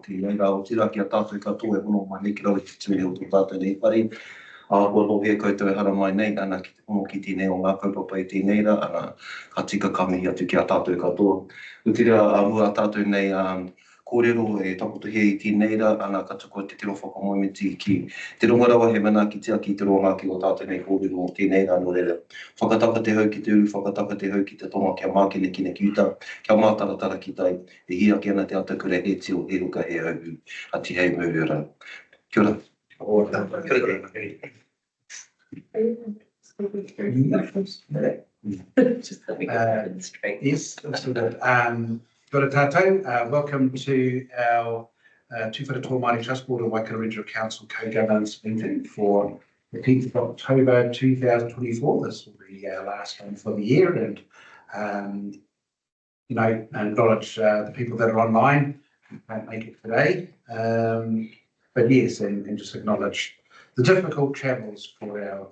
Tēnei rā, o tira ki a tātou katoa e mono mai nei ki rau i te tūne o tō tātou nei whare. Kua lohi e koutou e hara mai nei, ana ki te pono ki tēnei o ngā kaupapa i tēnei rā, ana ka tika kami atu ki a tātou katoa. O tira mua a tātou nei kōrero e takotohia i tēnei rā, ana ka tuku te tiro whakamoemiti ki te ronga rawa he mana ki tia ki te ronga ki o tātou nei kōrero o tēnei rā no reira. Whakataka te hau ki te uru, whakataka te hau ki te tonga, kia mākene kine ki uta, kia mātaratara ki tai, e hia ki ana te atakura e tio e ruka he au, a ti hei mūru rā. Kia ora. Kia ora. Yes, absolutely. Kia ora tātou. Welcome to our Tūwharetoa Māori Trust Board and Waikato Regional Council Co-Governance meeting for the 10th of October 2024. This will be our last one for the year, and you know, acknowledge the people that are online who can't make it today. But yes, and just acknowledge the difficult travels for our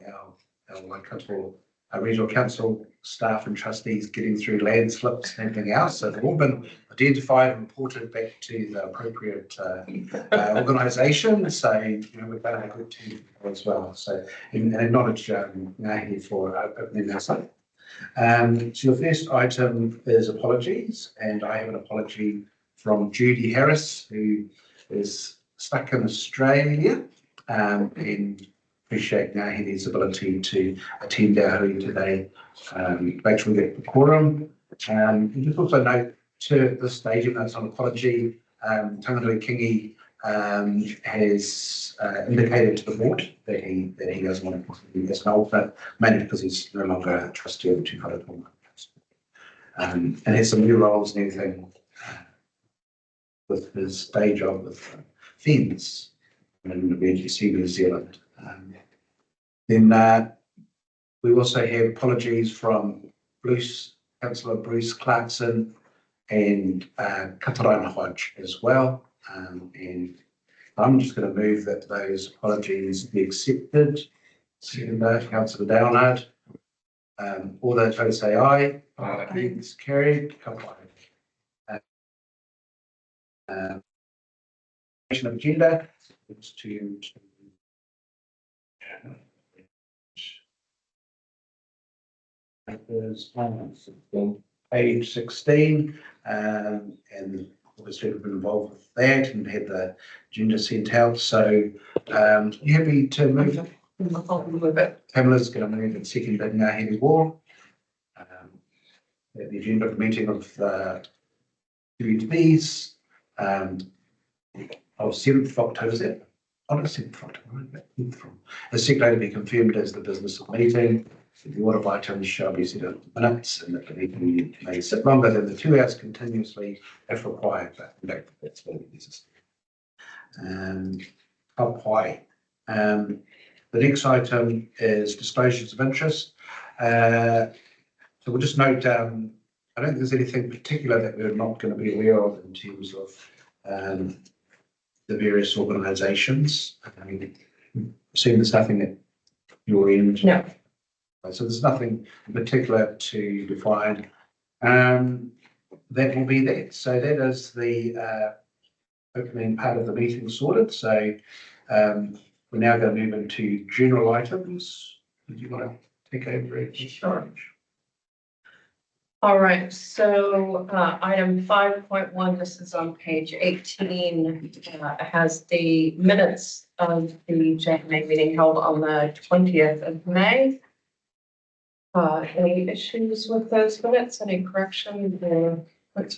Waikato Regional Council staff and trustees getting through landslips and everything else. So they've all been identified and reported back to the appropriate organisation. So you know, we've done a good team as well. So and acknowledge Ngahi for opening us up. So your first item is apologies, and I have an apology from Judy Harris, who is stuck in Australia, and appreciate Ngahi's ability to attend our hearing today, make sure we get the quorum. And just also note to this stage, even though it's an apology, Tanganui Kingi has indicated to the board that he doesn't want to continue as an alternate, mainly because he's no longer a trustee of the Tūwharetoa Māori. And has some new roles and everything with his day job with FENS in Emergency New Zealand. Then we also have apologies from Councillor Bruce Clarkson and Katarana Hodge as well. And I'm just going to move that those apologies be accepted. Seconder, Councillor Downard. All those votes say aye. Aye. It's carried. Agenda. It's to page 16, and obviously we've been involved with that and had the agenda sent out. So you happy to move it? I'll move it. Pamela's going to move it, seconded Ngahi Wall. The agenda of the meeting of the QTBs of 7th of October, is it? On the 7th of October, the secretary to be confirmed as the business of the meeting. The order of items shall be set out in minutes, and that the meeting may sit longer than the 2 hours continuously if required, but that's what it is. The next item is disclosures of interest. So we'll just note, I don't think there's anything particular that we're not going to be aware of in terms of the various organisations. I mean, assume there's nothing at your end. No. So there's nothing in particular to define. That will be that. So that is the opening part of the meeting sorted. So we're now going to move into general items. Did you want to take over? Sure. All right, so item 5.1, this is on page 18, has the minutes of the JMA meeting held on the 20th of May. Any issues with those minutes? Any corrections or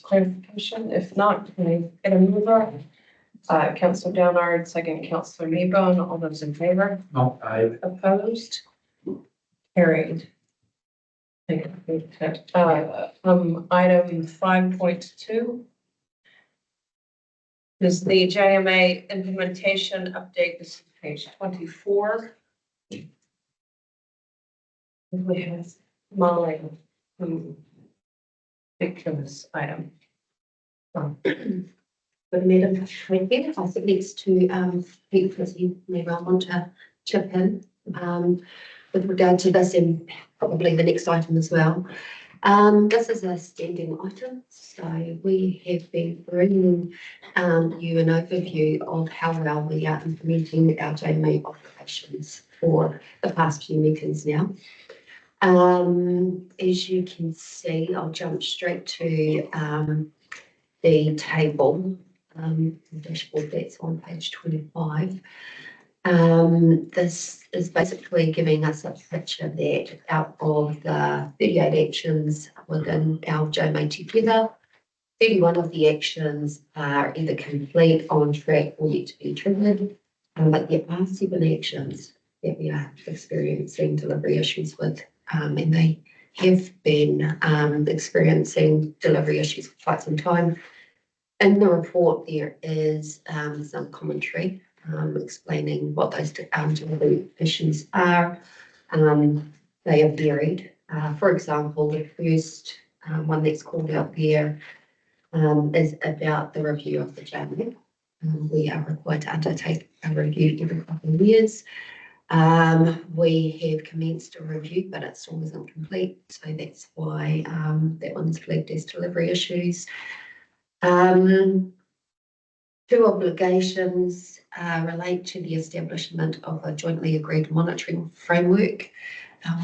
clarification? If not, can I get a mover? Councillor Downard, second Councillor Kneebone. All those in favor? No, I Opposed? Carried. Item 5.2 is the JMA implementation update. This is page 24. We have Molly who picked this item. Good Madam Chair, I think next to Pete Frizzy may well want to chip in with regard to this and probably the next item as well. This is a standing item, so we have been bringing you an overview of how well we are implementing our JMA obligations for the past few meetings now. As you can see, I'll jump straight to the table, the dashboard that's on page 25. This is basically giving us a picture that out of the 38 actions within our JMA together, 31 of the actions are either complete, on track, or yet to be triggered. But there are 7 actions that we are experiencing delivery issues with, and they have been experiencing delivery issues for quite some time. In the report, there is some commentary explaining what those delivery issues are. They are varied. For example, the first one that's called out there is about the review of the JMA. We are required to undertake a review every couple of years. We have commenced a review, but it still isn't complete, so that's why that one's flagged as delivery issues. 2 obligations relate to the establishment of a jointly agreed monitoring framework.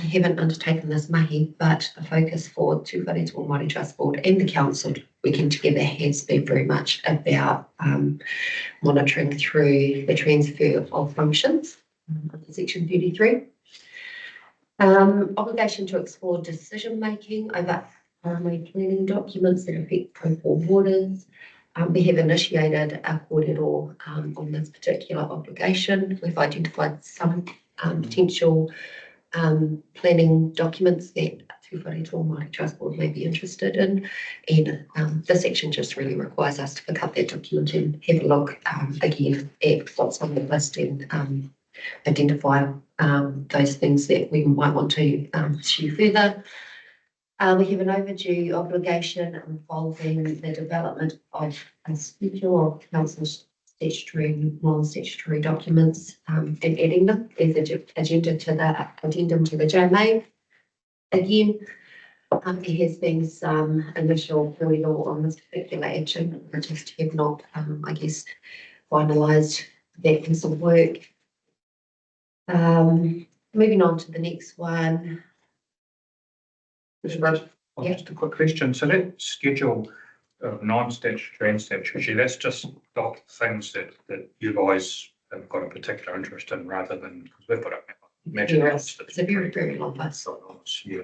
We haven't undertaken this mahi, but the focus for Tūwharetoa Māori Trust Board and the Council working together has been very much about monitoring through the transfer of functions under Section 33. Obligation to explore decision making over primary planning documents that affect coastal waters. We have initiated a kōrero on this particular obligation. We've identified some potential planning documents that Tūwharetoa Māori Trust Board may be interested in, and this action just really requires us to pick up that document and have a look again at what's on the list and identify those things that we might want to pursue further. We have an overdue obligation involving the development of a schedule of council's statutory and non-statutory documents and adding them as an addendum to the JMA. Again, there has been some initial kōrero on this particular action. We just have not, I guess, finalised that piece of work. Moving on to the next one. Just a quick question. So that schedule of non-statutory and statutory, that's just things that you guys have got a particular interest in rather than, because we've got a imagine Yes, it's a very, very long list. Yeah.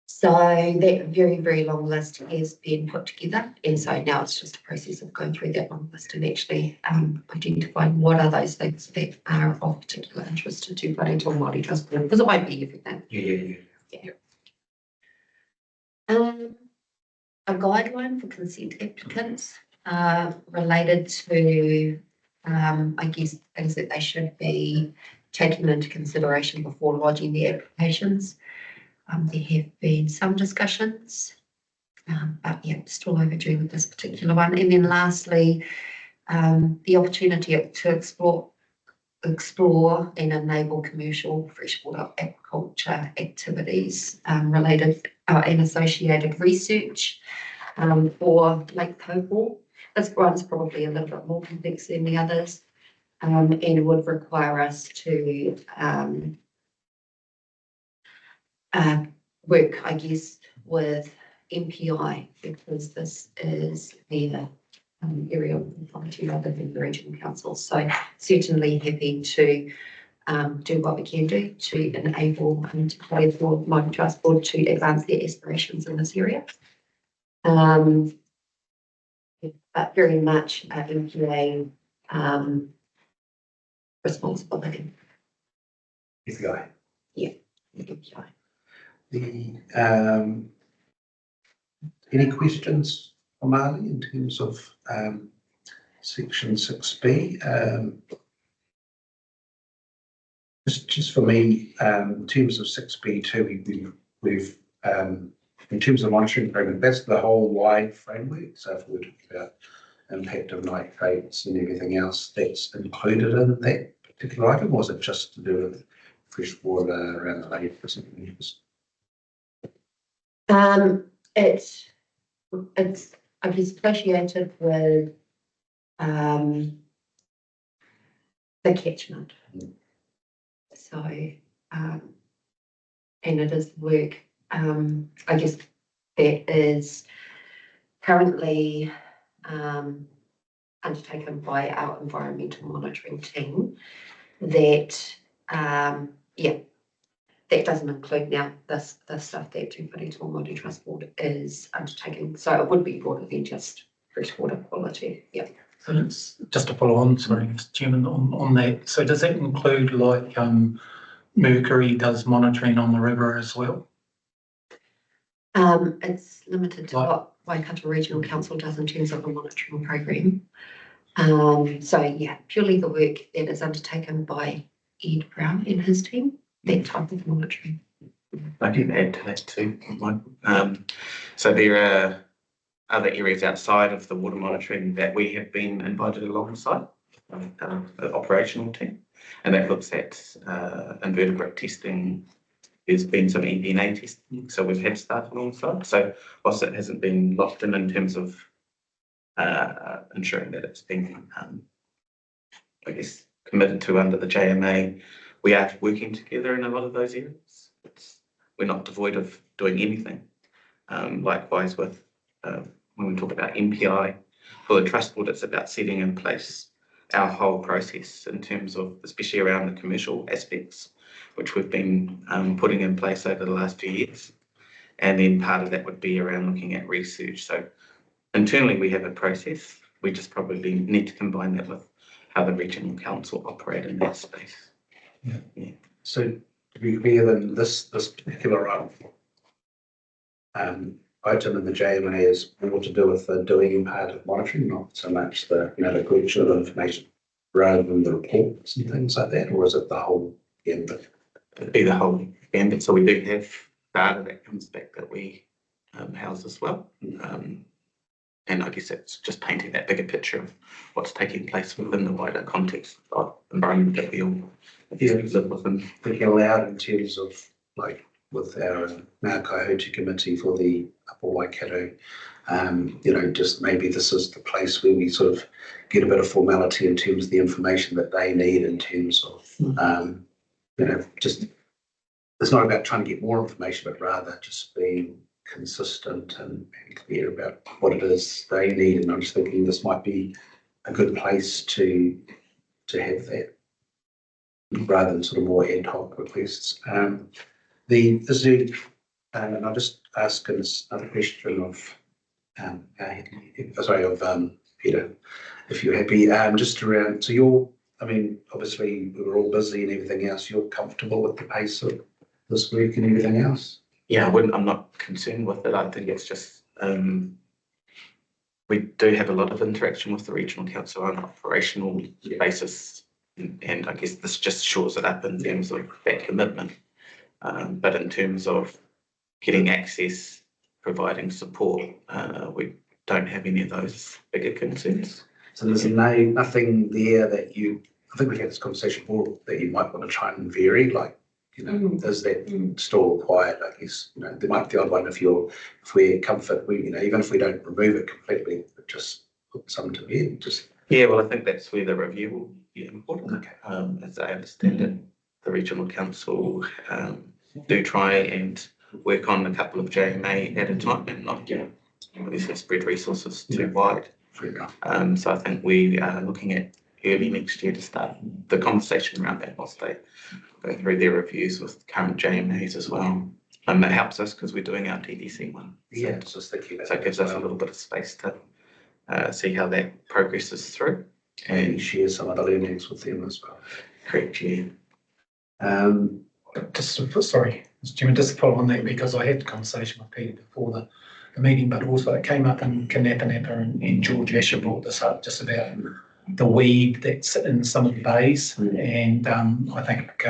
So that very, very long list has been put together, and so now it's just a process of going through that long list and actually identifying what are those things that are of particular interest to Tūwharetoa Māori Trust Board, because it won't be everything. Yeah. A guideline for consent applicants related to, I guess, things that they should be taken into consideration before lodging the applications. There have been some discussions, but yeah, still overdue with this particular one. And then lastly, the opportunity to explore and enable commercial freshwater aquaculture activities related and associated research for Lake Taupo. This one's probably a little bit more complex than the others and would require us to work, I guess, with MPI, because this is their area of authority rather than the regional council. So certainly happy to do what we can do to enable Tūwharetoa Māori Trust Board to advance their aspirations in this area. But very much MPA responsibility. FEI. Yeah, the MPI. Any questions from Ali in terms of section 6B? Just for me, in terms of 6B2, we've in terms of monitoring program, that's the whole wide framework. So if we're talking about impact of nitrates and everything else, that's included in that particular item, or was it just to do with freshwater around the lake or something else? It's I guess associated with the catchment. So and it is work I guess that is currently undertaken by our environmental monitoring team that that doesn't include now the stuff that Tūwharetoa Māori Trust Board is undertaking. So it would be broader than just freshwater quality. Yeah. So it's just to follow on, sorry, Mr. Chairman, on that. So does that include like Mercury does monitoring on the river as well? It's limited to what Waikato Regional Council does in terms of a monitoring program. So yeah, purely the work that is undertaken by Ed Brown and his team, that type of monitoring. I can add to that too, Michael. So there are other areas outside of the water monitoring that we have been invited alongside the operational team, and that looks at invertebrate testing. There's been some EPNA testing, so we've had staff alongside. So whilst it hasn't been locked in terms of ensuring that it's been, I guess, committed to under the JMA, we are working together in a lot of those areas. We're not devoid of doing anything. Likewise with when we talk about MPI, for the Trust Board, it's about setting in place our whole process in terms of, especially around the commercial aspects, which we've been putting in place over the last few years. And then part of that would be around looking at research. So internally we have a process. We just probably need to combine that with how the regional council operate in that space. Yeah. So to be clear, then this particular item in the JMA is more to do with the doing part of monitoring, not so much the the collection of information, rather than the reports and things like that, or is it the whole gambit? It'd be the whole gambit. So we do have data that comes back that we house as well. And I guess it's just painting that bigger picture of what's taking place within the wider context of environment that we all live within. Thinking aloud in terms of like with our Ngā Kaihutu committee for the Upper Waikato, just maybe this is the place where we sort of get a bit of formality in terms of the information that they need in terms of, just, it's not about trying to get more information, but rather just being consistent and clear about what it is they need. And I'm just thinking this might be a good place to have that rather than sort of more ad hoc requests. And I'll just ask another question of Peter, if you're happy, just around, so obviously we were all busy and everything else, you're comfortable with the pace of this week and everything else? Yeah, I'm not concerned with it. I think it's just, we do have a lot of interaction with the regional council on an operational basis. And I guess this just shores it up in terms of that commitment. But in terms of getting access, providing support, we don't have any of those bigger concerns. So there's nothing there that I think we had this conversation before, that you might want to try and vary, like, is that still required? I guess, there might be the odd one if we're comfort, even if we don't remove it completely, but just put some to bed. Yeah, well, I think that's where the review will be important. Okay. As I understand it, the regional council do try and work on a couple of JMA at a time and not obviously spread resources too wide. So I think we are looking at early next year to start the conversation around that whilst they go through their reviews with current JMAs as well. And that helps us because we're doing our TDC one. Yeah, just thinking about so it gives us a little bit of space to see how that progresses through. And share some of the learnings with them as well. Correct, yeah. Sorry, Mr. Chairman, just to follow on that, because I had the conversation with Peter before the meeting, but also it came up in Kanapa and George Asher brought this up just about the weed that's in some of the bays. And I think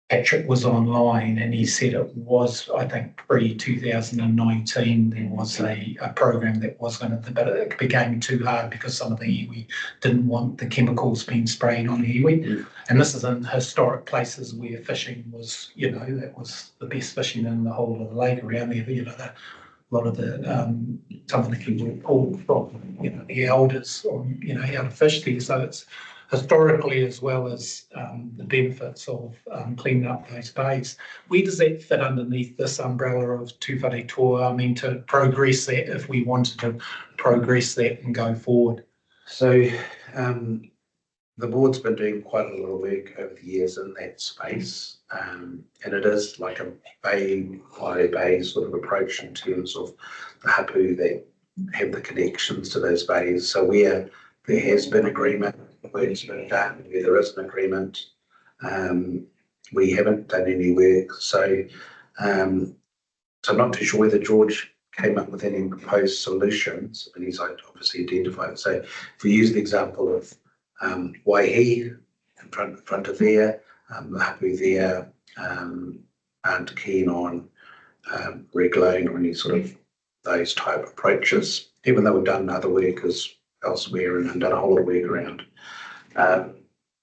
Patrick was online and he said it was, I think, pre-2019, there was a program that was going to, but it became too hard because some of the iwi didn't want the chemicals being sprayed on the iwi. And this is in historic places where fishing was, that was the best fishing in the whole of the lake around there. A lot of the, some of the people were pulled from, the elders on, how to fish there. So it's historically as well as the benefits of cleaning up those bays. Where does that fit underneath this umbrella of Tūwharetoa? I mean, to progress that, if we wanted to progress that and go forward. So the board's been doing quite a lot of work over the years in that space, and it is like a bay by bay sort of approach in terms of the hapu that have the connections to those bays. So where there has been agreement, where it's been done, where there is an agreement, we haven't done any work. So I'm not too sure whether George came up with any proposed solutions, and he's obviously identified it. So if we use the example of Waihi in front of there, the hapu there aren't keen on regulating or any sort of those type of approaches, even though we've done other work elsewhere and done a whole lot of work around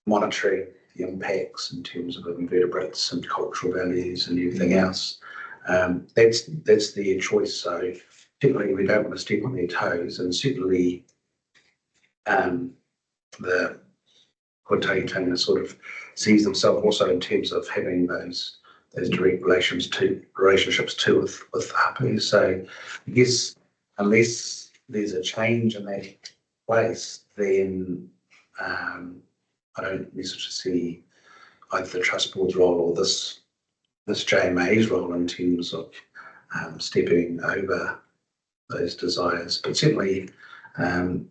monitoring the impacts in terms of invertebrates and cultural values and everything else. That's their choice. So certainly we don't want to step on their toes, and certainly the Timatanga sort of sees themselves also in terms of having those direct relationships too with hapu. So I guess unless there's a change in that place, then I don't necessarily see either the trust board's role or this JMA's role in terms of stepping over those desires. But certainly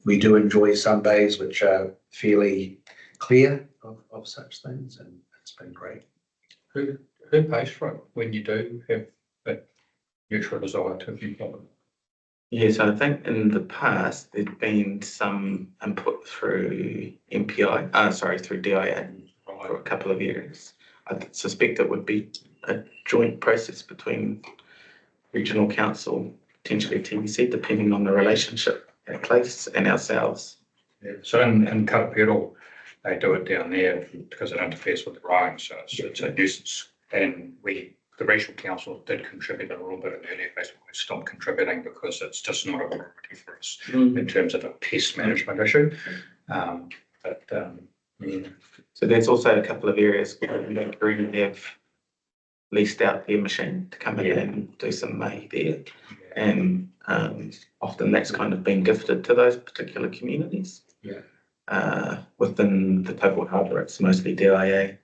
we do enjoy some bays which are fairly clear of such things, and it's been great. Who pays for it when you do have that mutual desire to be covered? Yes, I think in the past there'd been some input through through DIA for a couple of years. I suspect it would be a joint process between regional council, potentially TVC, depending on the relationship at place, and ourselves. Yeah. So in Karakia, they do it down there because it interferes with the rowing, so it's a nuisance. And the regional council did contribute a little bit in the earlier phase, but we stopped contributing because it's just not a priority for us in terms of a pest management issue. So there's also a couple of areas where we have leased out their machine to come in and do some may there. And often that's kind of been gifted to those particular communities. Within the total harbour, it's mostly DIA.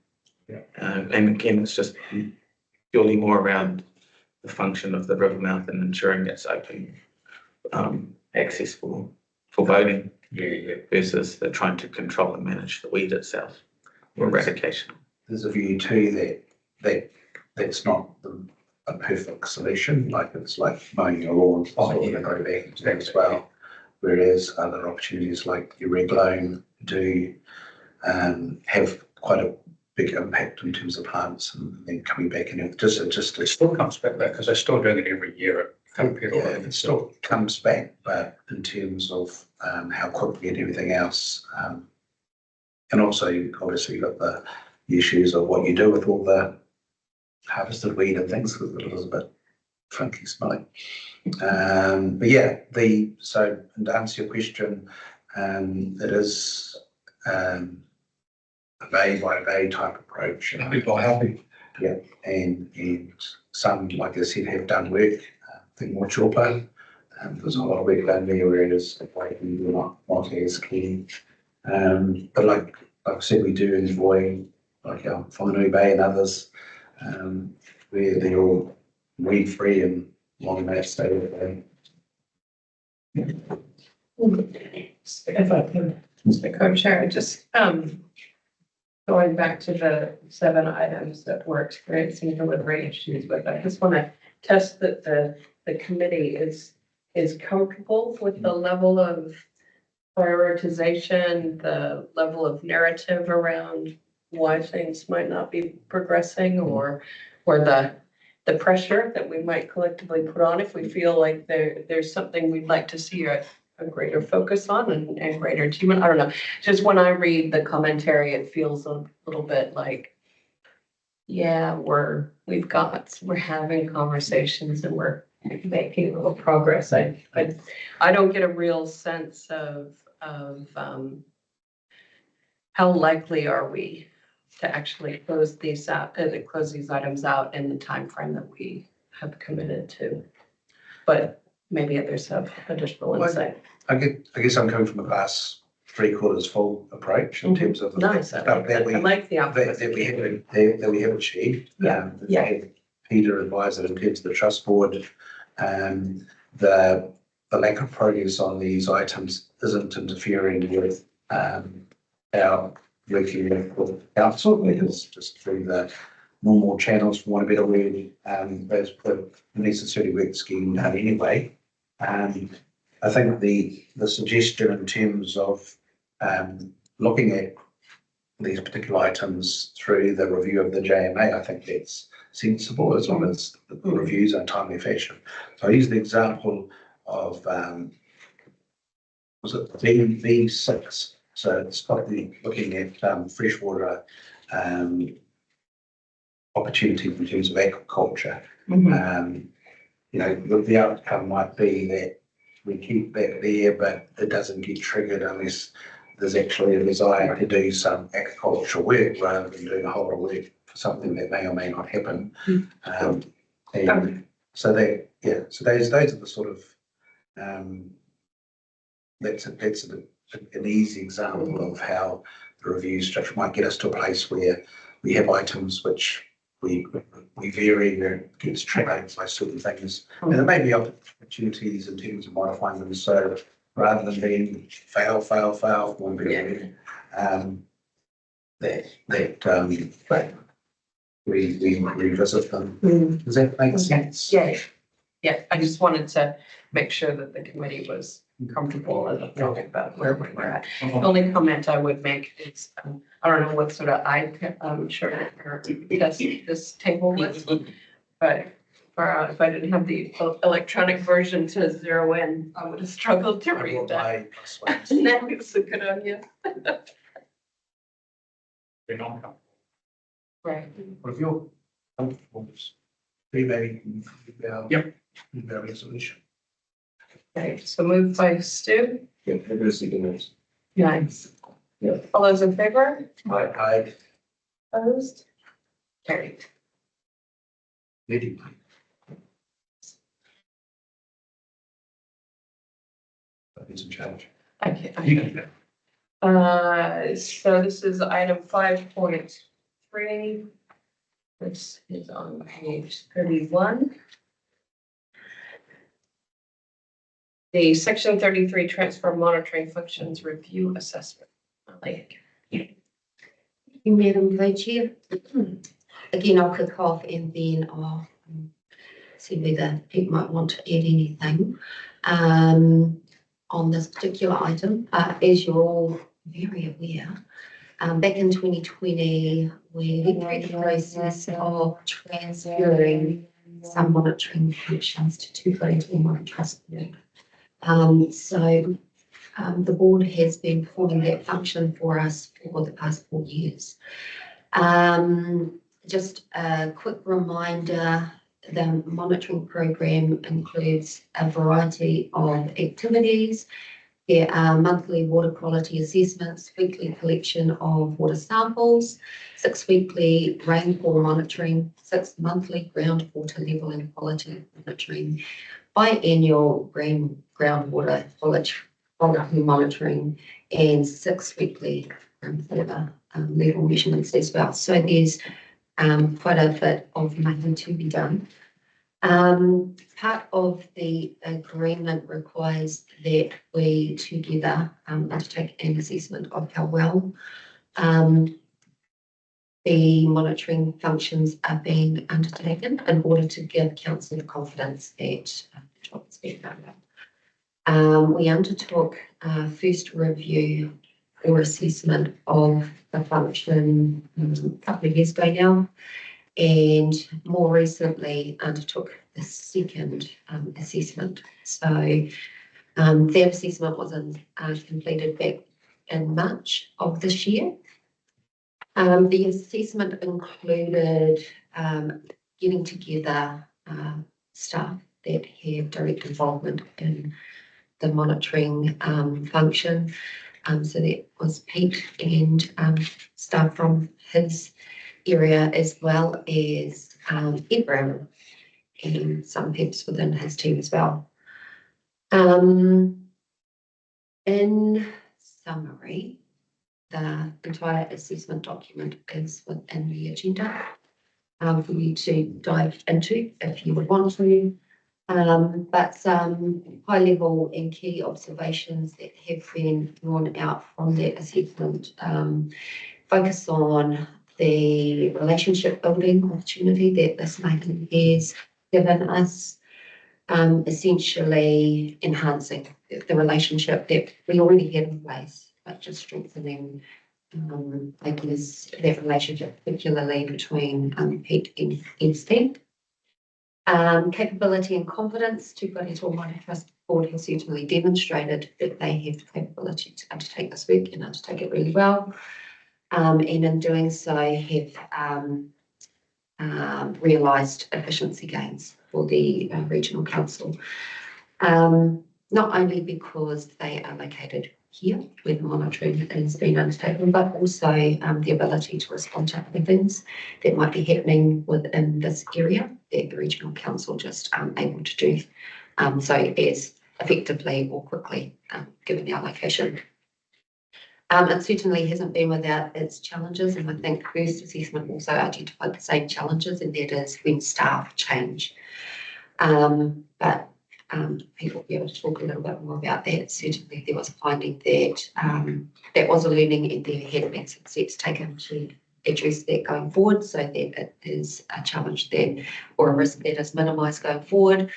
And again, it's just purely more around the function of the river mouth and ensuring it's open access for boating versus the trying to control and manage the weed itself or eradication. There's a view too that's not a perfect solution. Like it's like mowing your lawn, going to go back into that as well. Whereas other opportunities like your red loan do have quite a big impact in terms of plants and then coming back in. It still comes back there because they're still doing it every year. It still comes back, but in terms of how quickly and everything else, and also obviously you've got the issues of what you do with all the harvested weed and things, because it is a bit funky smelling. But yeah, so to answer your question, it is a bay by bay type approach. Yeah, and some, like I said, have done work. I think more Chorpa, there's a lot of work done there, whereas we're not as keen. But like I said, we do enjoy like our Whanganui Bay and others, where they're all weed free and long may stay with them. If I can, Mr. Co-Chair, just going back to the 7 items that we're experiencing delivery issues with, I just want to test that the committee is comfortable with the level of prioritization, the level of narrative around why things might not be progressing or the pressure that we might collectively put on if we feel like there's something we'd like to see a greater focus on and greater achievement. I don't know. Just when I read the commentary, it feels a little bit like, yeah, we're having conversations and we're making a little progress. I don't get a real sense of how likely are we to actually close these items out in the timeframe that we have committed to. But maybe others have additional insight. I guess I'm coming from a glass 3/4 full approach in terms of Nice. I like the optimism. that we have achieved. Yeah. Peter advised that in terms of the trust board, the lack of progress on these items isn't interfering with our working with the council. It is just through the normal channels, for want of a better word, as per the necessary work scheme done anyway. I think the suggestion in terms of looking at these particular items through the review of the JMA, I think that's sensible as long as the reviews are in timely fashion. So I use the example of was it V6? So it's got looking at freshwater opportunities in terms of agriculture. The outcome might be that we keep that there, but it doesn't get triggered unless there's actually a desire to do some agricultural work rather than doing a whole lot of work for something that may or may not happen. So those are the sort of that's an easy example of how the review structure might get us to a place where we have items which we vary against triggered by certain things, and there may be opportunities in terms of modifying them. So rather than being fail, one period, we revisit them. Does that make sense? Yeah. I just wanted to make sure that the committee was comfortable as talking about where we're at. The only comment I would make is, I don't know what sort of sure this table was, but if I didn't have the electronic version to zero in, I would have struggled to read that. That was a good idea. We're not comfortable. Right. What if you're comfortable? Maybe Yep. Our resolution. Okay, so moved by Stu. Yeah, Nice. All those in favor? I Opposed? Carried. meeting. It's a challenge. So this is item 5.3. This is on page 31. The section 33 transfer monitoring functions review assessment. Thank you, Madam Co-Chair. Again, I'll kick off and then I'll see whether people might want to add anything on this particular item. As you're all very aware, back in 2020, we went through the process of transferring some monitoring functions to Tūwharetoa Māori Trust Board. The board has been performing that function for us for the past 4 years. Just a quick reminder, the monitoring program includes a variety of activities. There are monthly water quality assessments, weekly collection of water samples, 6 weekly rainfall monitoring, 6 monthly groundwater level and quality monitoring, biannual groundwater quality monitoring, and 6 weekly groundwater level measurements as well. So there's quite a bit of nothing to be done. Part of the agreement requires that we together undertake an assessment of how well the monitoring functions are being undertaken in order to give council the confidence that the job is being done. We undertook a first review or assessment of the function a couple of years ago now, and more recently undertook the second assessment. So that assessment was completed back in March of this year. The assessment included getting together staff that have direct involvement in the monitoring function. So that was Pete and staff from his area, as well as Abraham and some peeps within his team as well. In summary, the entire assessment document is within the agenda for you to dive into if you would want to. But some high level and key observations that have been drawn out from that assessment focus on the relationship building opportunity that this making has given us, essentially enhancing the relationship that we already had in place, but just strengthening, I guess, that relationship, particularly between Pete and Steve. Capability and confidence. Tūwharetoa Māori Trust Board has certainly demonstrated that they have the capability to undertake this work and undertake it really well. And in doing so have realised efficiency gains for the regional council. Not only because they are located here where the monitoring has been undertaken, but also the ability to respond to other things that might be happening within this area that the regional council just aren't able to do so as effectively or quickly given our location. It certainly hasn't been without its challenges, and I think first assessment also identified the same challenges, and that is when staff change. But people will be able to talk a little bit more about that. Certainly there was a finding that that was a learning, and there had been some steps taken to address that going forward, so that it is a challenge that, or a risk that is minimised going forward.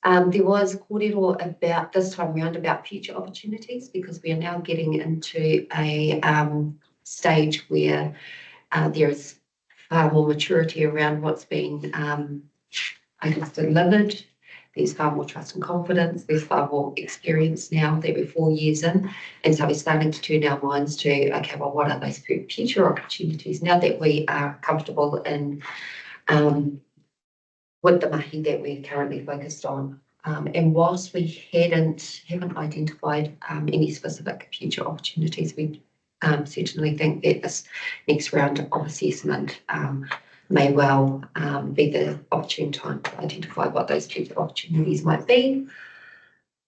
There was kōrero about this time around about future opportunities, because we are now getting into a stage where there is far more maturity around what's been, I guess, delivered. There's far more trust and confidence. There's far more experience now that we're 4 years in. And so we're starting to turn our minds to, okay, well, what are those future opportunities now that we are comfortable in with the mahi that we're currently focused on. And whilst we haven't identified any specific future opportunities, we certainly think that this next round of assessment may well be the opportune time to identify what those future opportunities might be.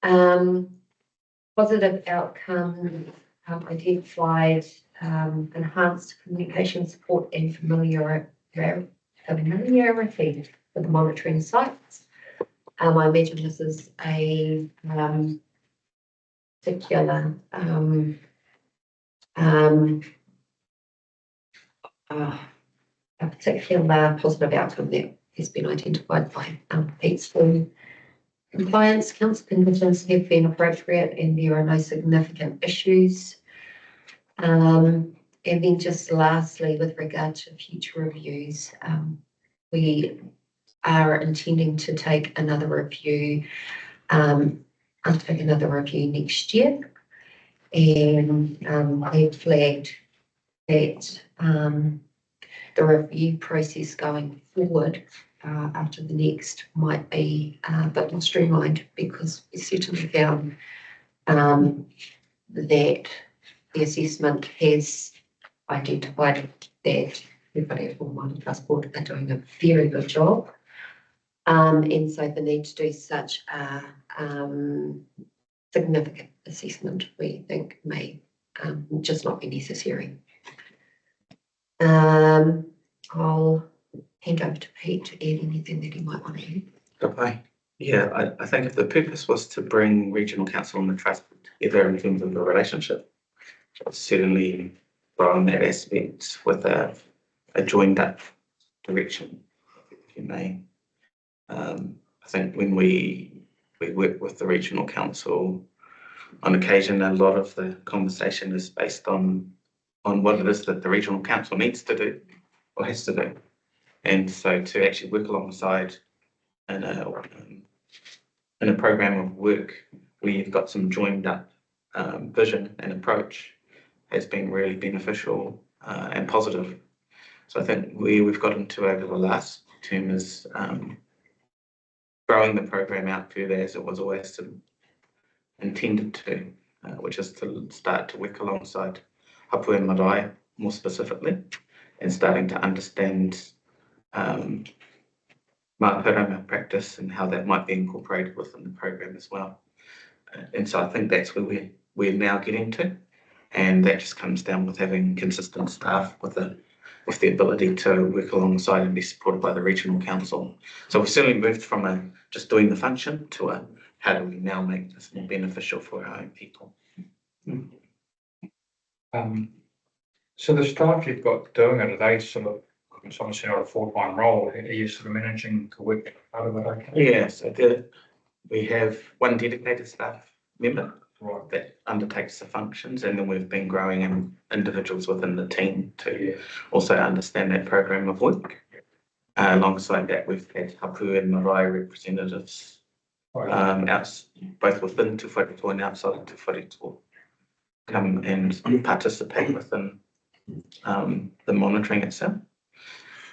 Positive outcomes identified enhanced communication support and familiarity with the monitoring sites. I imagine this is a particular a particular positive outcome that has been identified by Pete's firm. Compliance council conditions have been appropriate and there are no significant issues. And then just lastly, with regard to future reviews, we are intending to take another review, undertake another review next year. And they've flagged that the review process going forward after the next might be a bit more streamlined, because we certainly found that the assessment has identified that everybody at Tūwharetoa Māori Trust Board are doing a very good job. And so the need to do such a significant assessment, we think, may just not be necessary. I'll hand over to Pete to add anything that he might want to add. Okay. Yeah, I think if the purpose was to bring regional council and the trust together in terms of the relationship, certainly from that aspect with a joined up direction, if you may. I think when we work with the regional council, on occasion, a lot of the conversation is based on what it is that the regional council needs to do or has to do. And so to actually work alongside in a program of work where you've got some joined up vision and approach has been really beneficial and positive. So I think we've got into over the last term is growing the program out further as it was always intended to, which is to start to work alongside Hapua and Marae more specifically, and starting to understand māpiranga practice and how that might be incorporated within the program as well. And so I think that's where we're now getting to, and that just comes down with having consistent staff with the ability to work alongside and be supported by the regional council. So we've certainly moved from just doing the function to how do we now make this more beneficial for our own people. So the staff you've got doing it, are they sort of, it's obviously not a full-time role, are you sort of managing to work out of it? Okay? Yeah, so we have one dedicated staff member that undertakes the functions, and then we've been growing in individuals within the team to also understand that program of work. Alongside that, we've had Hapua and Marae representatives both within Tūwharetoa and outside of Tūwharetoa come and participate within the monitoring itself.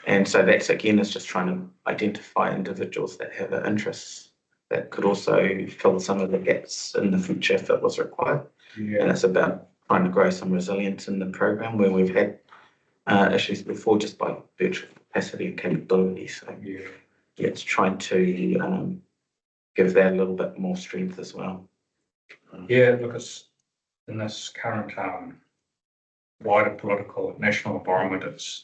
And so that's again is just trying to identify individuals that have interests that could also fill some of the gaps in the future if it was required. And it's about trying to grow some resilience in the program where we've had issues before just by virtual capacity and capability. So it's trying to give that a little bit more strength as well. Yeah, because in this current wider political national environment, it's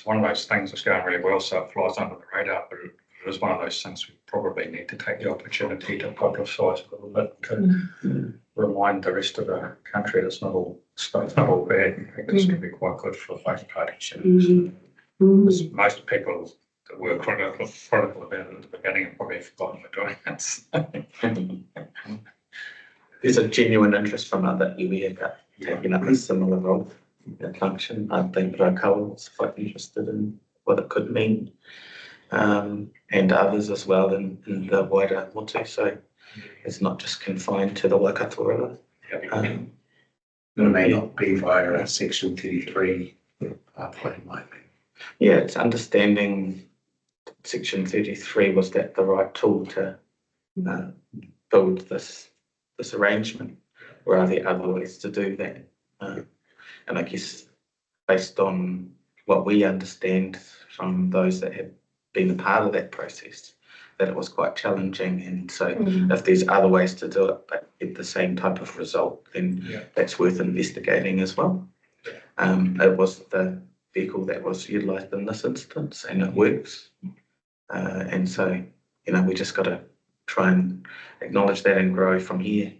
one of those things that's going really well, so it flies under the radar, but it is one of those things we probably need to take the opportunity to publicise a little bit to remind the rest of the country that it's not all bad. In fact, this can be quite good for both parties. Because most people that were critical about it at the beginning have probably forgotten we're doing it. There's a genuine interest from other iwi about taking up a similar role and function. I think Rakawa was quite interested in what it could mean, and others as well in the wider motu. So it's not just confined to the Waikato River. It may not be via Section 33 plan, might be. Yeah, it's understanding Section 33 was that the right tool to build this arrangement, or are there other ways to do that? And I guess based on what we understand from those that have been a part of that process, that it was quite challenging. And so if there's other ways to do it but get the same type of result, then that's worth investigating as well. It was the vehicle that was utilised in this instance, and it works. And so, we just got to try and acknowledge that and grow from here.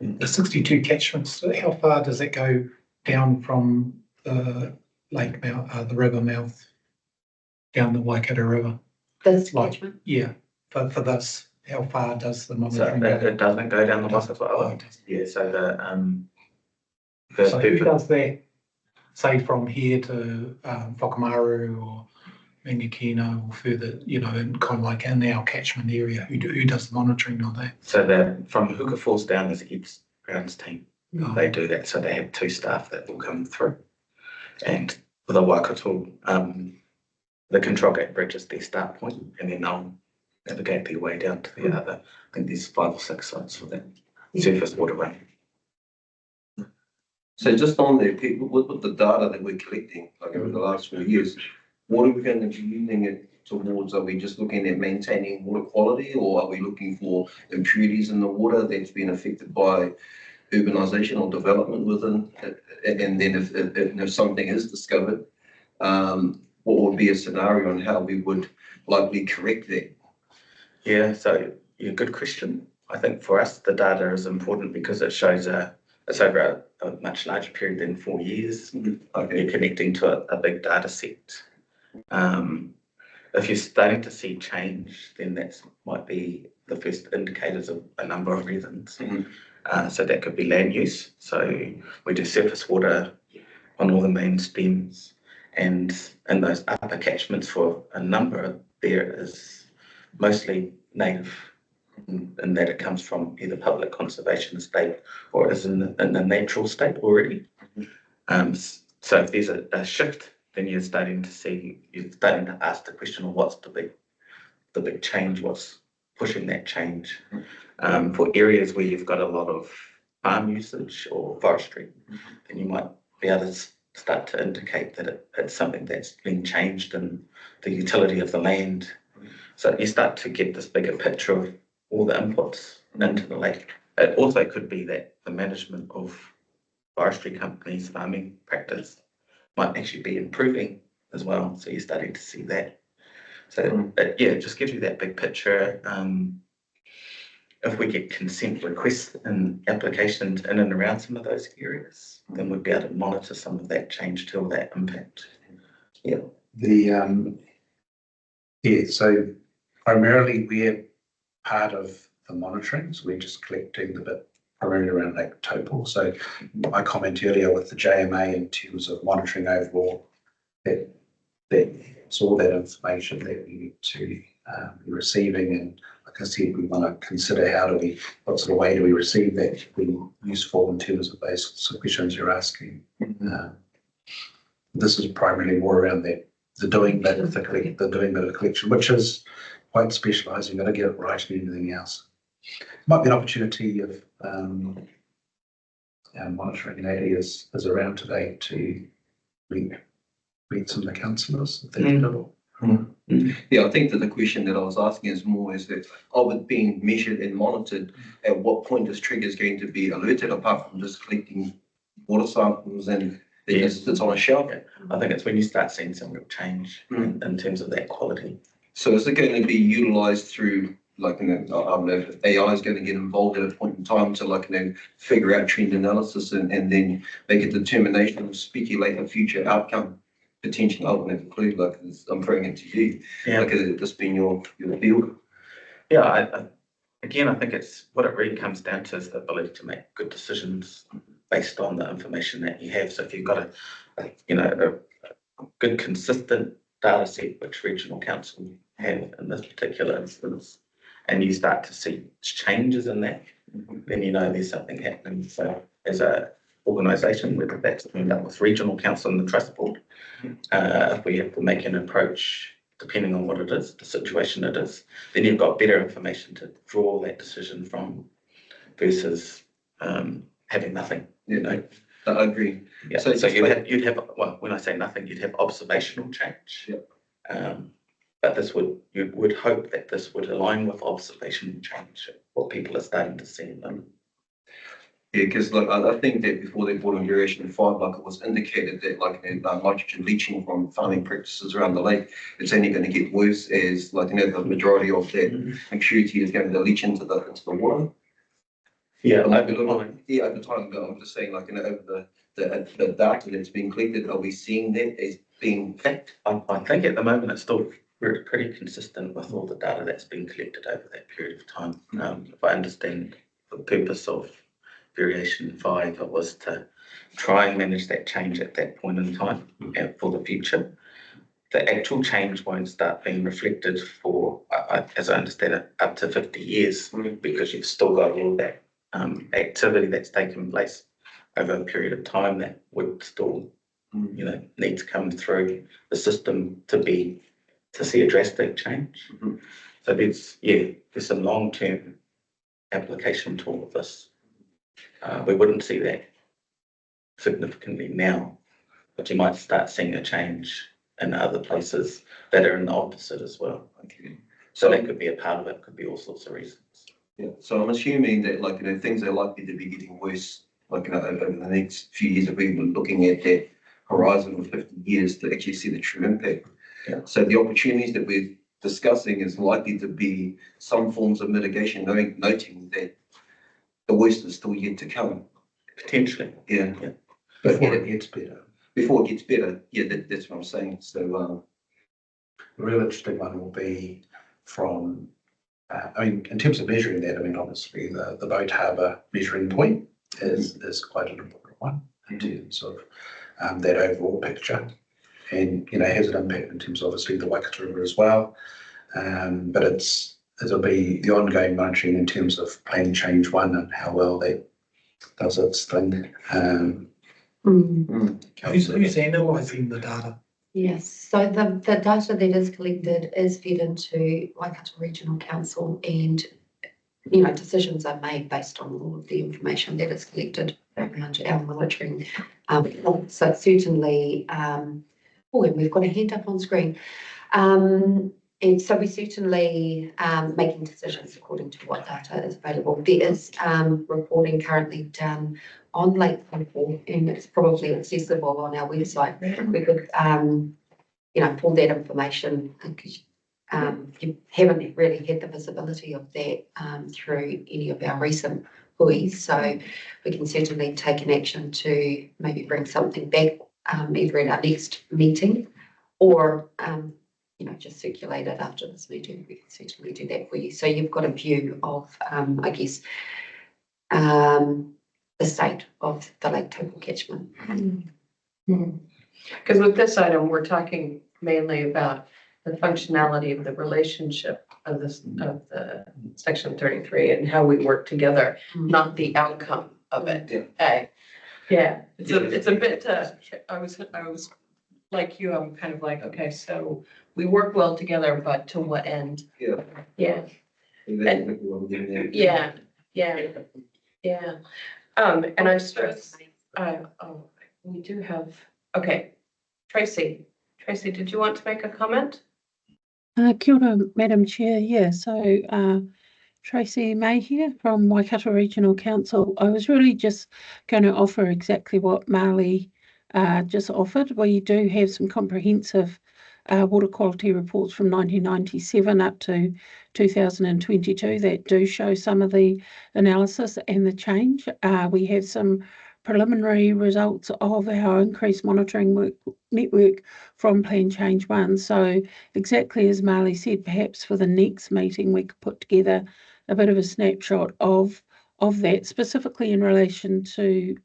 The 62 catchments, how far does that go down from the lake mouth, the river mouth, down the Waikato River? This Like, catchment? yeah, for this, how far does the So monitoring it doesn't go down the Waikato Island. Yeah, so so who does that, say from here to Whakamaru or Mangakino or further, in kind of like in our catchment area, who does the monitoring of that? So from Hooker Falls down is Ed's grounds team. They do that. So they have two staff that will come through. And for the Waikato, the control gate bridge is their start point, and then they'll navigate their way down to the other. I think there's 5 or 6 sites for that surface waterway. So just on there, people, with the data that we're collecting, like over the last 4 years, what are we going to be using it towards? Are we just looking at maintaining water quality, or are we looking for impurities in the water that's been affected by urbanisation or development within? And then if something is discovered, what would be a scenario on how we would likely correct that? Yeah, so good question. I think for us, the data is important because it shows it's over a much larger period than 4 years. Okay. You're connecting to a big data set. If you're starting to see change, then that might be the first indicators of a number of reasons. So that could be land use. So we do surface water on all the main stems, and in those upper catchments for a number, there is mostly native, in that it comes from either public conservation estate or is in a natural state already. So if there's a shift, then you're starting to ask the question of what's the big change, what's pushing that change. For areas where you've got a lot of farm usage or forestry, then you might be able to start to indicate that it's something that's been changed in the utility of the land. So you start to get this bigger picture of all the inputs into the lake. It also could be that the management of forestry companies, farming practice might actually be improving as well. So you're starting to see that. So it just gives you that big picture. If we get consent requests and applications in and around some of those areas, then we'd be able to monitor some of that change till that impact. Yeah. So primarily we're part of the monitoring, so we're just collecting the bit primarily around Lake Taupo. So my comment earlier with the JMA in terms of monitoring overall, that's all that information that we need to be receiving. And like I said, we want to consider what sort of way do we receive that to be useful in terms of those sorts of questions you're asking. This is primarily more around the doing bit of the collection, which is quite specialised. You've got to get it right and everything else. Might be an opportunity of monitoring Natalie is around today to meet some of the councillors. Yeah, I think that the question that I was asking is that of it being measured and monitored, at what point is triggers going to be alerted apart from just collecting water samples and it just sits on a shelf? I think it's when you start seeing some real change in terms of that quality. So is it going to be utilised through, like, I don't know if AI is going to get involved at a point in time to, figure out trend analysis and then make a determination or speculate a future outcome? Potentially, I wouldn't have a clue, I'm throwing it to you. Yeah. This being your field. Yeah, I think it's what it really comes down to is the ability to make good decisions based on the information that you have. So if you've got a good consistent data set, which regional council have in this particular instance, and you start to see changes in that, then you know there's something happening. So as a organisation, whether that's up with regional council and the trust board, if we have to make an approach, depending on what it is, the situation it is, then you've got better information to draw that decision from versus having nothing. I agree. Yeah. So you'd have well, when I say nothing, you'd have observational change. But you would hope that this would align with observational change, what people are starting to see in them. Yeah, because I think that before they brought in Duration 5, it was indicated that nitrogen leaching from farming practices around the lake, it's only going to get worse as the majority of that impurity is going to leach into the water. Yeah, over time. But I'm just saying, over the data that's being collected, are we seeing that as being fact? I think at the moment it's still pretty consistent with all the data that's been collected over that period of time. If I understand the purpose of Variation 5, it was to try and manage that change at that point in time and for the future. The actual change won't start being reflected for, as I understand it, up to 50 years because you've still got all that activity that's taken place over a period of time that would still, need to come through the system to see a drastic change. So there's some long-term application to all of this. We wouldn't see that significantly now, but you might start seeing a change in other places that are in the opposite as well. Okay. So that could be a part of it, could be all sorts of reasons. Yeah. So I'm assuming that things are likely to be getting worse over the next few years if we were looking at that horizon of 50 years to actually see the true impact. Yeah. So the opportunities that we're discussing is likely to be some forms of mitigation, noting that the worst is still yet to come. Potentially. Yeah. Before it gets better. Before it gets better. Yeah, that's what I'm saying. So the real interesting one will be from I mean, in terms of measuring that, I mean, obviously the boat harbour measuring point is quite an important one in terms of that overall picture, and has an impact in terms of obviously the Waikato River as well. But it'll be the ongoing monitoring in terms of plan change 1 and how well that does its thing. Who's analysing the data? Yes, so the data that is collected is fed into Waikato Regional Council, and decisions are made based on all of the information that is collected around our monitoring. So certainly, and we've got a hand up on screen. And so we certainly making decisions according to what data is available. There is reporting currently done on Lake Taupo, and it's probably accessible on our website. We could, pull that information, because you haven't really had the visibility of that through any of our recent buoys. So we can certainly take an action to maybe bring something back either at our next meeting, or just circulate it after this meeting. We can certainly do that for you. So you've got a view of, the state of the Lake Taupo catchment. Because with this item, we're talking mainly about the functionality of the relationship of the section 33 and how we work together, not the outcome of it. Yeah, it's a bit. I was like you. I'm kind of like, okay, so we work well together, but to what end? Yeah. And I suppose, we do have, okay, Tracy, did you want to make a comment? Kia ora, Madam Chair. Yeah, so Tracy May here from Waikato Regional Council. I was really just going to offer exactly what Marley just offered. We do have some comprehensive water quality reports from 1997 up to 2022 that do show some of the analysis and the change. We have some preliminary results of our increased monitoring network from Plan Change 1. So exactly as Marley said, perhaps for the next meeting we could put together a bit of a snapshot of that, specifically in relation to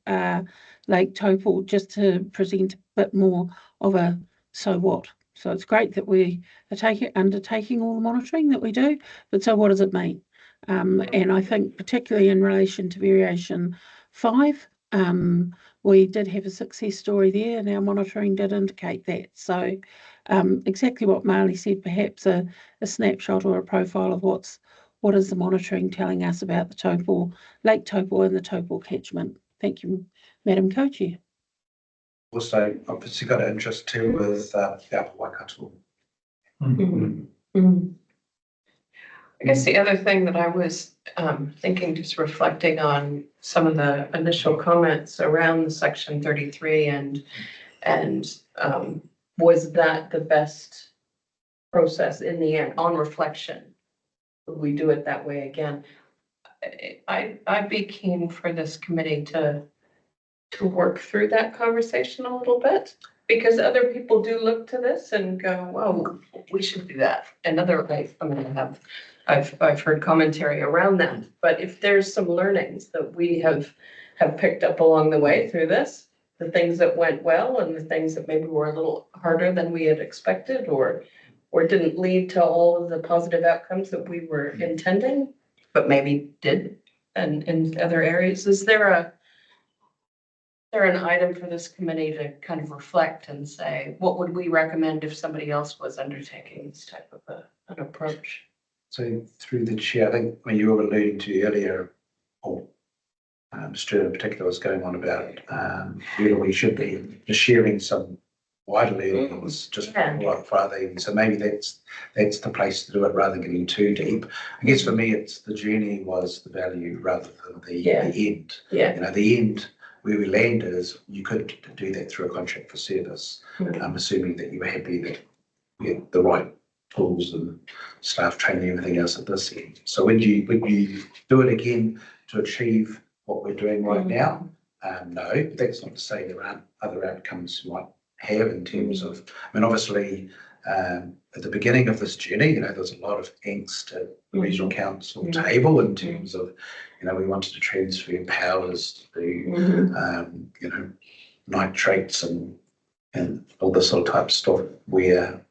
Lake Taupo, just to present a bit more of a so what. So it's great that we are undertaking all the monitoring that we do, but so what does it mean? And I think particularly in relation to variation 5, we did have a success story there, and our monitoring did indicate that. So exactly what Marley said, perhaps a snapshot or a profile of what is the monitoring telling us about the Taupo, Lake Taupo and the Taupo catchment. Thank you, Madam Co-Chair. Also, obviously got an interest too with Upper Waikato. I guess the other thing that I was thinking, just reflecting on some of the initial comments around the section 33 and was that the best process in the end on reflection? Would we do it that way again? I'd be keen for this committee to work through that conversation a little bit, because other people do look to this and go, well, we should do that. And I've heard commentary around that, but if there's some learnings that we have picked up along the way through this, the things that went well and the things that maybe were a little harder than we had expected, or didn't lead to all of the positive outcomes that we were intending, but maybe did and in other areas, is there an item for this committee to kind of reflect and say, what would we recommend if somebody else was undertaking this type of an approach? So through the chair, I think when you were alluding to earlier, or Stuart in particular was going on about whether we should be just sharing some wider learnings just for other. So maybe that's the place to do it rather than getting too deep. I guess for me, it's the journey was the value rather than the end. Yeah. The end where we land is you could do that through a contract for service, assuming that you were happy that you had the right tools and staff training, everything else at this end. So would you do it again to achieve what we're doing right now? No, but that's not to say there aren't other outcomes you might have in terms of, I mean, obviously At the beginning of this journey, there was a lot of angst at the regional council table in terms of, we wanted to transfer powers to, nitrates and all this sort of type of stuff where,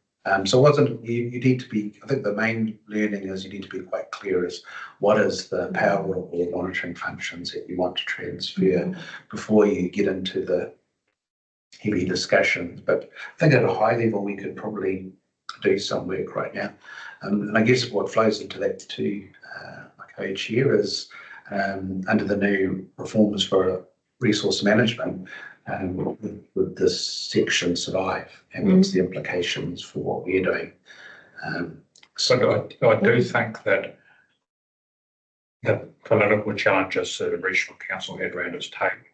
so it wasn't, you need to be, I think the main learning is you need to be quite clear as what is the power or monitoring functions that you want to transfer before you get into the heavy discussions. But I think at a high level, we could probably do some work right now. And I guess what flows into that too, my co-chair, is under the new reforms for resource management, would this section survive, and what's the implications for what we're doing? So I do think that the political challenges that the regional council had around its table,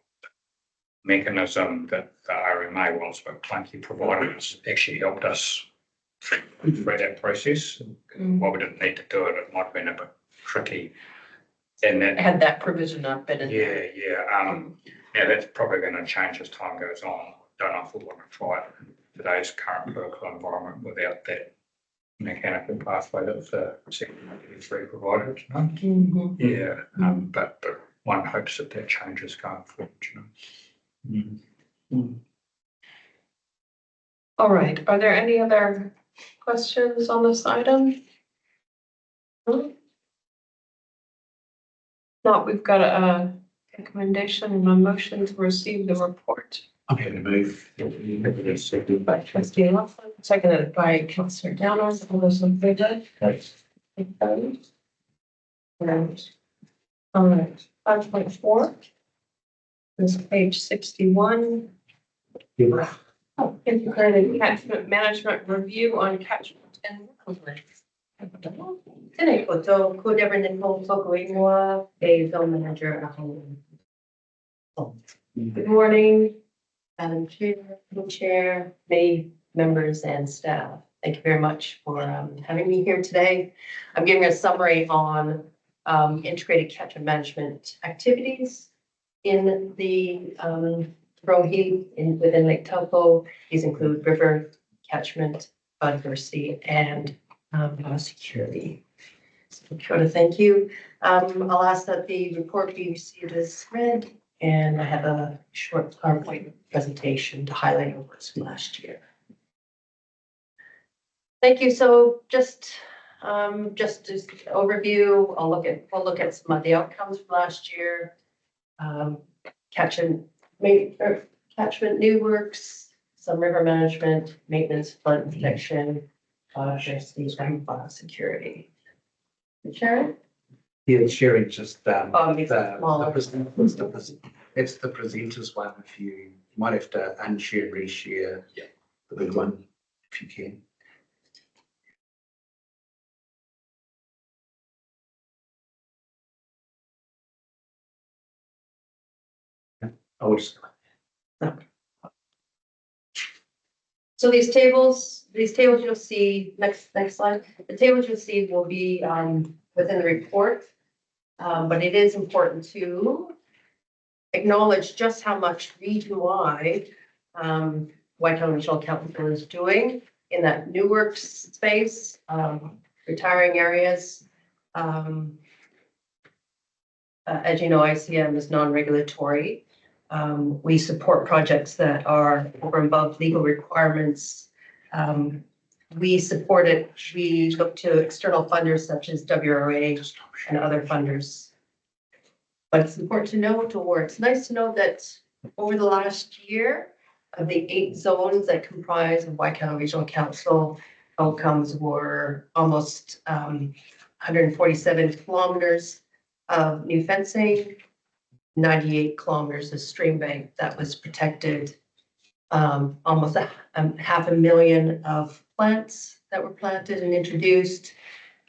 mechanism that the RMA was but clunky provided us actually helped us through that process. While we didn't need to do it, it might have been a bit tricky. And that Had that provision not been in there. Yeah, that's probably going to change as time goes on. Don't know if we want to try it in today's current political environment without that mechanical pathway that the Section 83 provided. But one hopes that changes going forward. All right, are there any other questions on this item? No, we've got a recommendation and a motion to receive the report. I'm happy to move. Seconded by Trustee Laughlin, seconded by Councillor Downers. All those in favour? Opposed? And, all right, 5.4 is page 61. Integrated catchment management review on catchment and wetlands. Tēnei koutou, ko Deborah Nicole Tokoingoa, a zone manager at home. Good morning, Madam Chair, Co-Chair, many members and staff. Thank you very much for having me here today. I'm giving a summary on integrated catchment management activities in the Rohe within Lake Taupo. These include river catchment, biodiversity, and security. So, Kia ora, thank you. I'll ask that the report be received as read, and I have a short PowerPoint presentation to highlight our works from last year. Thank you. So just overview. We'll look at some of the outcomes from last year. Catchment new works, some river management, maintenance, flood protection, biodiversity, and biosecurity. Sharon? Yeah, sharing just It's smaller. it's the presenters one. If you might have to unshare and reshare the big one if you can. I'll just. So these tables you'll see, next slide. The tables you'll see will be within the report. But it is important to acknowledge just how much region-wide Waikato Regional Council is doing in that new works space, retiring areas. As you know, ICM is non-regulatory. We support projects that are over and above legal requirements. We support it. We look to external funders such as WRA and other funders. But it's important to note, or it's nice to know that over the last year, of the 8 zones that comprise of Waikato Regional Council, outcomes were almost 147 kilometers of new fencing, 98 kilometers of stream bank that was protected, almost 500,000 of plants that were planted and introduced,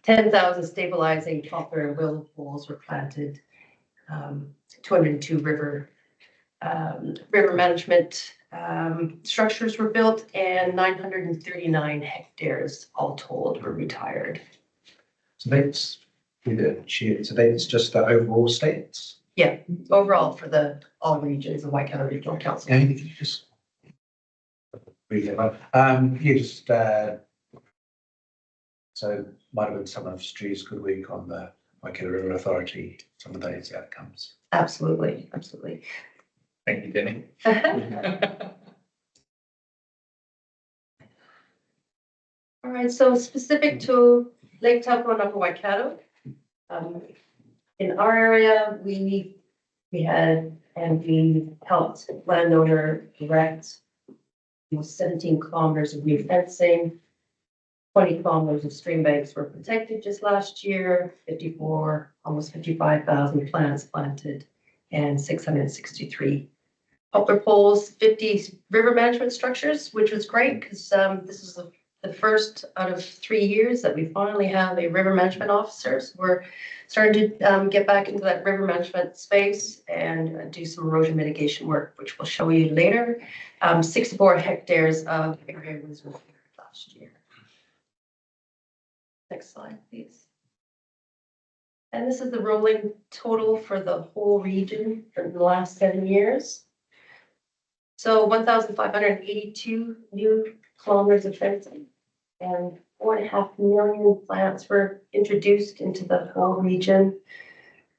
10,000 stabilizing poplar and willow poles were planted, 202 river management structures were built, and 939 hectares all told were retired. So that's so that's just the overall stats. Yeah, overall for all regions of Waikato Regional Council. Yeah, you can just read that one. So might have been some of Stu's good week on the Waikato River Authority, some of those outcomes. Absolutely, absolutely. Thank you, Denny. All right, so specific to Lake Taupo and Upper Waikato, in our area, we had and we helped landowner erect 17 kilometers of new fencing, 20 kilometers of stream banks were protected just last year, 54, almost 55,000 plants planted, and 663 poplar poles, 50 river management structures, which was great because this is the first out of 3 years that we finally have a river management officer. So we're starting to get back into that river management space and do some erosion mitigation work, which we'll show you later. 64 hectares of area was repaired last year. Next slide, please. And this is the rolling total for the whole region for the last 7 years. So 1,582 new kilometers of fencing and 4.5 million plants were introduced into the whole region.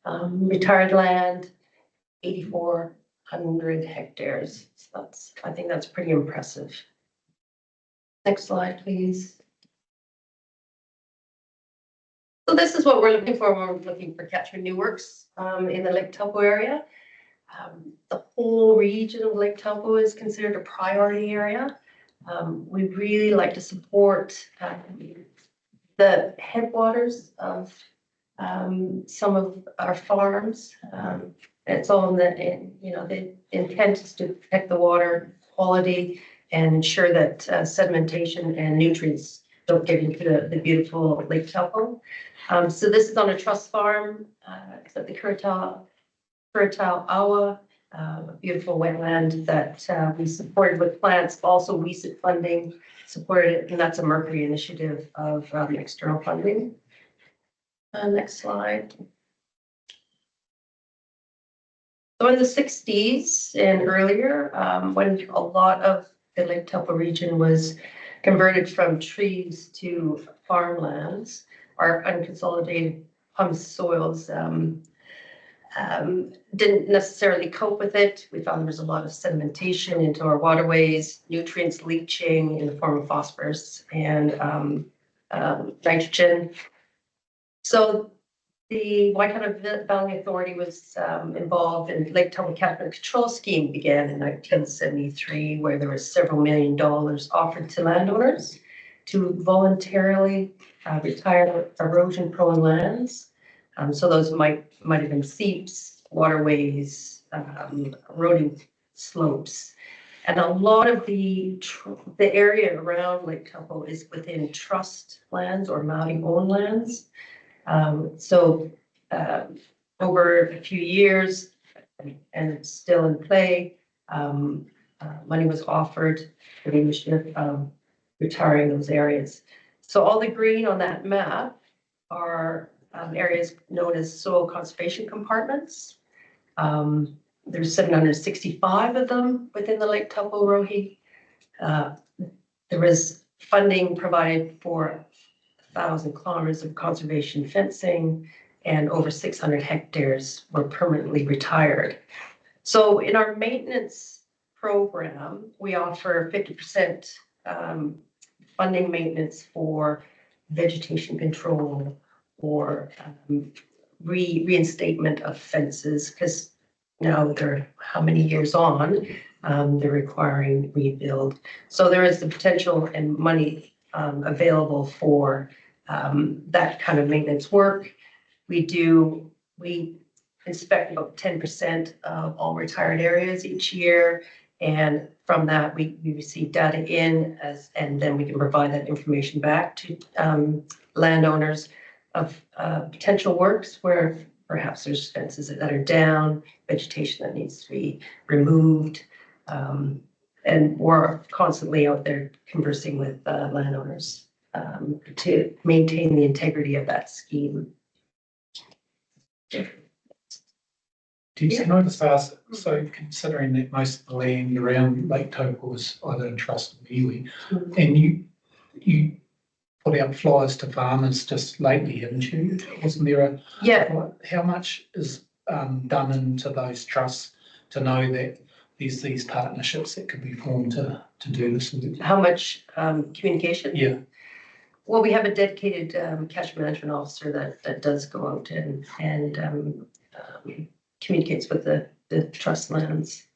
Retired land, 8,400 hectares. So I think that's pretty impressive. Next slide, please. So this is what we're looking for when we're looking for catchment new works in the Lake Taupo area. The whole region of Lake Taupo is considered a priority area. We really like to support the headwaters of some of our farms. It's all in the intent is to protect the water quality and ensure that sedimentation and nutrients don't get into the beautiful Lake Taupo. So this is on a trust farm at the Karakia Awa, a beautiful wetland that we supported with plants, also WESIT funding supported it, and that's a Mercury initiative of external funding. Next slide. So in the 60s and earlier, when a lot of the Lake Taupo region was converted from trees to farmlands, our unconsolidated humus soils didn't necessarily cope with it. We found there was a lot of sedimentation into our waterways, nutrients leaching in the form of phosphorus and nitrogen. So the Waikato Valley Authority was involved in Lake Taupo Catchment Control Scheme began in 1973, where there was several $1 million offered to landowners to voluntarily retire erosion-prone lands. So those might have been seeps, waterways, eroding slopes. And a lot of the area around Lake Taupo is within trust lands or Maori-owned lands. So over a few years, and it's still in play, money was offered for the initiative of retiring those areas. So all the green on that map are areas known as soil conservation compartments. There's 765 of them within the Lake Taupo Rohi. There was funding provided for 1,000 kilometers of conservation fencing, and over 600 hectares were permanently retired. So in our maintenance program, we offer 50% funding maintenance for vegetation control or reinstatement of fences, because now they're how many years on, they're requiring rebuild. So there is the potential and money available for that kind of maintenance work. We inspect about 10% of all retired areas each year. And from that, we receive data in and then we can provide that information back to landowners of potential works where perhaps there's fences that are down, vegetation that needs to be removed. And we're constantly out there conversing with landowners to maintain the integrity of that scheme. Can I just ask, so considering that most of the land around Lake Taupo is either in trust or iwi, and you put out flyers to farmers just lately, haven't you? Wasn't there a? Yeah, How much is done into those trusts to know that there's these partnerships that could be formed to do this? how much communication? Yeah, Well, we have a dedicated catch management officer that does go out and communicates with the trust lands.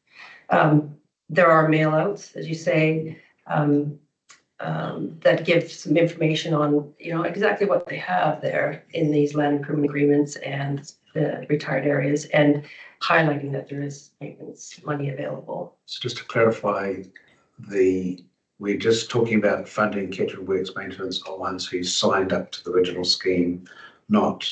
There are mail outs, as you say, that give some information on, exactly what they have there in these land improvement agreements and the retired areas, and highlighting that there is maintenance money available. So just to clarify, we're just talking about funding catchment works maintenance on ones who signed up to the original scheme, not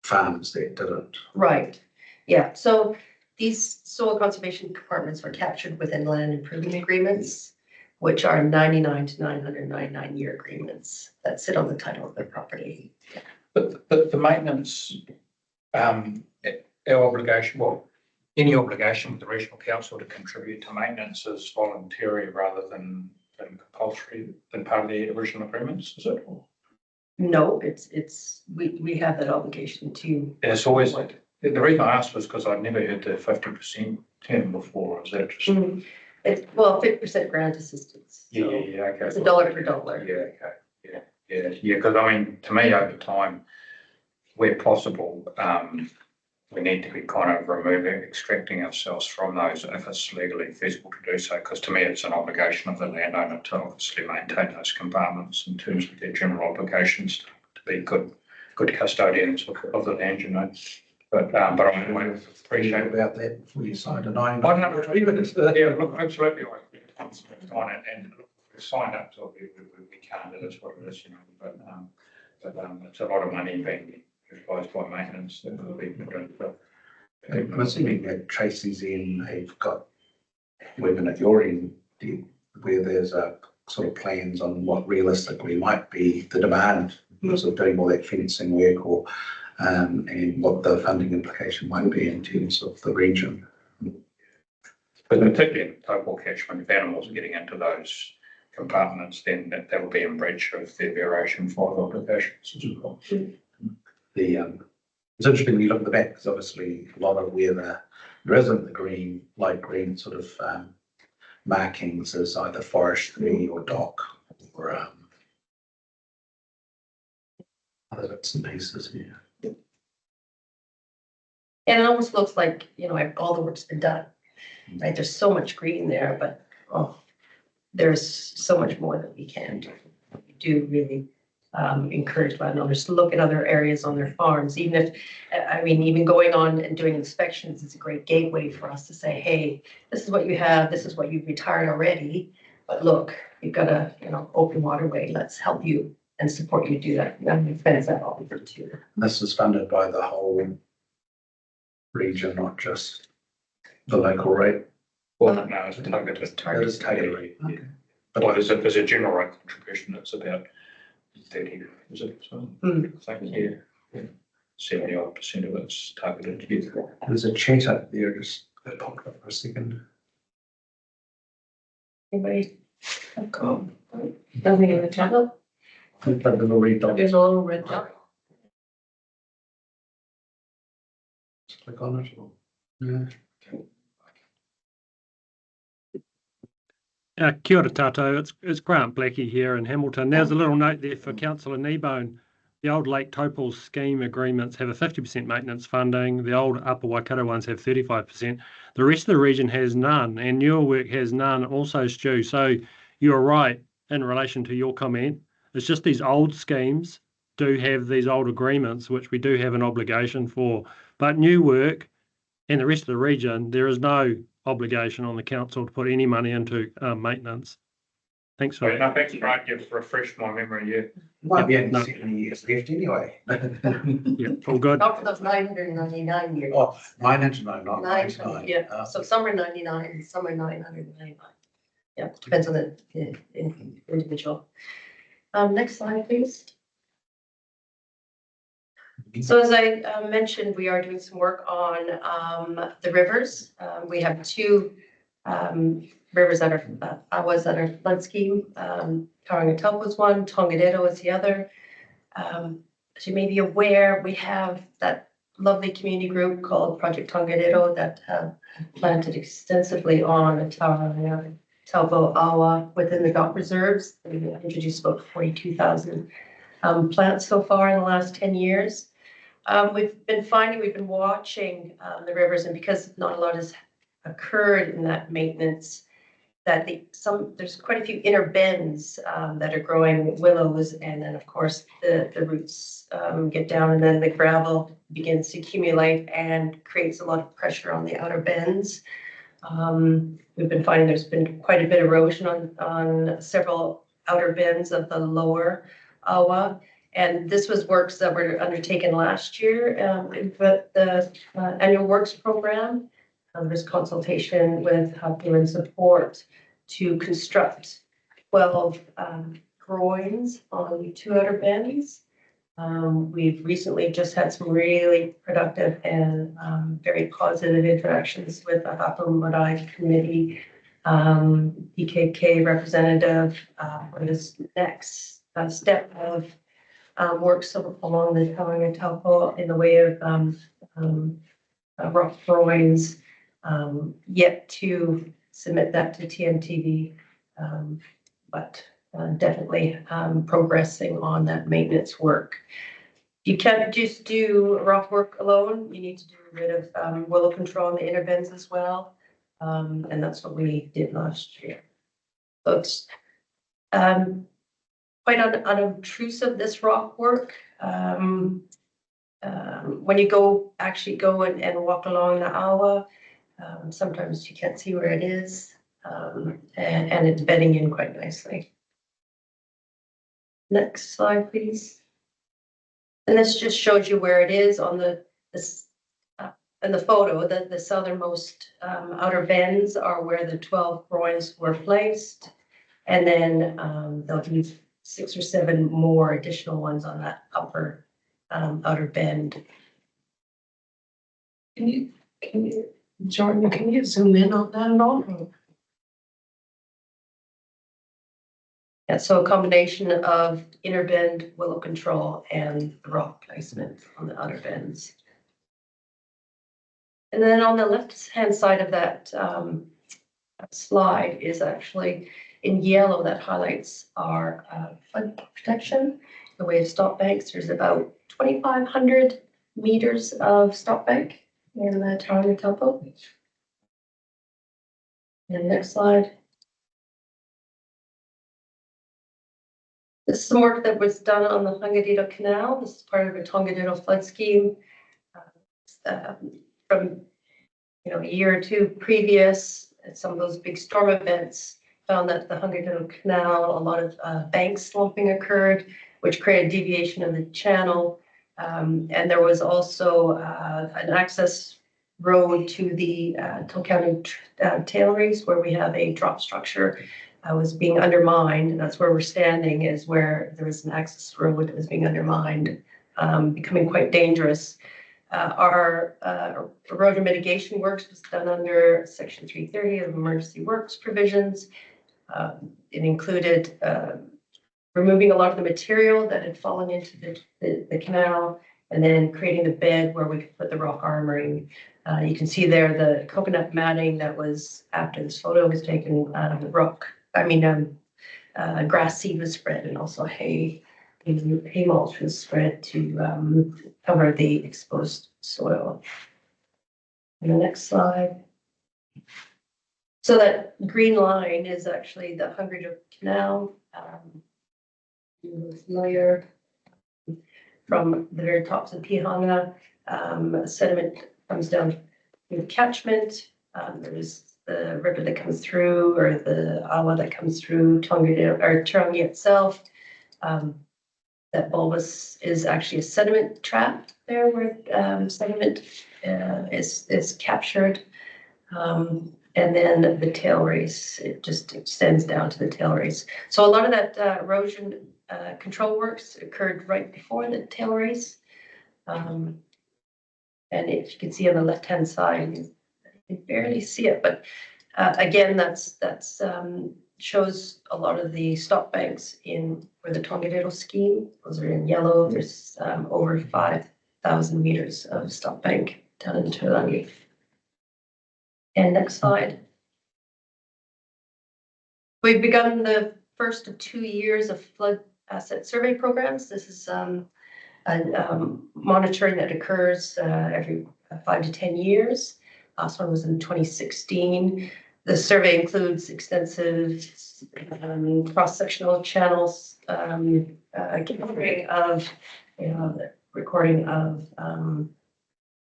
farmers that didn't. Right, yeah, so these soil conservation compartments are captured within land improvement agreements, which are 99 to 999 year agreements that sit on the title of their property. But the maintenance, our obligation, any obligation with the regional council to contribute to maintenance is voluntary rather than compulsory, than part of the original agreements, is it? No, we have that obligation to. And it's always, the reason I asked was because I'd never heard the 50% term before. Is that just? It's, 50% grant assistance. Yeah, So okay. it's $1 per dollar. Yeah, okay. Yeah, because I mean, to me, over time, where possible, we need to be kind of extracting ourselves from those if it's legally feasible to do so, because to me, it's an obligation of the landowner to obviously maintain those compartments in terms of their general obligations to be good custodians of the land, But I appreciate about that before you signed a 9. I don't know, even it's, yeah, look, absolutely, on it, and we've signed up to it, we can't, it is what it is, but it's a lot of money being advised by maintenance that will be put in. I'm assuming that Tracy's they've got, working at your end, where there's a sort of plans on what realistically might be the demand, sort of doing all that fencing work or and what the funding implication might be in terms of the region. But particularly in total catchment, if animals are getting into those compartments, then that will be in breach of their variation 5 obligations as well. It's interesting when you look at the back, because obviously a lot of where there isn't the green, light green sort of markings is either forestry or dock or other bits and pieces here. And it almost looks like, all the work's been done, right? There's so much green there, but there's so much more that we can do. We do really encourage landowners to look at other areas on their farms, even going on and doing inspections is a great gateway for us to say, hey, this is what you have, this is what you've retired already, but look, you've got a open waterway, let's help you and support you do that. And we fence that all over too. This is funded by the whole region, not just the local rate. Well, no, it's targeted. It is targeted. Yeah. But there's a general rate contribution that's about 30, is it? So I think, yeah, 70% of it's targeted. Yeah. There's a chat up there, just popped up for a second. Anybody? Nothing in the chat. There's a little red dot. There's a little red dot. Just click on it. Yeah. Kia ora tātou, it's Grant Blackie here in Hamilton. There's a little note there for Councillor Kneebone. The old Lake Topol scheme agreements have a 50% maintenance funding. The old Upper Waikato ones have 35%. The rest of the region has none, and newer work has none also, Stu. So you're right in relation to your comment. It's just these old schemes do have these old agreements, which we do have an obligation for. But new work and the rest of the region, there is no obligation on the council to put any money into maintenance. Thanks for that. No, thanks, Grant. You've refreshed my memory. Yeah. Might be only 7 years left anyway. Yeah, all good. Not for those 999 years. Oh, 999, not 99. Yeah, so some are 99, some are 999. Yeah, depends on the individual. Next slide, please. So as I mentioned, we are doing some work on the rivers. We have 2 rivers that are, awas that are flood scheme. Karakia was one, Tongariro is the other. As you may be aware, we have that lovely community group called Project Tongariro that have planted extensively on the Taupo awa within the dock reserves. We've introduced about 42,000 plants so far in the last 10 years. We've been watching the rivers, and because not a lot has occurred in that maintenance, that there's quite a few inner bends that are growing willows, and then of course the roots get down, and then the gravel begins to accumulate and creates a lot of pressure on the outer bends. We've been finding there's been quite a bit of erosion on several outer bends of the lower awa. And this was works that were undertaken last year but the annual works program. There's consultation with Hapu and support to construct 12 groins on 2 outer bends. We've recently just had some really productive and very positive interactions with the Hapu Marae Committee, EKK representative for this next step of works along the Taupo in the way of rock groins, yet to submit that to TMTV, but definitely progressing on that maintenance work. You can't just do rock work alone. You need to do a bit of willow control on the inner bends as well, and that's what we did last year. So it's quite unobtrusive, this rock work. When you actually go and walk along the awa, sometimes you can't see where it is, and it's bedding in quite nicely. Next slide, please. And this just shows you where it is on in the photo. The southernmost outer bends are where the 12 groins were placed, and then there'll be 6 or 7 more additional ones on that upper outer bend. Jordan, can you zoom in on that at all? Yeah, so a combination of inner bend, willow control, and rock placement on the outer bends. And then on the left-hand side of that slide is actually in yellow that highlights our flood protection. The way of stop banks, there's about 2,500 meters of stop bank in the Tauranga Taupo. And next slide. This is some work that was done on the Tongariro Canal. This is part of a Tongariro flood scheme from a year or two previous. Some of those big storm events found that the Tongariro Canal, a lot of bank slumping occurred, which created deviation of the channel. And there was also an access road to the Tō tailings, where we have a drop structure was being undermined, and that's where we're standing, is where there was an access road that was being undermined, becoming quite dangerous. Our erosion mitigation works was done under Section 330 of Emergency Works provisions. It included removing a lot of the material that had fallen into the canal, and then creating the bed where we could put the rock armoring. You can see there the coconut matting that was, after this photo was taken, grass seed was spread, and also hay mulch was spread to cover the exposed soil. And the next slide. So that green line is actually the Tongariro Canal. Familiar from the very tops of Pihanga. Sediment comes down through the catchment. There's the river that comes through, or the awa that comes through Tongariro or Tarangi itself. That bulbous is actually a sediment trap there, where sediment is captured. And then the tail race, it just extends down to the tail race. So a lot of that erosion control works occurred right before the tail race. And if you can see on the left-hand side, you can barely see it, but Again, that's shows a lot of the stop banks for the Tongariro scheme. Those are in yellow. There's over 5,000 meters of stop bank down in Tūwharetoa. And next slide. We've begun the first of 2 years of flood asset survey programs. This is monitoring that occurs every 5 to 10 years. Last one was in 2016. The survey includes extensive cross-sectional channels, recording of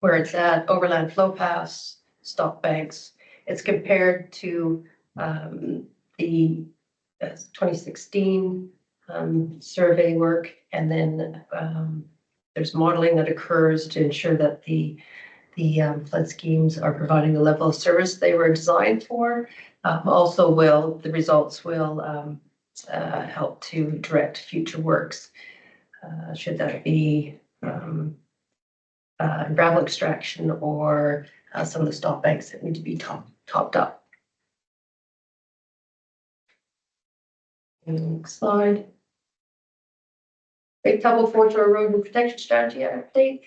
where it's at, overland flow paths, stop banks. It's compared to the 2016 survey work, and then there's modeling that occurs to ensure that the flood schemes are providing the level of service they were designed for. Also, the results will help to direct future works. Should that be gravel extraction or some of the stop banks that need to be topped up. Next slide. Waikato Road and Protection Strategy update.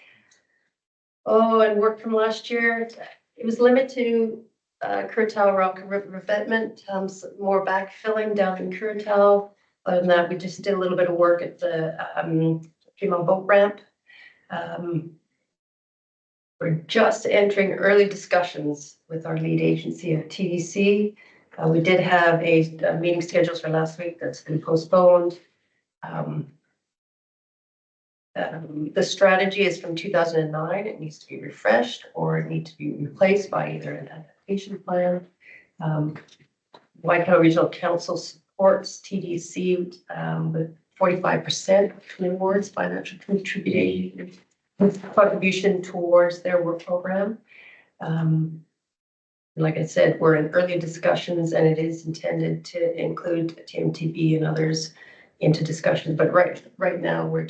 Oh, and work from last year. It was limited to Kuratau rock revetment, more backfilling down in Kuratau. Other than that, we just did a little bit of work at the Fremont boat ramp. We're just entering early discussions with our lead agency of TDC. We did have a meeting scheduled for last week that's been postponed. The strategy is from 2009. It needs to be refreshed or it needs to be replaced by either an adaptation plan. Waikato Regional Council supports TDC with 45% towards financial contribution towards their work program. Like I said, we're in early discussions and it is intended to include TMTB and others into discussions. But right now we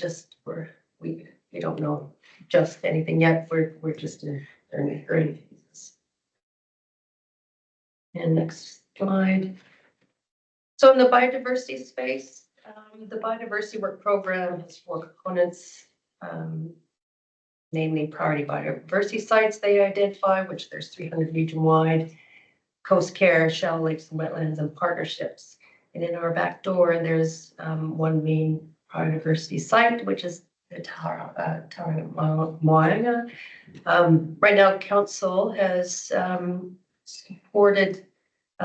don't know just anything yet. We're just in early phases. And next slide. So in the biodiversity space, the biodiversity work program has 4 components. Namely priority biodiversity sites they identify, which there's 300 region-wide, coast care, shallow lakes and wetlands, and partnerships. And in our back door, there's one main biodiversity site, which is the Tauranga. Right now, council has supported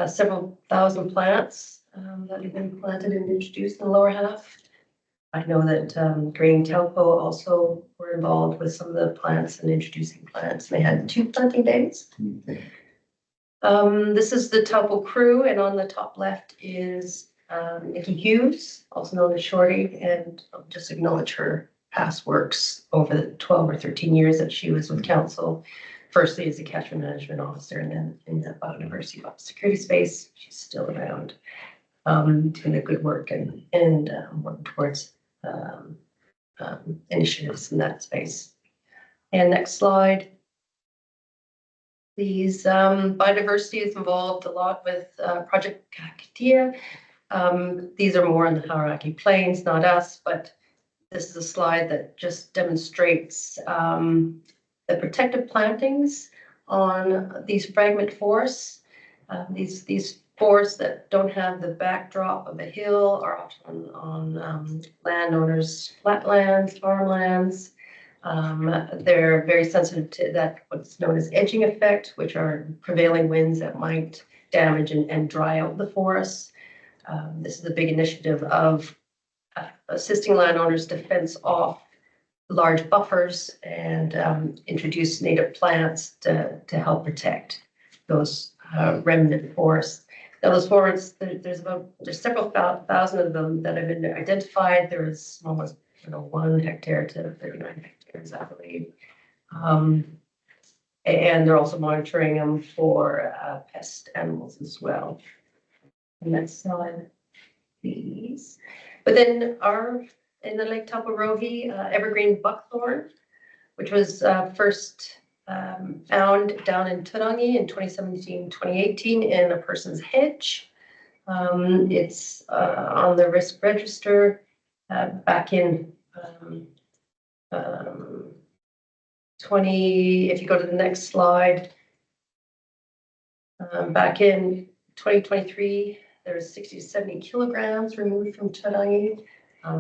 several thousand plants that have been planted and introduced in the lower half. I know that Green Telco also were involved with some of the plants and introducing plants. They had 2 planting days. This is the Telco crew, and on the top left is Nikki Hughes, also known as Shorty, and I'll just acknowledge her past works over the 12 or 13 years that she was with council. Firstly as a catchment management officer, and then in the biodiversity security space. She's still around, doing a good work and working towards initiatives in that space. And next slide. These biodiversity is involved a lot with Project Karakia. These are more on the Hauraki Plains, not us, but this is a slide that just demonstrates the protective plantings on these fragment forests. These forests that don't have the backdrop of a hill are often on landowners' flatlands, farmlands. They're very sensitive to that, what's known as edging effect, which are prevailing winds that might damage and dry out the forests. This is a big initiative of assisting landowners to fence off large buffers and introduce native plants to help protect those remnant forests. Now, those forests, there's several thousand of them that have been identified. There is almost 1 hectare to 39 hectares, I believe. And they're also monitoring them for pest animals as well. And next slide, please. But then in the Lake Taupo Rohe, evergreen buckthorn, which was first found down in Tarangi in 2017, 2018 in a person's hedge. It's on the risk register back in 20, if you go to the next slide, back in 2023, there was 60 to 70 kilograms removed from Tarangi.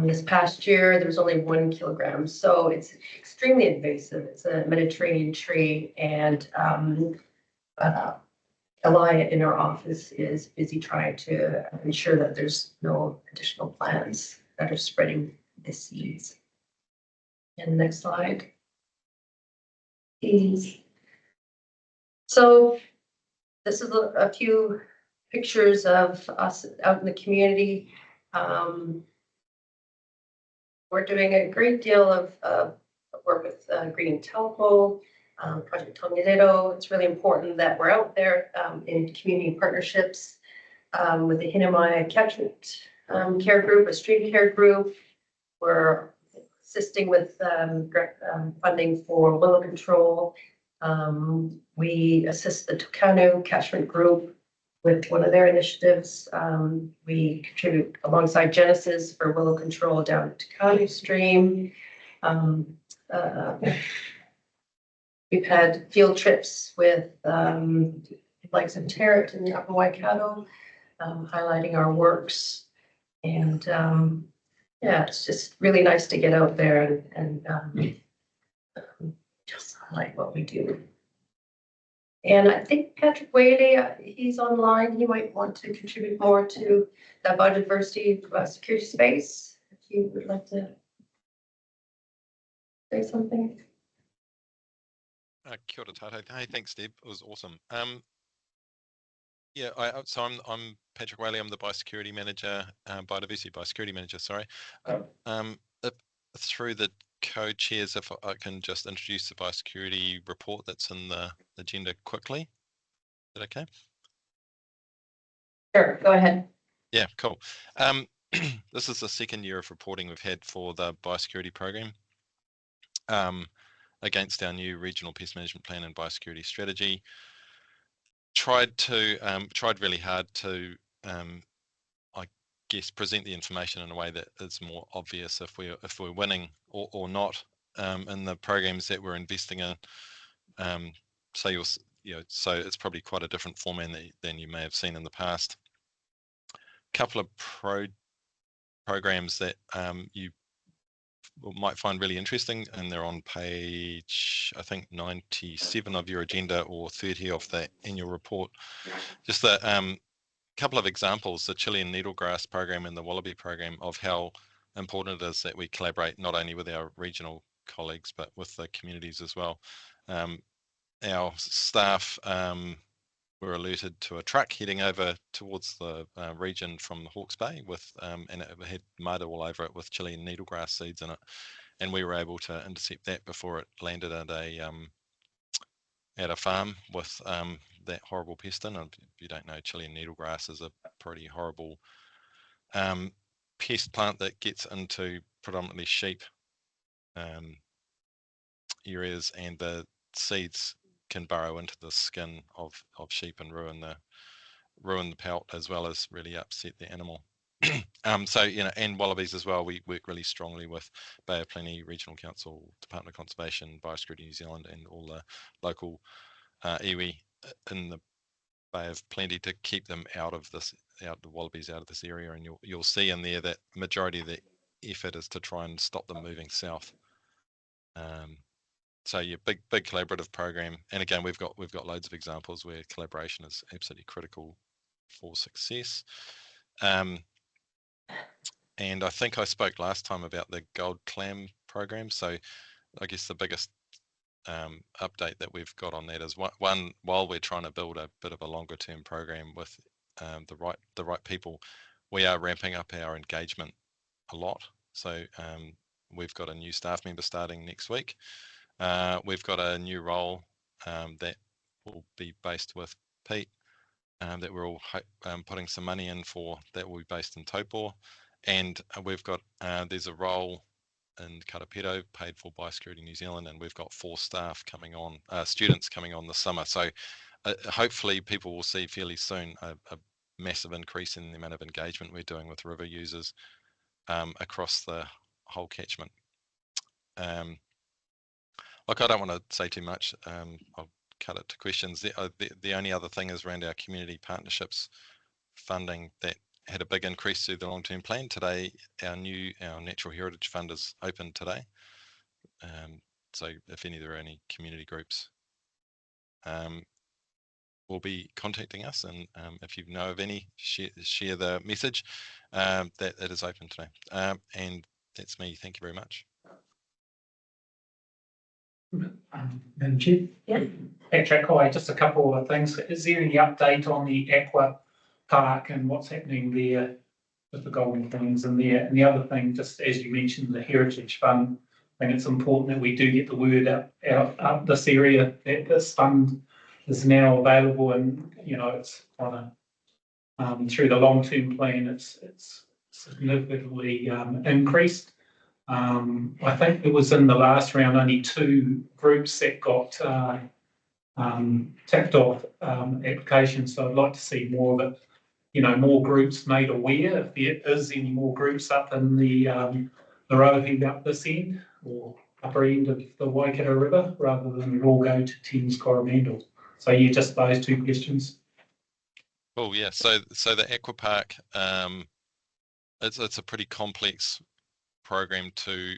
This past year, there was only 1 kilogram. So it's extremely invasive. It's a Mediterranean tree, and Elia in our office is busy trying to ensure that there's no additional plants that are spreading the seeds. And the next slide, please. So this is a few pictures of us out in the community. We're doing a great deal of work with Green Telco, Project Tūwharetoa. It's really important that we're out there in community partnerships with the Hinamai Catchment care group, a stream care group. We're assisting with funding for willow control. We assist the Tukanu Catchment group with one of their initiatives. We contribute alongside Genesis for willow control down Tukanu stream. We've had field trips with like some Tarrant in the Upper Waikato, highlighting our works. And yeah, it's just really nice to get out there and just highlight what we do. And I think Patrick Whaley, he's online. He might want to contribute more to the biodiversity security space. If you would like to say something. Kia ora tātou. Hey, thanks, Deb. It was awesome. Yeah, so I'm Patrick Whaley. I'm the biosecurity manager, biodiversity biosecurity manager. Sorry. Through the co-chairs, if I can just introduce the biosecurity report that's in the agenda quickly. Is that okay? Sure, go ahead. Yeah, cool. This is the second year of reporting we've had for the biosecurity program against our new regional pest management plan and biosecurity strategy. Tried really hard to I guess present the information in a way that is more obvious if we're winning or not in the programs that we're investing in. So so it's probably quite a different format than you may have seen in the past. Couple of programs that you might find really interesting, and they're on page, I think, 97 of your agenda or 30 of the annual report. Just a couple of examples, the Chilean needlegrass program and the wallaby program, of how important it is that we collaborate not only with our regional colleagues but with the communities as well. Our staff were alerted to a truck heading over towards the region from the Hawke's Bay and it had mud all over it with Chilean needlegrass seeds in it, and we were able to intercept that before it landed at a farm with that horrible pest in. And if you don't know, Chilean needlegrass is a pretty horrible pest plant that gets into predominantly sheep areas, and the seeds can burrow into the skin of sheep and ruin the pelt, as well as really upset the animal. So, and wallabies as well. We work really strongly with Bay of Plenty Regional Council, Department of Conservation, Biosecurity New Zealand, and all the local iwi in the Bay of Plenty to keep them the wallabies out of this area. And you'll see in there that majority of the effort is to try and stop them moving south. So yeah, big collaborative program, and again we've got loads of examples where collaboration is absolutely critical for success. And I think I spoke last time about the gold clam program. So I guess the biggest update that we've got on that is one, while we're trying to build a bit of a longer term program with the right people, we are ramping up our engagement a lot. So we've got a new staff member starting next week. We've got a new role that will be based with Pete, that we're all putting some money in for, that will be based in Taupo. And we've got, there's a role in Karakia, paid for by Security New Zealand, and we've got 4 staff coming on, students coming on this summer. So hopefully people will see fairly soon a massive increase in the amount of engagement we're doing with river users across the whole catchment. Look, I don't want to say too much. I'll cut it to questions. The only other thing is around our community partnerships funding that had a big increase through the long-term plan. Today, our Natural Heritage Fund is open today. So if there are any community groups, will be contacting us, and if you know of any, share the message that it is open today. And that's me. Thank you very much. Madam Chair? Yeah. Patrick, hi, just a couple of things. Is there any update on the Aqua Park and what's happening there with the golden things in there? And the other thing, just as you mentioned, the Heritage Fund, I think it's important that we do get the word out this area, that this fund is now available, and it's on through the long-term plan, it's significantly increased. I think it was in the last round only 2 groups that got ticked off applications, so I'd like to see more of it, more groups made aware, if there is any more groups up in the Rohe up this end or upper end of the Waikato River, rather than it all go to Thames Coromandel. So yeah, just those 2 questions. Oh yeah, so the Aqua Park, it's a pretty complex program to,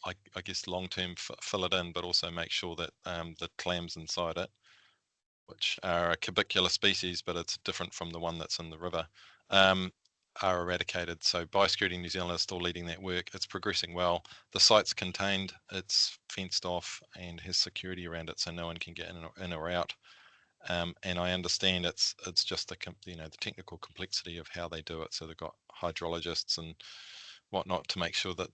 I guess, long-term fill it in, but also make sure that the clams inside it, which are a cubicular species, but it's different from the one that's in the river, are eradicated. So Biosecurity New Zealand is still leading that work. It's progressing well. The site's contained, it's fenced off, and has security around it, so no one can get in or out. And I understand it's just the technical complexity of how they do it. So they've got hydrologists and whatnot to make sure that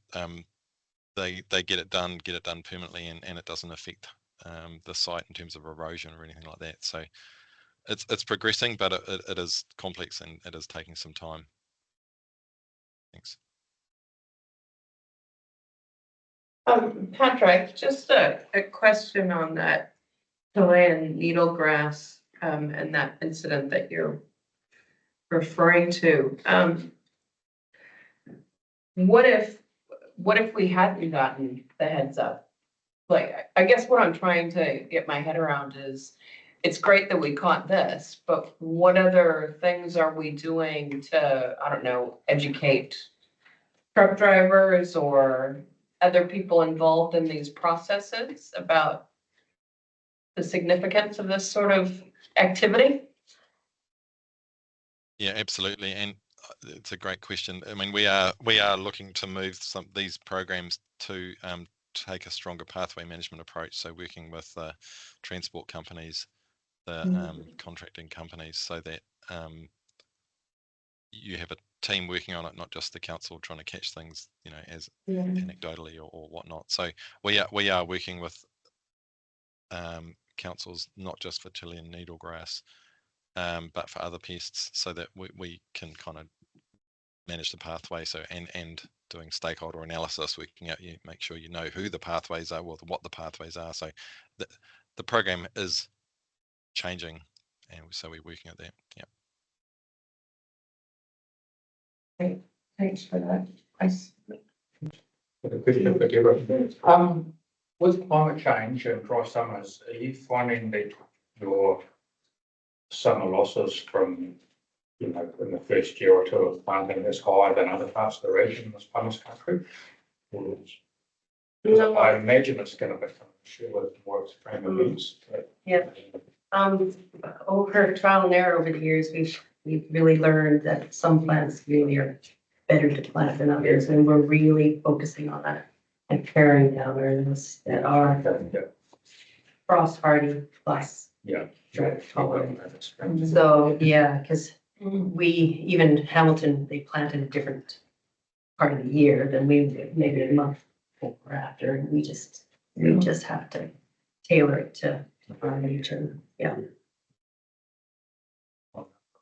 they get it done permanently, and it doesn't affect the site in terms of erosion or anything like that. So it's progressing, but it is complex and it is taking some time. Thanks. Patrick, just a question on that Chilean needlegrass and that incident that you're referring to. What if we hadn't gotten the heads up? Like, I guess what I'm trying to get my head around is, it's great that we caught this, but what other things are we doing to, I don't know, educate truck drivers or other people involved in these processes about the significance of this sort of activity? Yeah, absolutely, and it's a great question. I mean, we are looking to move these programs to take a stronger pathway management approach. So working with transport companies, the contracting companies, so that you have a team working on it, not just the council trying to catch things, as anecdotally or whatnot. So we are working with councils, not just for Chilean needlegrass, but for other pests, so that we can kind of manage the pathway. So and doing stakeholder analysis, working out, make sure you know who the pathways are, what the pathways are. So the program is changing, and so we're working at that. Yeah. Great, thanks for that. With climate change and dry summers, are you finding that your summer losses from, in the first year or 2 of planting is higher than other parts of the region in this part of this country? No. I imagine it's going to become sure more extreme events. Yeah. Over trial and error over the years, we've really learned that some plants really are better to plant than others, and we're really focusing on that and paring down areas that are frost hardy plus drought tolerant. So yeah, because even Hamilton, they planted a different part of the year than we did, maybe a month before or after, and we just have to tailor it to our nature. Yeah.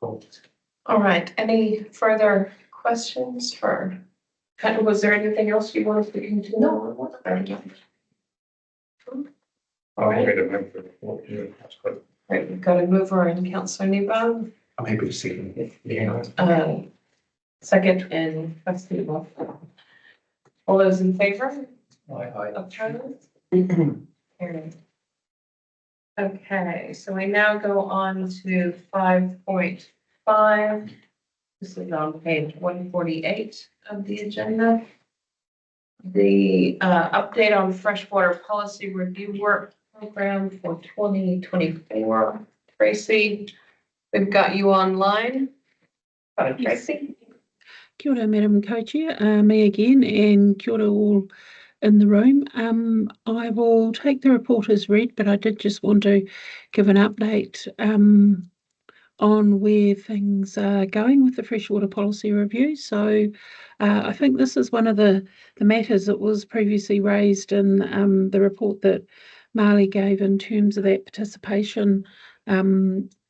Cool. All right. Any further questions for Pat, was there anything else you wanted to continue? No, thank you. All right. to move the report, yeah, that's good. Right, we've got a mover and councillor Kneebone, I'm happy to second it. Yeah. second and trustee Wolf. All those in favour? Aye. Opposed? Carried. Okay, so we now go on to 5.5. This is on page 148 of the agenda. The update on freshwater policy review work program for 2024. Tracy, we've got you online. Tracy. Kia ora, Madam Co-Chair, me again, and kia ora all in the room. I will take the report as read, but I did just want to give an update on where things are going with the freshwater policy review. So I think this is one of the matters that was previously raised in the report that Marley gave in terms of that participation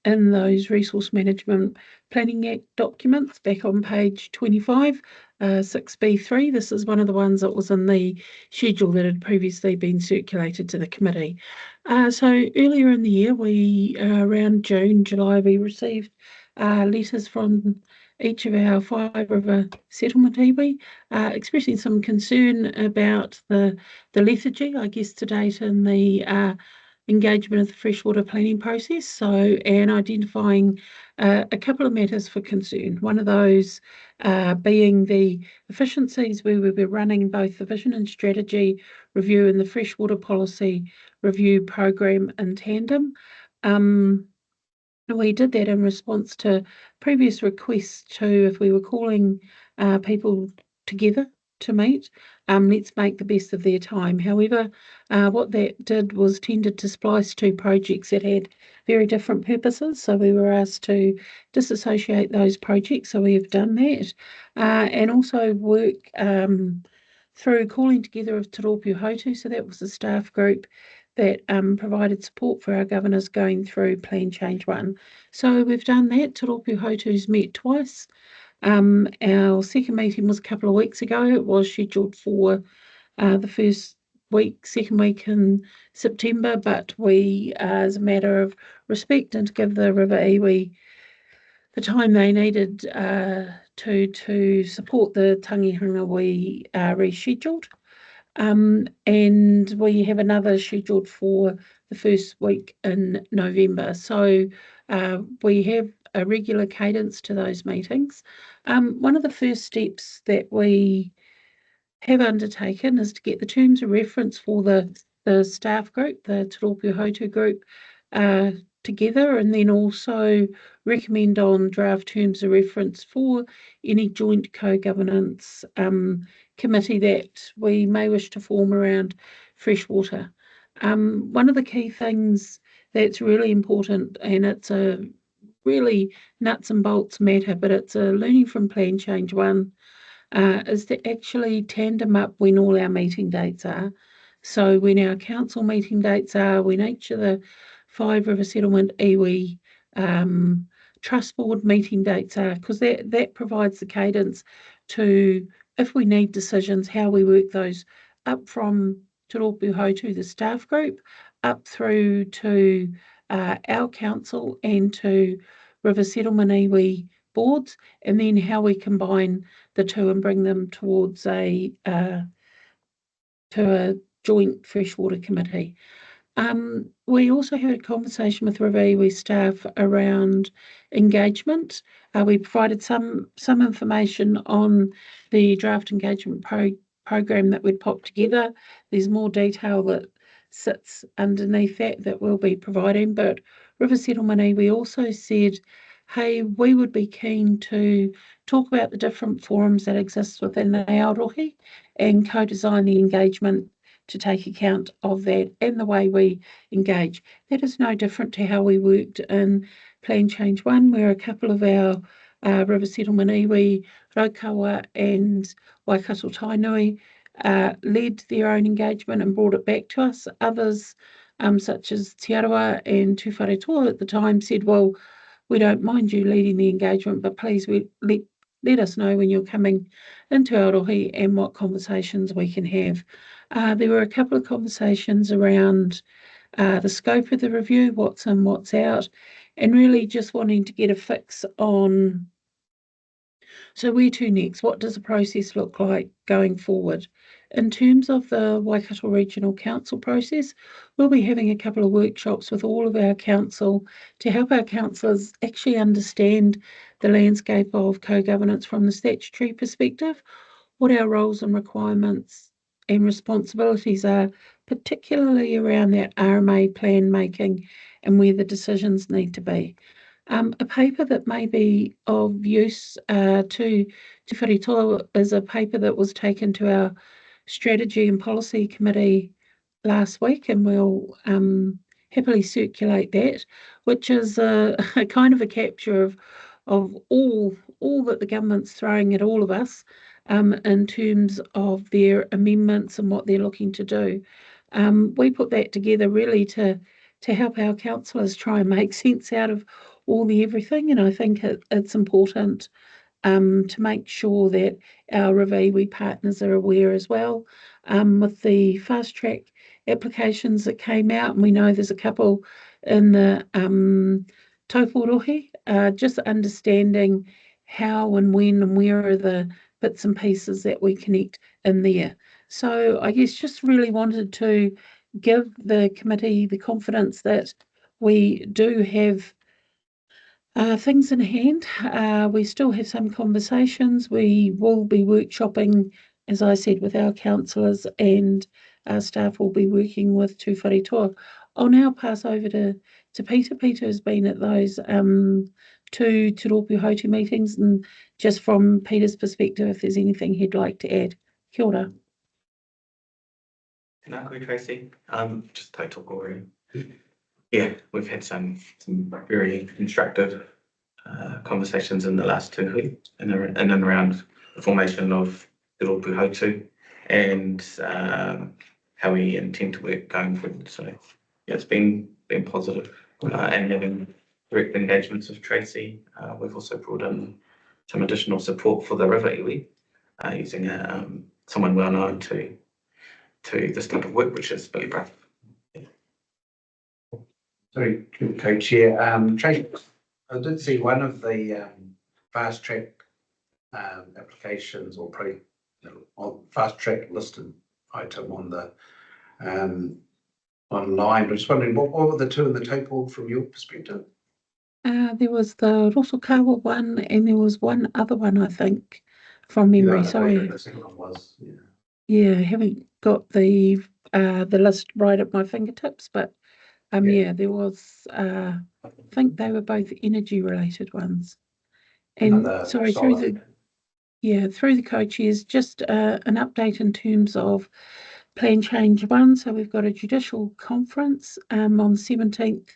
in those Resource Management Planning Act documents back on page 25, 6B3. This is one of the ones that was in the schedule that had previously been circulated to the committee. So earlier in the year, we around June, July, we received letters from each of our 5 river settlement iwi expressing some concern about the lethargy, I guess, to date in the engagement of the freshwater planning process. So, and identifying a couple of matters for concern. One of those being the efficiencies where we were running both the vision and strategy review and the freshwater policy review program in tandem. We did that in response to previous requests to, if we were calling people together to meet, let's make the best of their time. However, what that did was tended to splice 2 projects that had very different purposes. So we were asked to disassociate those projects. So we have done that, and also work through calling together of Te Rōpū-Hautu. So that was a staff group that provided support for our governors going through Plan Change 1. So we've done that. Te Rōpū-Hautu's met twice. Our second meeting was a couple of weeks ago. It was scheduled for the second week in September, but we, as a matter of respect and to give the river iwi the time they needed to support the tangihanga, we rescheduled. And we have another scheduled for the first week in November. So we have a regular cadence to those meetings. One of the first steps that we have undertaken is to get the terms of reference for the staff group, the Te Rōpū-Hautu group, together, and then also recommend on draft terms of reference for any joint co-governance committee that we may wish to form around freshwater. One of the key things that's really important, and it's a really nuts and bolts matter, but it's a learning from Plan Change 1, is to actually tandem up when all our meeting dates are. So when our council meeting dates are, when each of the 5 river settlement iwi trust board meeting dates are, because that provides the cadence to, if we need decisions, how we work those up from Te Rōpū-Hautu, the staff group, up through to our council and to river settlement iwi boards, and then how we combine the 2 and bring them towards to a joint freshwater committee. We also had a conversation with River iwi staff around engagement. We provided some information on the draft engagement program that we'd popped together. There's more detail that sits underneath that we'll be providing, but River Settlement iwi also said, hey, we would be keen to talk about the different forums that exist within the Aotearoa and co-design the engagement to take account of that and the way we engage. That is no different to how we worked in Plan Change 1, where a couple of our river settlement iwi, Raukawa and Waikato Tainui, led their own engagement and brought it back to us. Others, such as Te Arawa and Tūwharetoa at the time, said, well, we don't mind you leading the engagement, but please let let us know when you're coming into Aotearoa and what conversations we can have. There were a couple of conversations around the scope of the review, what's in, what's out, and really just wanting to get a fix on, so where to next? What does the process look like going forward? In terms of the Waikato Regional Council process, we'll be having a couple of workshops with all of our council to help our councillors actually understand the landscape of co-governance from the statutory perspective, what our roles and requirements and responsibilities are, particularly around that RMA plan making and where the decisions need to be. A paper that may be of use to Tūwharetoa is a paper that was taken to our Strategy and Policy Committee last week, and we'll happily circulate that, which is a kind of a capture of all that the government's throwing at all of us in terms of their amendments and what they're looking to do. We put that together really to help our councillors try and make sense out of all the everything, and I think it's important to make sure that our Review partners are aware as well. With the fast track applications that came out, and we know there's a couple in the Tūwharetoa, just understanding how and when and where are the bits and pieces that we connect in there. So I guess just really wanted to give the committee the confidence that we do have things in hand. We still have some conversations. We will be workshopping, as I said, with our councillors, and our staff will be working with Tūwharetoa. I'll now pass over to Peter. Peter has been at those two Te Rōpū meetings, and just from Peter's perspective, if there's anything he'd like to add. Kia ora. Tēnā koe, Tracy. Just tautoko. Yeah, we've had some very constructive conversations in the last 2 weeks in and around the formation of Te Rōpū and how we intend to work going forward. So yeah, it's been positive, and having direct engagements with Tracy. We've also brought in some additional support for the river iwi, using someone well known to this type of work, which is Billy Bruff. Sorry, Co-Chair. Tracy, I did see one of the fast track applications or fast track listed item on the online. I'm just wondering, what were the two in the table from your perspective? There was the Rotokawa one, and there was one other one, I think, from memory. Sorry. The second one was, yeah, I haven't got the list right at my fingertips, but yeah, there was. I think they were both energy related ones. And sorry, through the co-chairs, just an update in terms of Plan Change 1. So we've got a judicial conference on the 17th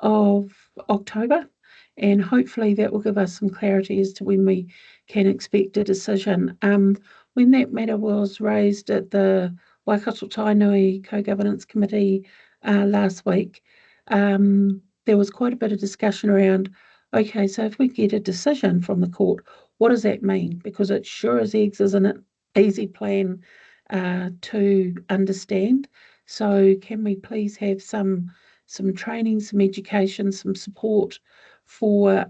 of October, and hopefully that will give us some clarity as to when we can expect a decision. When that matter was raised at the Waikato Tainui Co-Governance Committee last week, there was quite a bit of discussion around, okay, so if we get a decision from the court, what does that mean? Because it sure as eggs isn't an easy plan to understand. So can we please have some training, some education, some support for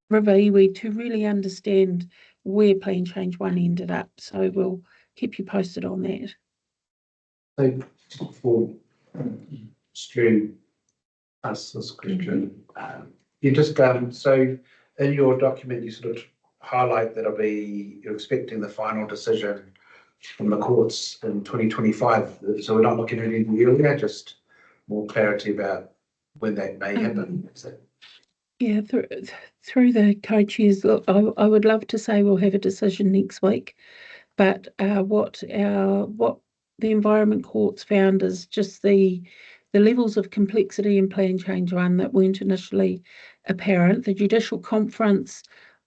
River Iwi to really understand where Plan Change 1 ended up. So we'll keep you posted on that. So for Stu, ask this question. You just so in your document you sort of highlight that you're expecting the final decision from the courts in 2025. So we're not looking at anything earlier, just more clarity about when that may happen. Yeah, through the co-chairs, look, I would love to say we'll have a decision next week, but what the Environment Courts found is just the levels of complexity in Plan Change 1 that weren't initially apparent. The judicial conference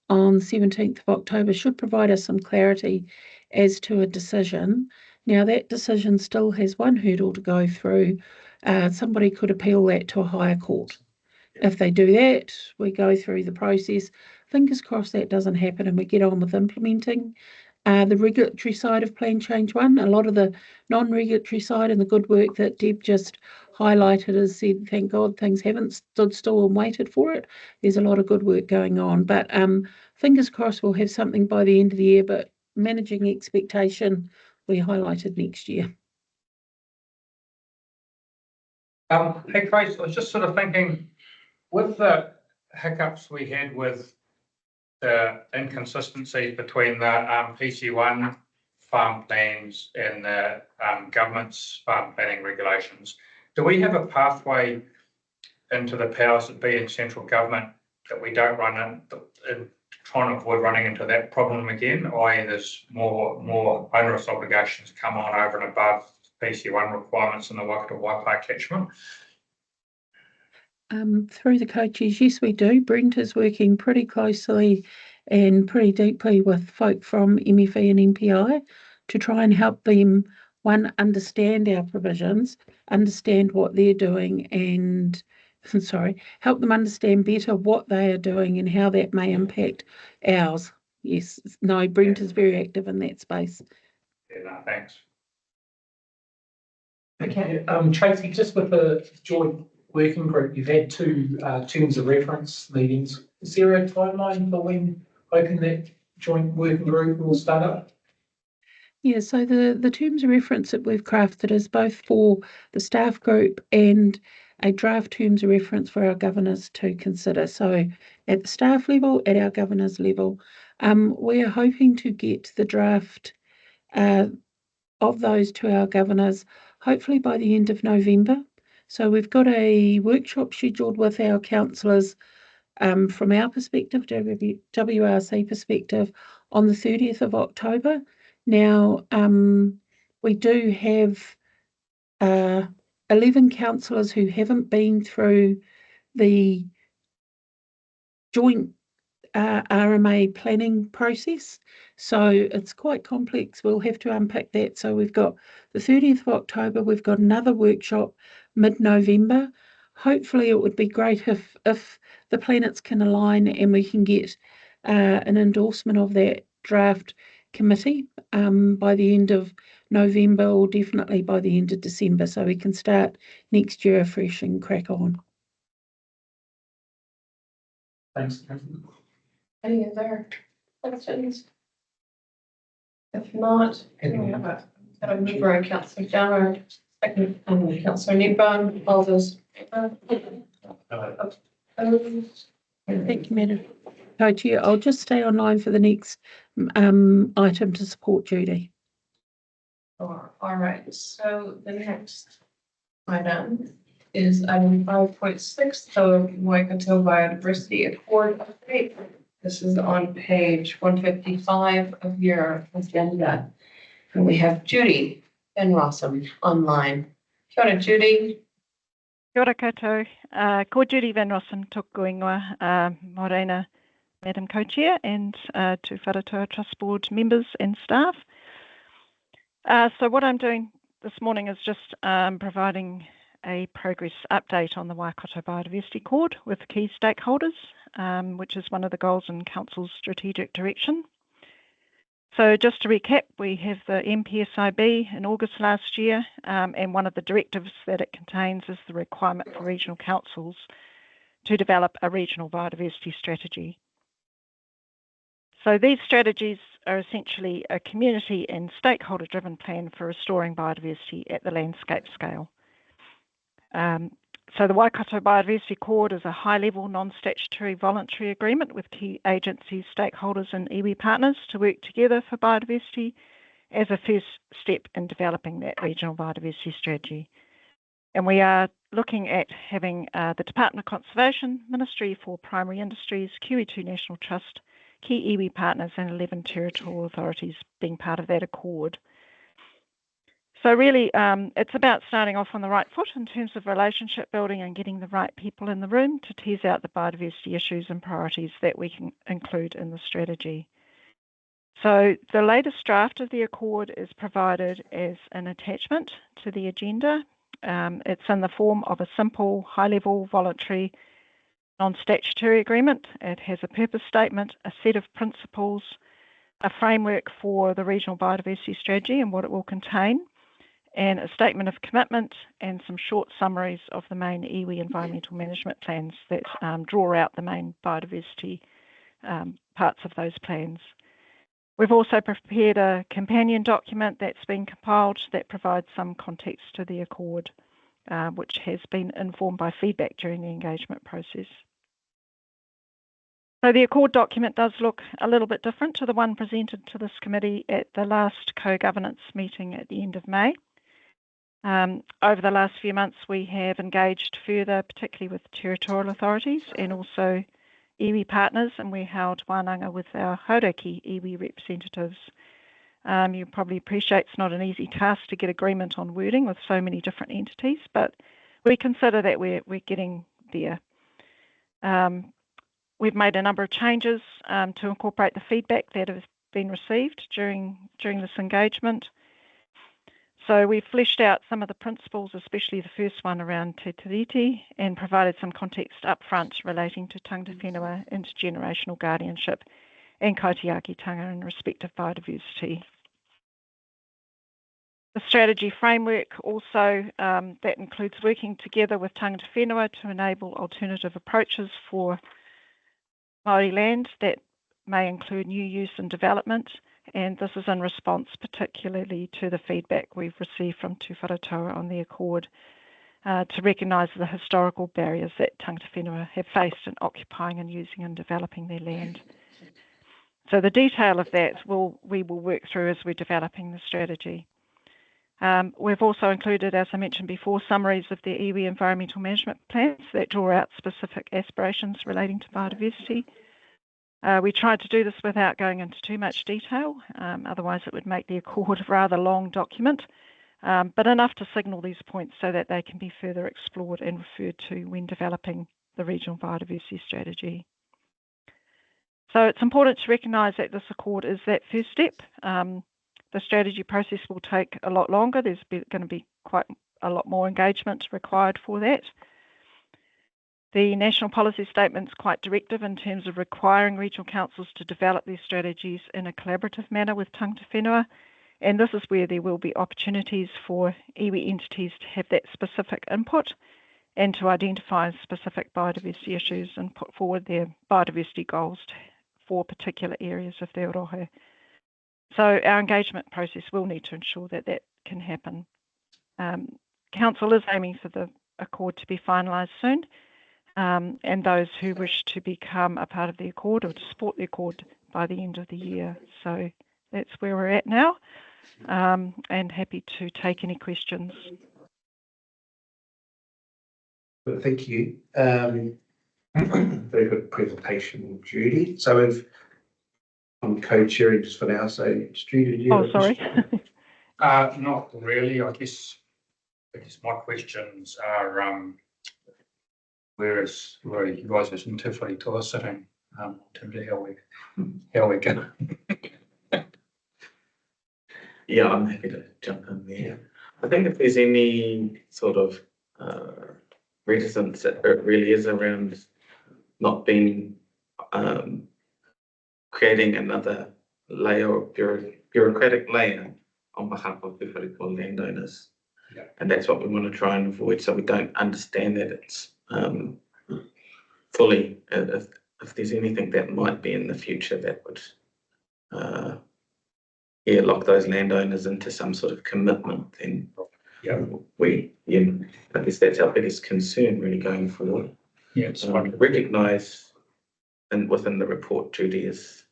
on 17th of October should provide us some clarity as to a decision. Now, that decision still has one hurdle to go through. Somebody could appeal that to a higher court. If they do that, we go through the process. fingers crossed that doesn't happen and we get on with implementing the regulatory side of Plan Change 1. A lot of the non-regulatory side and the good work that Deb just highlighted has said, thank God things haven't stood still and waited for it. There's a lot of good work going on, but fingers crossed we'll have something by the end of the year, but managing expectation, we highlighted next year. Hey, Grace, I was just sort of thinking, with the hiccups we had with the inconsistencies between the PC1 farm plans and the government's farm planning regulations, do we have a pathway into the powers that be in central government that we don't run in trying to avoid running into that problem again, i.e. there's more onerous obligations come on over and above PC1 requirements in the Waikato Waipai catchment? Through the coaches, yes, we do. Brent is working pretty closely and pretty deeply with folk from MFE and MPI to try and help them, one, understand our provisions, understand what they're doing, and help them understand better what they are doing and how that may impact ours. Yes, no, Brent is very active in that space. Yeah, no, thanks. Okay, Tracy, just with the joint working group, you've had two terms of reference meetings. Is there a timeline for when hoping that joint working group will start up? Yeah, so the terms of reference that we've crafted is both for the staff group and a draft terms of reference for our governors to consider. So at the staff level, at our governors level, we're hoping to get the draft of those to our governors hopefully by the end of November. So we've got a workshop scheduled with our councillors from our perspective, WRC perspective, on the 30th of October. Now, we do have 11 councillors who haven't been through the joint RMA planning process. So it's quite complex. We'll have to unpick that. So we've got the 30th of October, we've got another workshop mid-November. Hopefully it would be great if the planets can align and we can get an endorsement of that draft committee by the end of November, or definitely by the end of December, so we can start next year afresh and crack on. Thanks. Any other questions? If not, got a mover and Councillor Downer, second Councillor Nippon, all those. Thank you, Madam Co-Chair. I'll just stay online for the next item to support Judy. All right, so the next item is item 5.6, the Waikato Biodiversity Accord update. This is on page 155 of your agenda. And we have Judy Van Rossum online. Kia ora, Judy. Kia ora koutou. Ko Judy Van Rossum toku ingoa, Morena, Madam Co-Chair, and Tūwharetoa Trust Board members and staff. So what I'm doing this morning is just providing a progress update on the Waikato Biodiversity Accord with key stakeholders, which is one of the goals in Council's strategic direction. So just to recap, we have the MPSIB in August last year, and one of the directives that it contains is the requirement for regional councils to develop a regional biodiversity strategy. So these strategies are essentially a community and stakeholder-driven plan for restoring biodiversity at the landscape scale. So the Waikato Biodiversity Accord is a high-level non-statutory voluntary agreement with key agencies, stakeholders and iwi partners to work together for biodiversity as a first step in developing that regional biodiversity strategy. And we are looking at having the Department of Conservation, Ministry for Primary Industries, QE2 National Trust, key iwi partners and 11 territorial authorities being part of that accord. So really, it's about starting off on the right foot in terms of relationship building and getting the right people in the room to tease out the biodiversity issues and priorities that we can include in the strategy. So the latest draft of the Accord is provided as an attachment to the agenda. It's in the form of a simple, high-level voluntary non-statutory agreement. It has a purpose statement, a set of principles, a framework for the regional biodiversity strategy and what it will contain, and a statement of commitment and some short summaries of the main iwi environmental management plans that draw out the main biodiversity parts of those plans. We've also prepared a companion document that's been compiled that provides some context to the Accord, which has been informed by feedback during the engagement process. So the Accord document does look a little bit different to the one presented to this committee at the last co-governance meeting at the end of May. Over the last few months, we have engaged further, particularly with territorial authorities and also iwi partners, and we held wānanga with our hauraki iwi representatives. You probably appreciate it's not an easy task to get agreement on wording with so many different entities, but we consider that we're getting there. We've made a number of changes to incorporate the feedback that has been received during this engagement. So we've fleshed out some of the principles, especially the first one around te tiriti, and provided some context up front relating to tangata whenua, intergenerational guardianship, and kaitiakitanga in respect of biodiversity. The strategy framework also, that includes working together with tangata whenua to enable alternative approaches for Māori land that may include new use and development, and this is in response particularly to the feedback we've received from Tūwharetoa on the Accord to recognise the historical barriers that tangata whenua have faced in occupying and using and developing their land. So the detail of that we will work through as we're developing the strategy. We've also included, as I mentioned before, summaries of the iwi environmental management plans that draw out specific aspirations relating to biodiversity. We tried to do this without going into too much detail, otherwise it would make the Accord a rather long document, but enough to signal these points so that they can be further explored and referred to when developing the regional biodiversity strategy. So it's important to recognise that this Accord is that first step. The strategy process will take a lot longer. There's going to be quite a lot more engagement required for that. The National Policy Statement is quite directive in terms of requiring regional councils to develop their strategies in a collaborative manner with tangata whenua, and this is where there will be opportunities for iwi entities to have that specific input and to identify specific biodiversity issues and put forward their biodiversity goals for particular areas of their rohe. So our engagement process will need to ensure that that can happen. Council is aiming for the Accord to be finalised soon, and those who wish to become a part of the Accord or to support the Accord by the end of the year. So that's where we're at now, and happy to take any questions. Well, thank you. Very good presentation, Judy. So I'm co-chairing just for now, so Judy, do you have a sorry. Not really. I guess my questions are where you guys as in Tūwharetoa sitting in terms of how we're going. Yeah, I'm happy to jump in there. Yeah. I think if there's any sort of reticence, it really is around not being creating another layer of bureaucratic layer on behalf of the Tūwharetoa landowners. Yeah. And that's what we want to try and avoid, so we don't understand that it's fully, if there's anything that might be in the future that would lock those landowners into some sort of commitment, then I guess that's our biggest concern really going forward. Yeah, it's recognise, and within the report, Judy has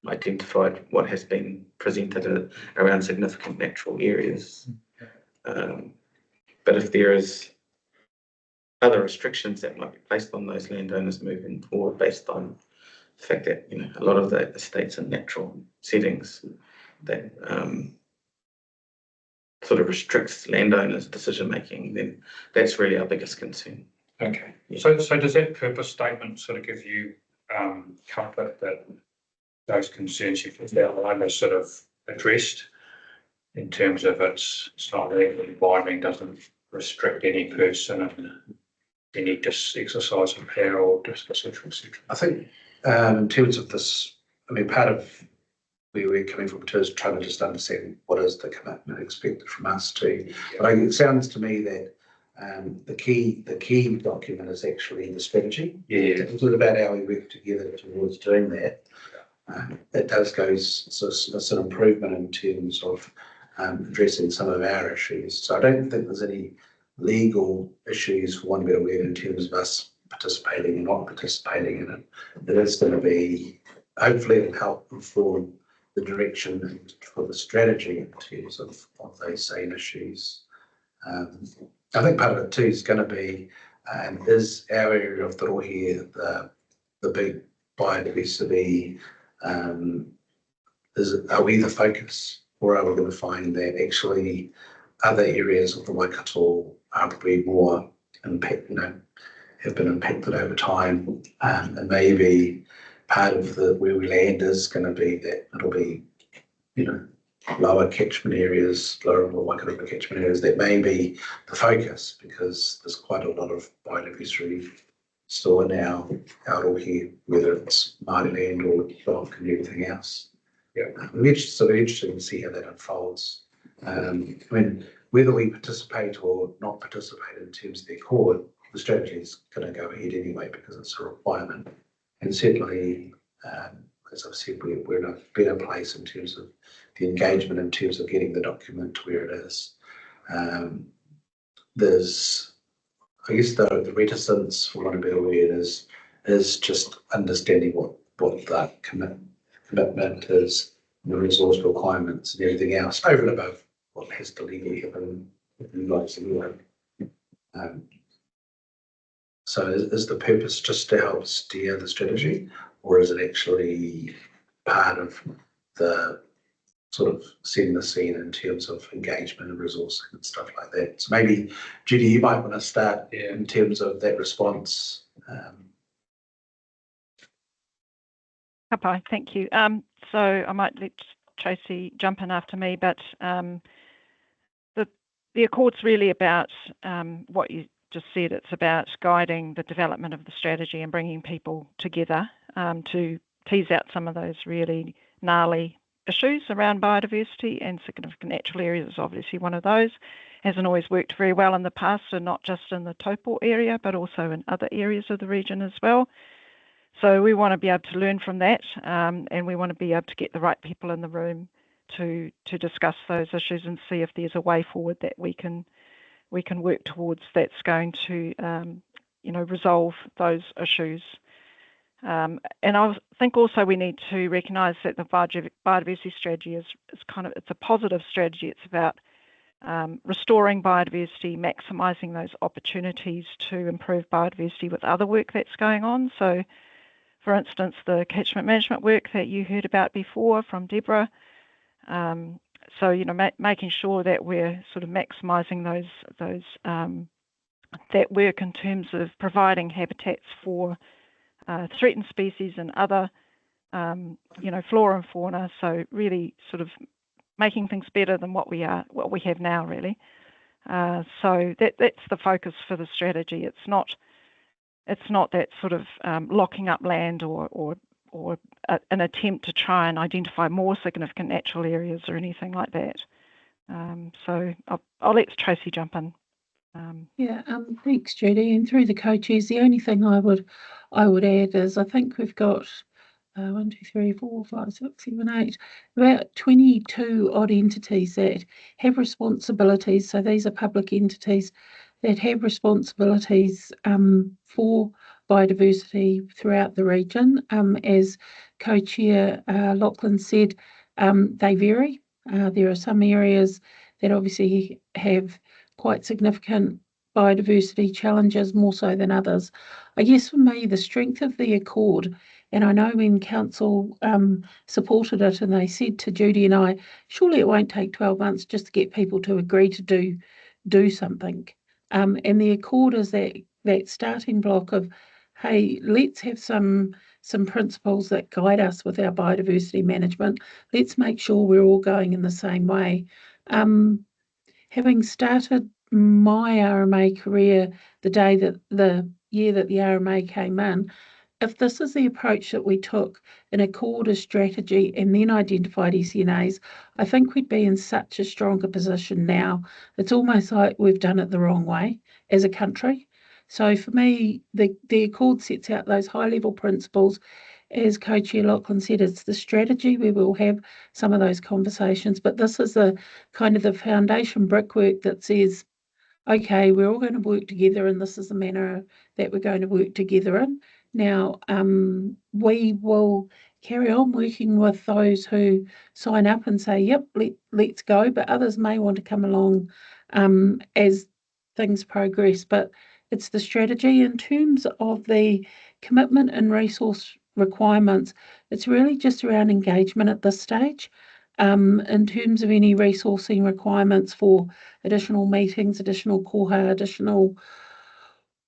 identified what has been presented around significant natural areas. But if there is other restrictions that might be placed on those landowners moving forward based on the fact that a lot of the estates are natural settings that sort of restricts landowners' decision making, then that's really our biggest concern. Okay. Yeah. So does that purpose statement sort of give you comfort that those concerns you've outlined are sort of addressed in terms of it's not legally binding, doesn't restrict any person, and any exercise of power or et cetera, et cetera. I think in terms of this, I mean, part of where we're coming from too is trying to just understand what is the commitment expected from us too. But it sounds to me that the key document is actually the strategy. Yeah. It's all about how we work together towards doing that. It does go, so it's an improvement in terms of addressing some of our issues. So I don't think there's any legal issues, for one better word, in terms of us participating and not participating in it. It is going to be, hopefully it'll help inform the direction for the strategy in terms of those same issues. I think part of it too is going to be, is our area of the rohe, the big biodiversity, are we the focus, or are we going to find that actually other areas of the Waikato are probably more impact, have been impacted over time, and maybe part of where we land is going to be that it'll be, lower catchment areas, lower Waikato catchment areas that may be the focus, because there's quite a lot of biodiversity still in our rohe, whether it's Māori land or rock and everything else. Yeah, so we're interested to see how that unfolds. I mean, whether we participate or not participate in terms of the accord, the strategy is going to go ahead anyway because it's a requirement. And certainly, as I've said, we're in a better place in terms of the engagement, in terms of getting the document to where it is. There's, I guess, the reticence, for want of a better word, is just understanding what that commitment is, the resource requirements and everything else, over and above what has to legally happen with you guys anyway. So is the purpose just to help steer the strategy, or is it actually part of the sort of setting the scene in terms of engagement and resourcing and stuff like that? So maybe, Judy, you might want to start in terms of that response. Kapai, thank you. So I might let Tracy jump in after me, but the Accord's really about what you just said. It's about guiding the development of the strategy and bringing people together to tease out some of those really gnarly issues around biodiversity, and significant natural areas is obviously one of those. Hasn't always worked very well in the past, and not just in the Taupo area, but also in other areas of the region as well. So we want to be able to learn from that, and we want to be able to get the right people in the room to discuss those issues and see if there's a way forward that we can work towards that's going to resolve those issues. And I think also we need to recognise that the biodiversity strategy is it's a positive strategy. It's about restoring biodiversity, maximising those opportunities to improve biodiversity with other work that's going on. So, for instance, the catchment management work that you heard about before from Deborah. So, making sure that we're sort of maximising those that work in terms of providing habitats for threatened species and other, flora and fauna. So really sort of making things better than what we have now, really. So that's the focus for the strategy. It's not that sort of locking up land or an attempt to try and identify more significant natural areas or anything like that. So I'll let Tracy jump in. Thanks, Judy. And through the co-chairs, the only thing I would add is I think we've got 1, 2, 3, 4, 5, 6, 7, 8, about 22 odd entities that have responsibilities. So these are public entities that have responsibilities for biodiversity throughout the region. As co-chair Lachlan said, they vary. There are some areas that obviously have quite significant biodiversity challenges, more so than others. I guess for me, the strength of the Accord, and I know when Council supported it and they said to Judy and I, surely it won't take 12 months just to get people to agree to do something. And the Accord is that starting block of, hey, let's have some principles that guide us with our biodiversity management. Let's make sure we're all going in the same way. Having started my RMA career, the year that the RMA came in, if this is the approach that we took in a called a strategy and then identified SNAs, I think we'd be in such a stronger position now. It's almost like we've done it the wrong way as a country. So for me, the Accord sets out those high-level principles. As Co-Chair Lachlan said, it's the strategy where we'll have some of those conversations, but this is the kind of the foundation brickwork that says, okay, we're all going to work together and this is the manner that we're going to work together in. Now, we will carry on working with those who sign up and say, yep, let's go, but others may want to come along as things progress. But it's the strategy. In terms of the commitment and resource requirements, it's really just around engagement at this stage. In terms of any resourcing requirements for additional meetings, additional koha, additional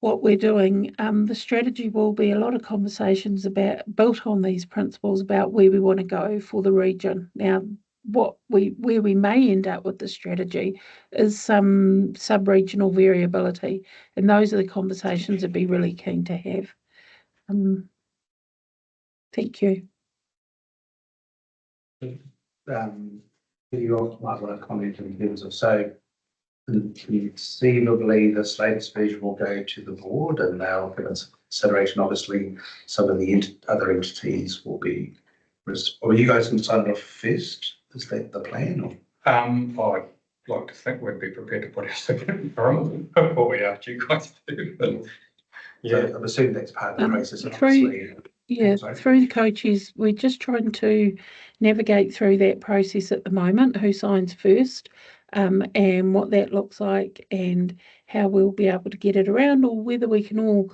what we're doing, the strategy will be a lot of conversations built on these principles about where we want to go for the region. Now, where we may end up with the strategy is some sub-regional variability, and those are the conversations I'd be really keen to have. Thank you. You might want to comment in terms of, so conceivably the latest version will go to the board and they'll give us consideration. Obviously, some of the other entities will be, or you guys can sign it off first? Is that the plan? Or? I'd like to think we'd be prepared to put our signature on before we ask you guys to do. But yeah, so I'm assuming that's part of the process. Through the coaches, we're just trying to navigate through that process at the moment, who signs first, and what that looks like and how we'll be able to get it around, or whether we can all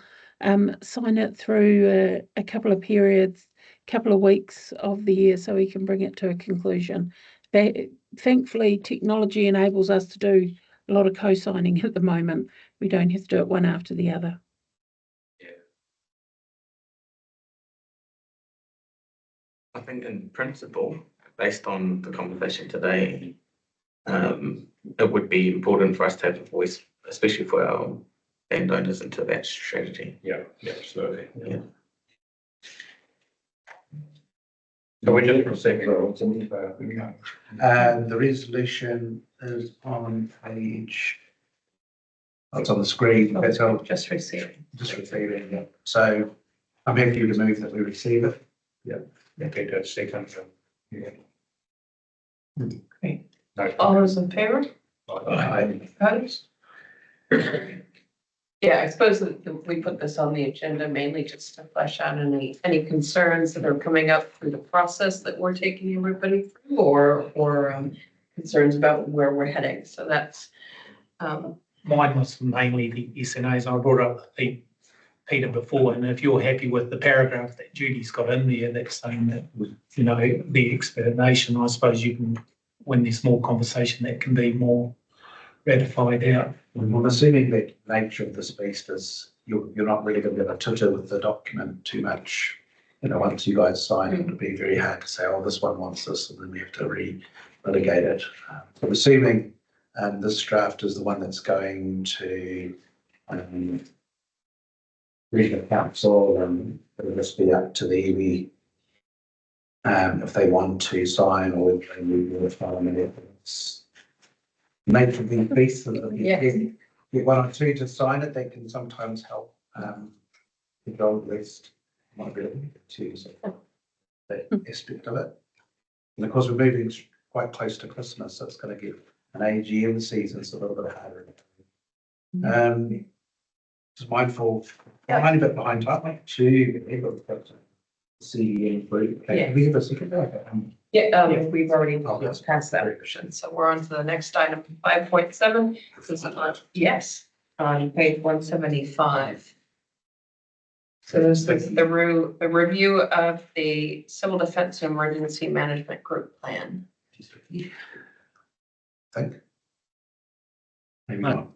sign it through a couple of periods, couple of weeks of the year, so we can bring it to a conclusion. Thankfully, technology enables us to do a lot of co-signing at the moment. We don't have to do it one after the other. I think in principle, based on the conversation today, it would be important for us to have a voice, especially for our landowners, into that strategy. Yeah, absolutely. Yeah. So we just received the resolution is on page. Oh, it's on the screen. That's all. Just receiving. Just receiving. Yeah. So I'm happy to move that we receive it. Yeah. Okay, to second. Yeah. Great. No. All those in favour? Opposed? Yeah, I suppose that we put this on the agenda mainly just to flesh out any concerns that are coming up through the process that we're taking everybody through, or concerns about where we're heading. So that's mine was mainly the SNAs. I brought up Peter before, and if you're happy with the paragraph that Judy's got in there, that's saying that, you know, the explanation, I suppose you can, when there's more conversation, that can be more ratified out. I'm assuming that nature of this beast is you're not really going to be able to tutor with the document too much. You know, once you guys sign it, it'll be very hard to say, oh, this one wants this, and then we have to re-litigate it. I'm assuming this draft is the one that's going to regional council, and it'll just be up to the iwi if they want to sign, or if they need more time. And it's nature of the beast, get one or two to sign it. They can sometimes help control the list. Might be able to use that aspect of it. And of course, we're moving quite close to Christmas, so it's going to get an AGM season. It's a little bit harder. Just mindful, a tiny bit behind time. CDEM group. Yeah. We have a second. We've already passed that version. So we're on to the next item, 5.7. This is on page 175. So this is the review of the Civil Defense and Emergency Management Group Plan. I think. Maybe not.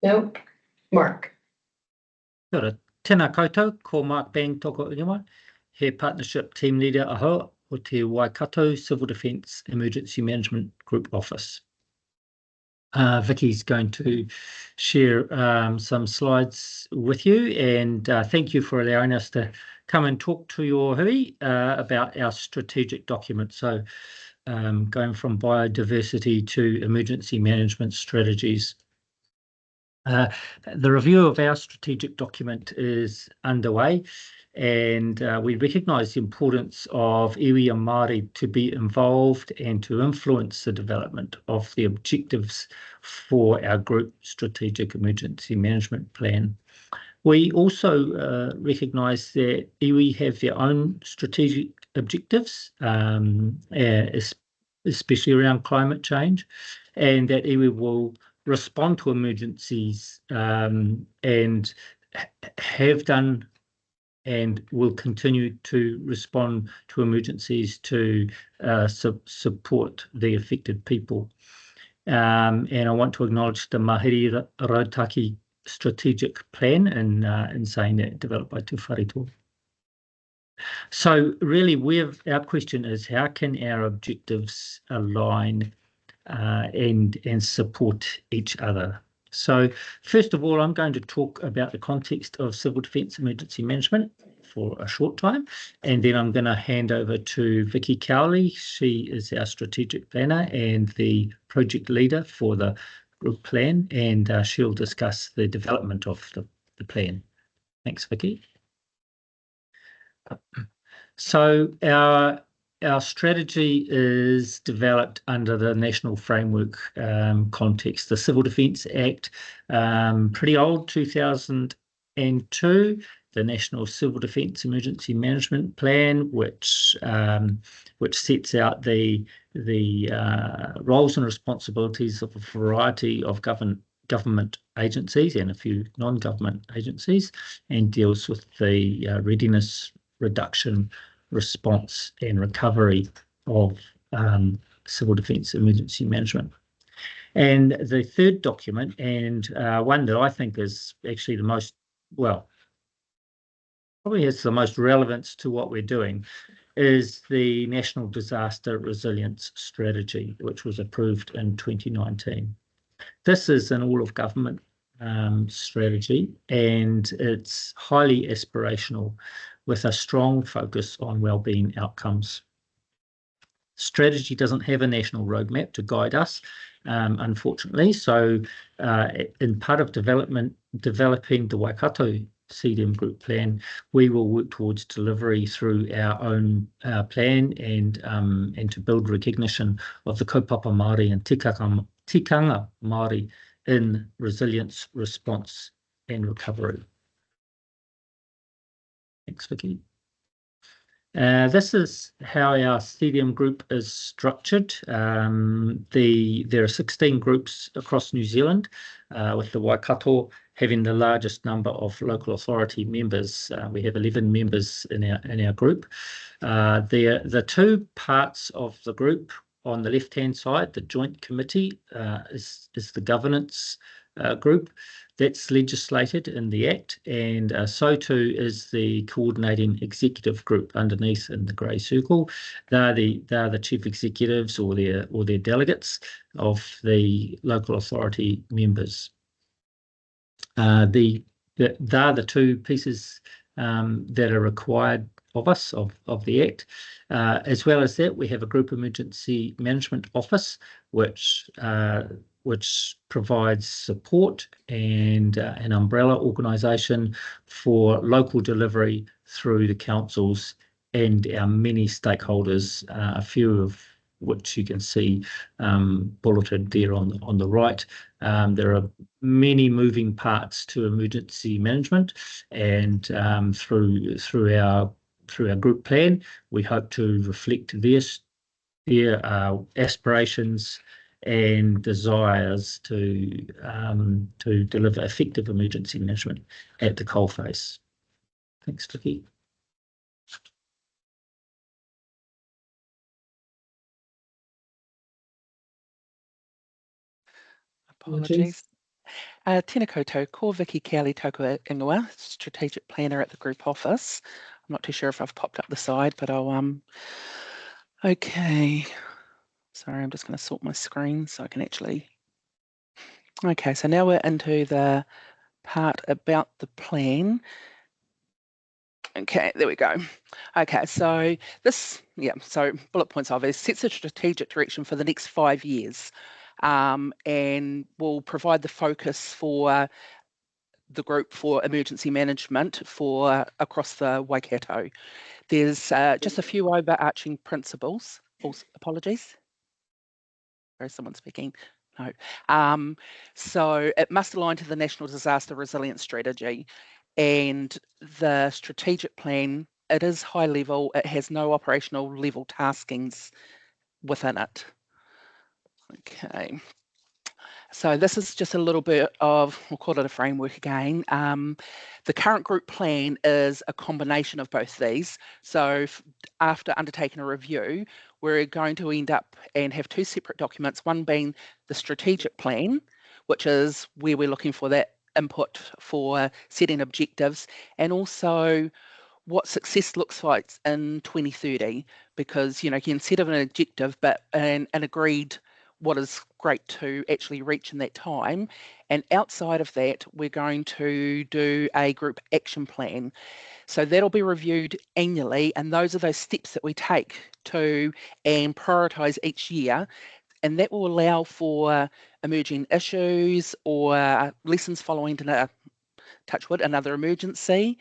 No, Mark. Kia ora. Tēnā koutou, ko Mark Bang toko ingoa, he Partnership Team Leader ahoa o te Waikato Civil Defence Emergency Management Group Office. Vicky's going to share some slides with you, and thank you for allowing us to come and talk to your hui about our strategic document. So going from biodiversity to emergency management strategies. The review of our strategic document is underway, and we recognise the importance of iwi and Māori to be involved and to influence the development of the objectives for our group strategic emergency management plan. We also recognise that iwi have their own strategic objectives, especially around climate change, and that iwi will respond to emergencies and have done and will continue to respond to emergencies to support the affected people. And I want to acknowledge the Mahiri Rautaki strategic plan in saying that, developed by Tūwharetoa. So really, our question is, how can our objectives align and support each other? So first of all, I'm going to talk about the context of civil defence emergency management for a short time, and then I'm going to hand over to Vicky Cowley. She is our strategic planner and the project leader for the group plan, and she'll discuss the development of the plan. Thanks, Vicky. So our strategy is developed under the national framework context. The Civil Defence Act, pretty old, 2002. The National Civil Defence Emergency Management Plan, which sets out the roles and responsibilities of a variety of government agencies and a few non-government agencies, and deals with the readiness, reduction, response and recovery of civil defence emergency management. And the third document, and one that I think is actually the most, well, probably has the most relevance to what we're doing, is the National Disaster Resilience Strategy, which was approved in 2019. This is an all-of-government strategy, and it's highly aspirational, with a strong focus on wellbeing outcomes. Strategy doesn't have a national roadmap to guide us, unfortunately. So in part of developing the Waikato CDEM group plan, we will work towards delivery through our own plan and to build recognition of the kaupapa Māori and tikanga Māori in resilience, response and recovery. Thanks, Vicky. This is how our CDEM group is structured. There are 16 groups across New Zealand, with the Waikato having the largest number of local authority members. We have 11 members in our group. The two parts of the group on the left-hand side, the Joint Committee is the governance group. That's legislated in the Act, and so too is the coordinating executive group underneath in the grey circle. They're the chief executives or their delegates of the local authority members. They're the two pieces that are required of us, of the Act. As well as that, we have a group emergency management office, which provides support and an umbrella organisation for local delivery through the councils and our many stakeholders, a few of which you can see bulleted there on the right. There are many moving parts to emergency management, and through our group plan, we hope to reflect their aspirations and desires to deliver effective emergency management at the coalface. Thanks, Vicky. Apologies. Tēnā koutou, ko Vicky Cowley tōku ingoa, strategic planner at the group office. I'm not too sure if I've popped up the side, but I'll okay. Sorry, I'm just going to sort my screen so I can actually Okay, so now we're into the part about the plan. Okay, there we go. Okay, so this, so bullet points of is sets a strategic direction for the next 5 years, and will provide the focus for the group for emergency management for across the Waikato. There's just a few overarching principles. Apologies. Sorry, someone speaking. No. So it must align to the National Disaster Resilience Strategy, and the strategic plan, it is high level. It has no operational level taskings within it. Okay. So this is just a little bit of, we'll call it a framework again. The current group plan is a combination of both these. So after undertaking a review, we're going to end up and have 2 separate documents, one being the strategic plan, which is where we're looking for that input for setting objectives, and also what success looks like in 2030, because you can set an objective but an agreed what is great to actually reach in that time. And outside of that, we're going to do a group action plan. So that'll be reviewed annually, and those are those steps that we take to and prioritise each year. And that will allow for emerging issues or lessons following touch wood, another emergency.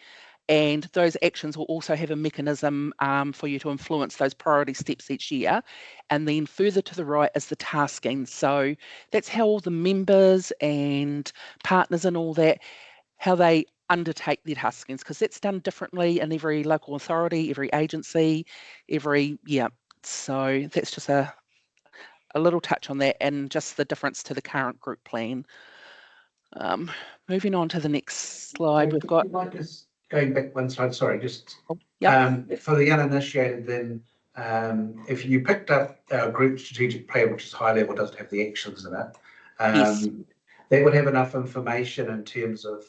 And those actions will also have a mechanism for you to influence those priority steps each year. And then further to the right is the tasking. So that's how all the members and partners and all that, how they undertake their taskings, because that's done differently in every local authority, every agency, So that's just a little touch on that, and just the difference to the current group plan. Moving on to the next slide, we've got... Going back one slide, sorry, just for the uninitiated then, if you picked up our group strategic plan, which is high level, doesn't have the actions in it, yes. That would have enough information in terms of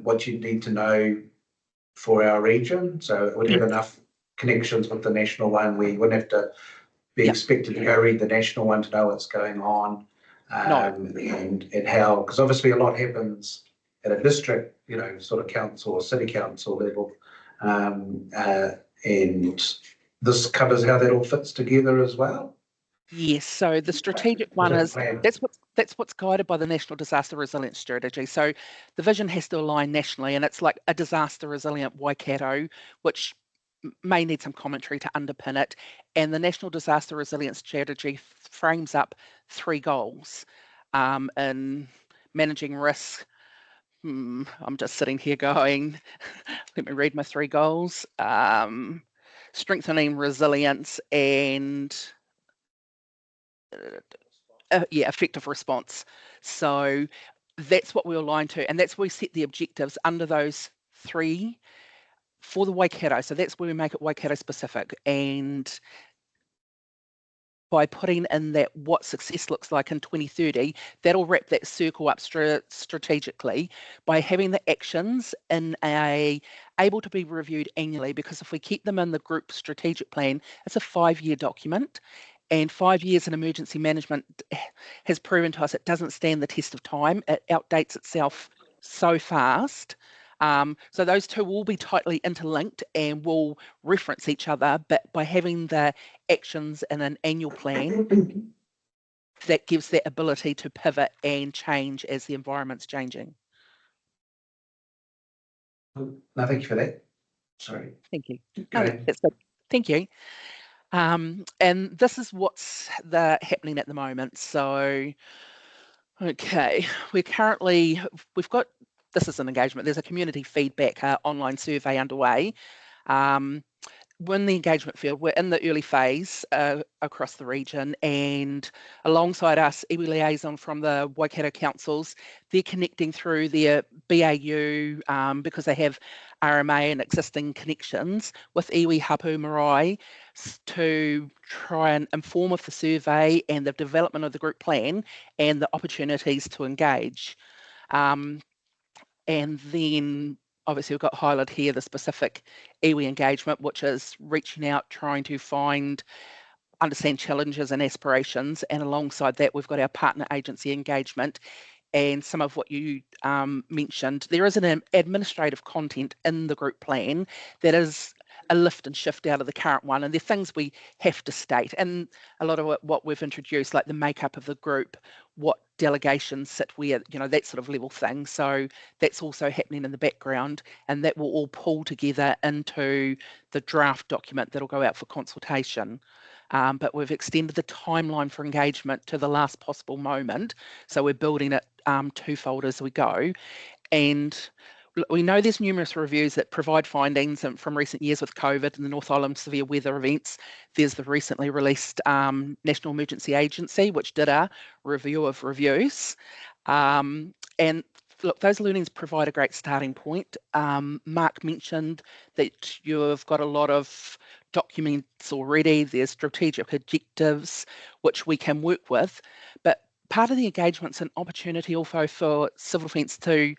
what you need to know for our region. So it would have enough connections with the national one where you wouldn't have to be expected to go read the national one to know what's going on. And how, because obviously a lot happens at a district, sort of council or city council level. And this covers how that all fits together as well. Yes, so the strategic one is, that's what's guided by the National Disaster Resilience Strategy. So the vision has to align nationally, and it's like a disaster resilient Waikato, which may need some commentary to underpin it. And the National Disaster Resilience Strategy frames up 3 goals in managing risk. I'm just sitting here going, let me read my 3 goals. Strengthening resilience and effective response. So that's what we align to, and that's where we set the objectives under those 3 for the Waikato. So that's where we make it Waikato specific, and by putting in that what success looks like in 2030, that'll wrap that circle up strategically by having the actions in able to be reviewed annually, because if we keep them in the group strategic plan, it's a 5-year document, and 5 years in emergency management has proven to us it doesn't stand the test of time. It outdates itself so fast. So those 2 will be tightly interlinked and will reference each other, but by having the actions in an annual plan, that gives that ability to pivot and change as the environment's changing. No, thank you for that. Sorry. Thank you. That's good. Thank you. And this is what's happening at the moment. So, okay, we've got, this is an engagement. There's a community feedback online survey underway. When the engagement field, we're in the early phase across the region, and alongside us, iwi liaison from the Waikato councils, they're connecting through their BAU because they have RMA and existing connections with iwi hapu marae to try and inform of the survey and the development of the group plan and the opportunities to engage. And then obviously we've got highlighted here the specific iwi engagement, which is reaching out, trying to find understand challenges and aspirations, and alongside that we've got our partner agency engagement and some of what you mentioned. There is an administrative content in the group plan that is a lift and shift out of the current one, and there are things we have to state, and a lot of what we've introduced, like the makeup of the group, what delegations sit where, you know, that sort of level thing. So that's also happening in the background, and that will all pull together into the draft document that'll go out for consultation. But we've extended the timeline for engagement to the last possible moment, so we're building it twofold as we go. And we know there's numerous reviews that provide findings from recent years with COVID and the North Island severe weather events. There's the recently released National Emergency Agency, which did a review of reviews. And look, those learnings provide a great starting point. Mark mentioned that you've got a lot of documents already. There's strategic objectives, which we can work with. But part of the engagement's an opportunity also for civil defence to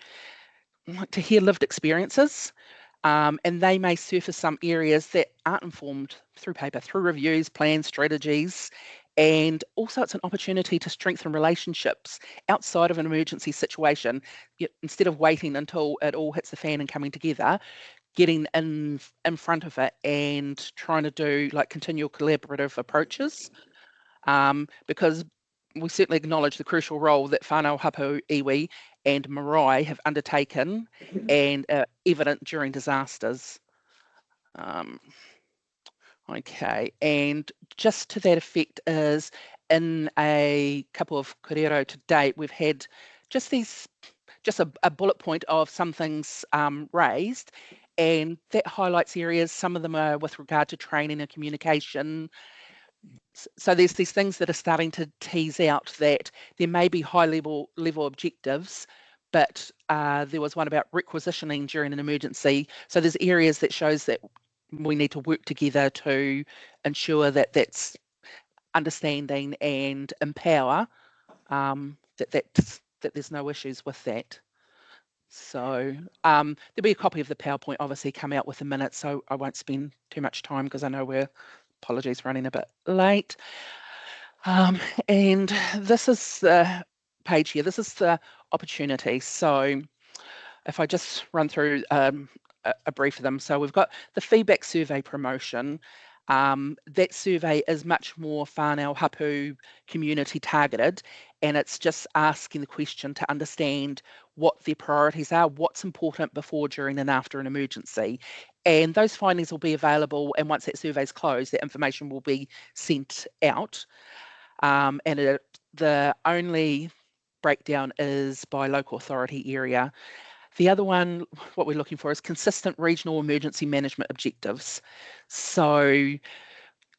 hear lived experiences, and they may surface some areas that aren't informed through paper, through reviews, plans, strategies, and also it's an opportunity to strengthen relationships outside of an emergency situation. Instead of waiting until it all hits the fan and coming together, getting in front of it and trying to do like continual collaborative approaches, because we certainly acknowledge the crucial role that whānau hapu, iwi and marae have undertaken and evident during disasters. Okay, and just to that effect is in a couple of korero to date, we've had just a bullet point of some things raised, and that highlights areas. Some of them are with regard to training and communication. So there's these things that are starting to tease out that there may be high level objectives, but there was one about requisitioning during an emergency. So there's areas that shows that we need to work together to ensure that that's understanding and empower, that there's no issues with that. So there'll be a copy of the PowerPoint obviously come out with a minute, so I won't spend too much time because I know we're, apologies, running a bit late. And this is the page here. This is the opportunity. So if I just run through a brief of them. So we've got the feedback survey promotion. That survey is much more whānau hapu community targeted, and it's just asking the question to understand what their priorities are, what's important before, during and after an emergency. And those findings will be available, and once that survey is closed, that information will be sent out. And the only breakdown is by local authority area. The other one, what we're looking for is consistent regional emergency management objectives. So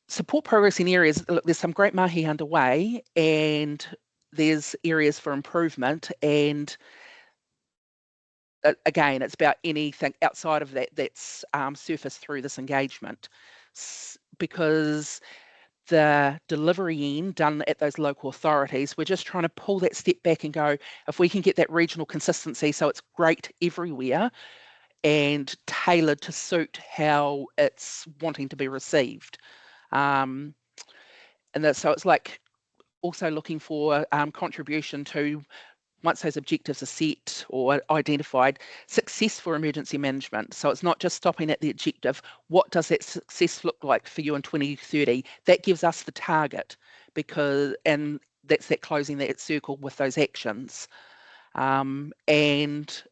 support progress in areas, look, there's some great mahi underway and there's areas for improvement, and again, it's about anything outside of that that's surfaced through this engagement, because the delivery end done at those local authorities, we're just trying to pull that step back and go, if we can get that regional consistency so it's great everywhere and tailored to suit how it's wanting to be received. And so it's like also looking for contribution to, once those objectives are set or identified, success for emergency management. So it's not just stopping at the objective. What does that success look like for you in 2030? That gives us the target, and that's that closing that circle with those actions. And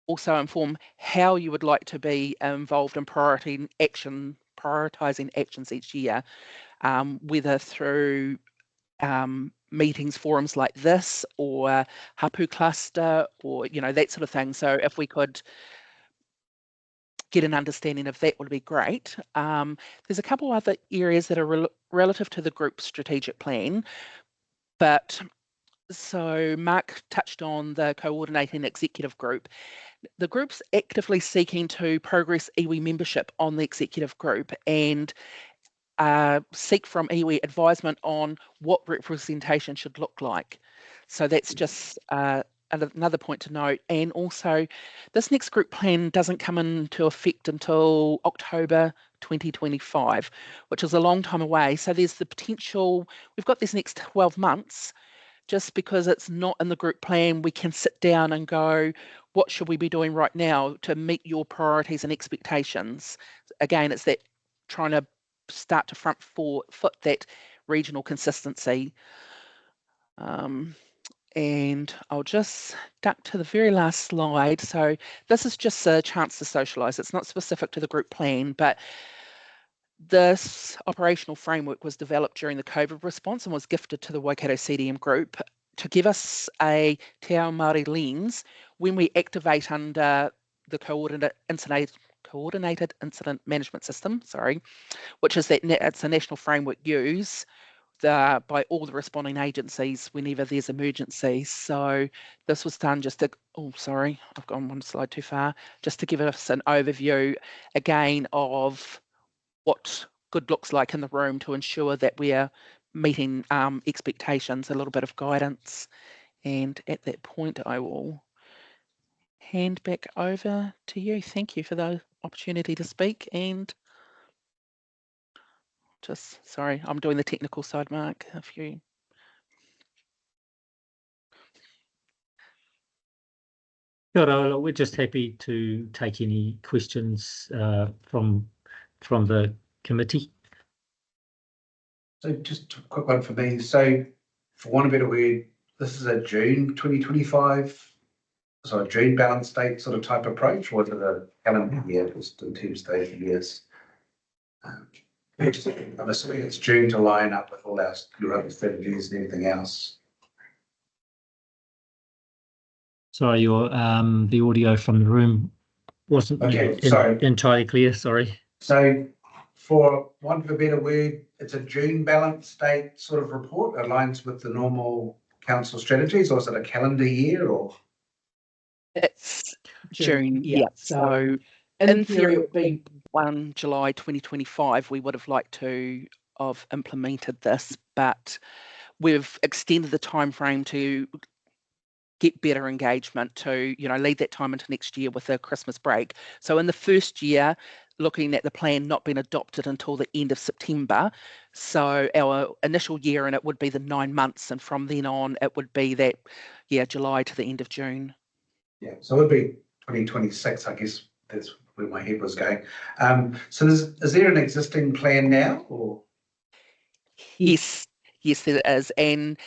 also inform how you would like to be involved in prioritizing actions each year, whether through meetings, forums like this, or hapu cluster, or that sort of thing. So if we could get an understanding of that, would be great. There's a couple other areas that are relative to the group strategic plan, but so Mark touched on the coordinating executive group. The group's actively seeking to progress iwi membership on the executive group and seek from iwi advisement on what representation should look like. So that's just another point to note. And also, this next group plan doesn't come into effect until October 2025, which is a long time away. So there's the potential, we've got these next 12 months, just because it's not in the group plan, we can sit down and go, what should we be doing right now to meet your priorities and expectations? Again, it's that trying to start to front foot that regional consistency. And I'll just duck to the very last slide. So this is just a chance to socialise. It's not specific to the group plan, but this operational framework was developed during the COVID response and was gifted to the Waikato CDEM group to give us a Te Ao Māori lens when we activate under the Coordinated Incident Management System, which is that it's a national framework used by all the responding agencies whenever there's emergencies. So this was done just to, I've gone one slide too far, just to give us an overview again of what good looks like in the room to ensure that we're meeting expectations, a little bit of guidance. And at that point, I will hand back over to you. Thank you for the opportunity to speak. And just, sorry, I'm doing the technical side, Mark, if you... Kia ora, we're just happy to take any questions from the committee. So just a quick one for me. So for want of a better word, this is a June 2025, so a June balance date sort of type approach, or is it a calendar year, just in terms of those years? I'm assuming it's June to line up with all your other strategies and everything else. Sorry, the audio from the room wasn't entirely clear, sorry. So for want of a better word, it's a June balance date sort of report, aligns with the normal council strategies, or is it a calendar year, or? It's June, yeah. So in theory, it would be 1 July 2025. We would have liked to have implemented this, but we've extended the time frame to get better engagement, to lead that time into next year with a Christmas break. So in the first year, looking at the plan not being adopted until the end of September, so our initial year in it would be the 9 months, and from then on it would be that July to the end of June. Yeah, so it would be 2026, I guess. That's where my head was going. So is there an existing plan now, or? Yes, there is, and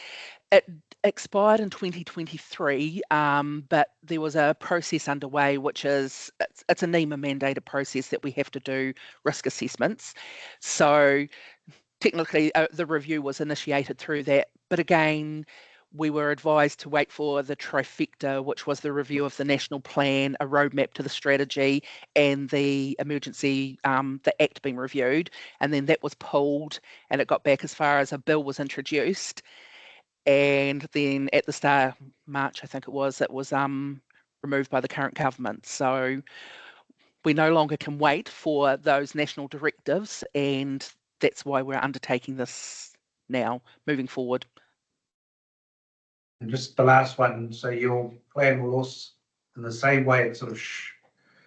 it expired in 2023, but there was a process underway, which is, it's a NEMA mandated process that we have to do risk assessments. So technically the review was initiated through that, but again, we were advised to wait for the trifecta, which was the review of the national plan, a roadmap to the strategy, and the emergency, the Act being reviewed. And then that was pulled, and it got back as far as a bill was introduced. And then at the start of March, I think it was removed by the current government. So we no longer can wait for those national directives, and that's why we're undertaking this now, moving forward. And just the last one, so your plan will also, in the same way it sort of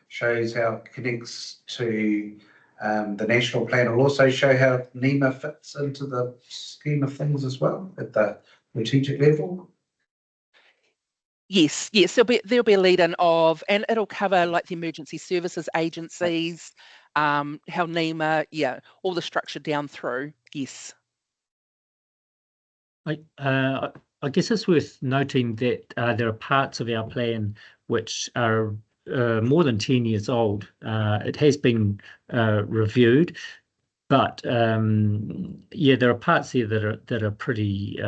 shows how it connects to the national plan, will also show how NEMA fits into the scheme of things as well at the strategic level? Yes, there'll be a lead-in of, and it'll cover like the emergency services agencies, how NEMA, all the structure down through, yes. I guess it's worth noting that there are parts of our plan which are more than 10 years old. It has been reviewed, but there are parts here that are pretty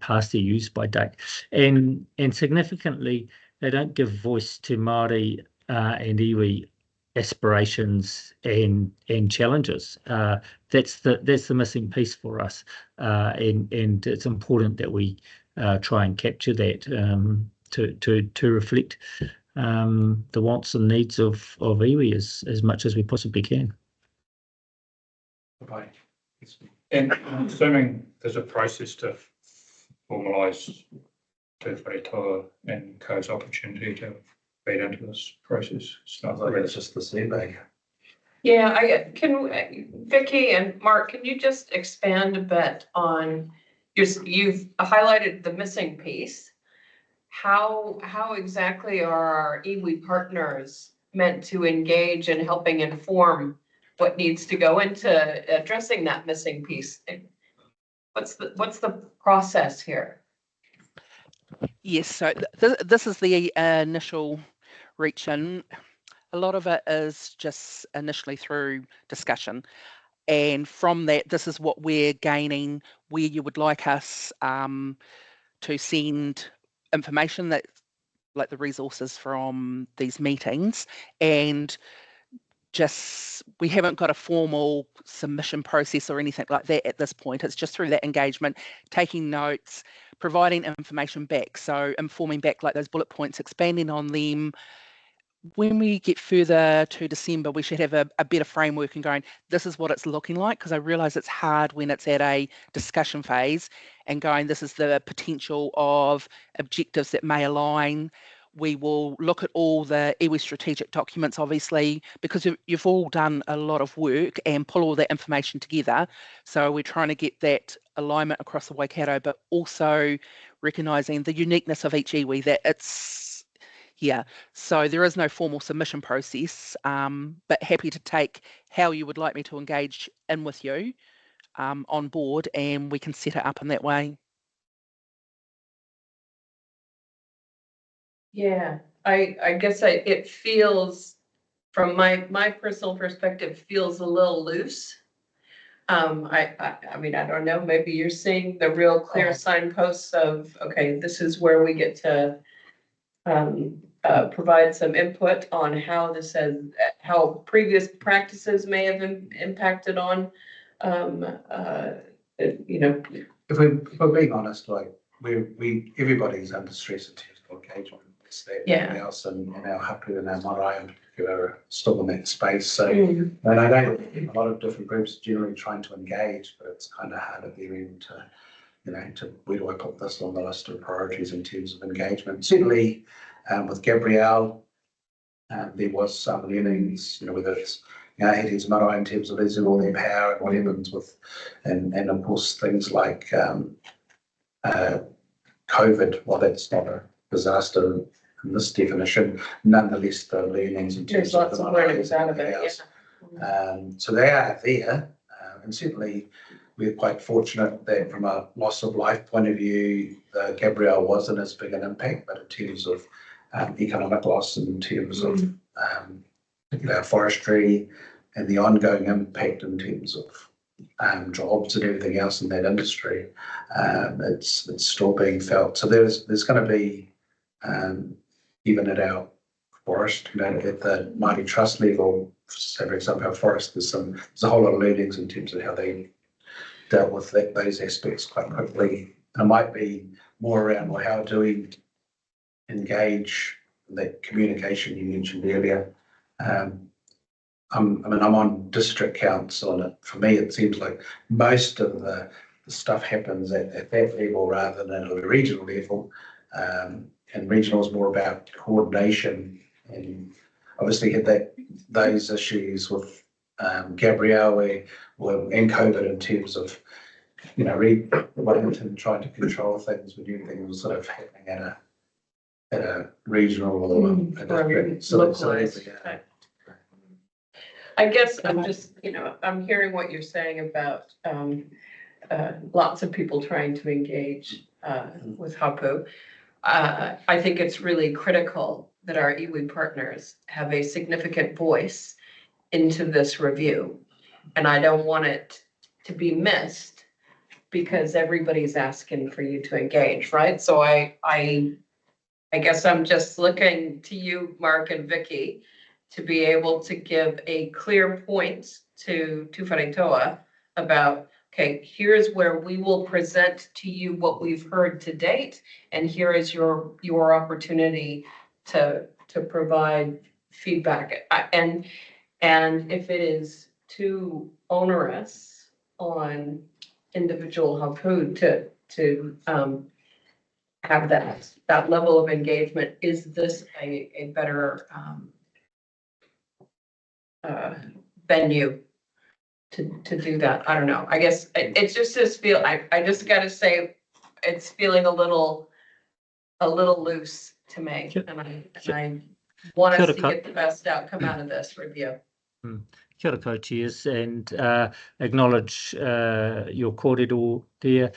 past their use by date, and significantly they don't give voice to Māori and iwi aspirations and challenges. That's the missing piece for us, and it's important that we try and capture that to reflect the wants and needs of iwi as much as we possibly can. Bye. And I'm assuming there's a process to formalise Tūwharetoa and Co's opportunity to feed into this process. It's not like it's just the survey. Yeah, Vicky and Mark, can you just expand a bit on you've highlighted the missing piece. How exactly are our iwi partners meant to engage in helping inform what needs to go into addressing that missing piece? What's the process here? Yes, so this is the initial reach in. A lot of it is just initially through discussion. And from that, this is what we're gaining, where you would like us to send information that, like the resources from these meetings, and just we haven't got a formal submission process or anything like that at this point. It's just through that engagement, taking notes, providing information back, so informing back like those bullet points, expanding on them. When we get further to December, we should have a better framework and going, this is what it's looking like, because I realise it's hard when it's at a discussion phase and going, this is the potential of objectives that may align. We will look at all the iwi strategic documents, obviously, because you've all done a lot of work, and pull all that information together. So we're trying to get that alignment across the Waikato, but also recognising the uniqueness of each iwi, that it's, yeah, so there is no formal submission process, but happy to take how you would like me to engage in with you on board, and we can set it up in that way. Yeah, I guess it feels, from my personal perspective, feels a little loose. I mean, I don't know, maybe you're seeing the real clear signposts of, okay, this is where we get to provide some input on how how previous practices may have impacted on, you know. If we're being honest, like everybody's under stress in terms of engagement. Everything else in our hapu and our marae in particular are still in that space. So, and I know a lot of different groups are generally trying to engage, but it's kind of hard at their end to, you know, to where do I put this on the list of priorities in terms of engagement. Certainly, with Gabrielle, there was some learnings, you know, whether it's, you know, Heti's marae in terms of losing all their power and what happens with, and of course things like COVID, while that's not a disaster in this definition, nonetheless the learnings in terms There's lots of learnings out of it, yeah. So they are there, and certainly we're quite fortunate that from a loss of life point of view, Gabrielle wasn't as big an impact, but in terms of economic loss, in terms of forestry and the ongoing impact in terms of jobs and everything else in that industry, it's still being felt. So there's going to be, even at our forest, you know, at the Māori Trust level, say for example, our forest, there's a whole lot of learnings in terms of how they dealt with those aspects quite quickly. And it might be more around, well, how do we engage that communication you mentioned earlier. I'm on district council, and for me, it seems like most of the stuff happens at that level rather than at a regional level. And regional is more about coordination, and obviously had those issues with Gabrielle and COVID in terms of, you know, Wellington trying to control things when everything was sort of happening at a regional or a district. Localized. I guess I'm just, you know, I'm hearing what you're saying about lots of people trying to engage with hapu. I think it's really critical that our iwi partners have a significant voice into this review. And I don't want it to be missed because everybody's asking for you to engage, right? So I guess I'm just looking to you, Mark and Vicky, to be able to give a clear point to Tūwharetoa about, okay, here's where we will present to you what we've heard to date, and here is your opportunity to provide feedback. And if it is too onerous on individual hapu to have that level of engagement, is this a better venue to do that. I don't know. I guess it's just feel, I just gotta say, it's feeling a little loose to me. And I want us to get the best outcome out of this review. Kia ora co-chairs, and acknowledge your kōrero there.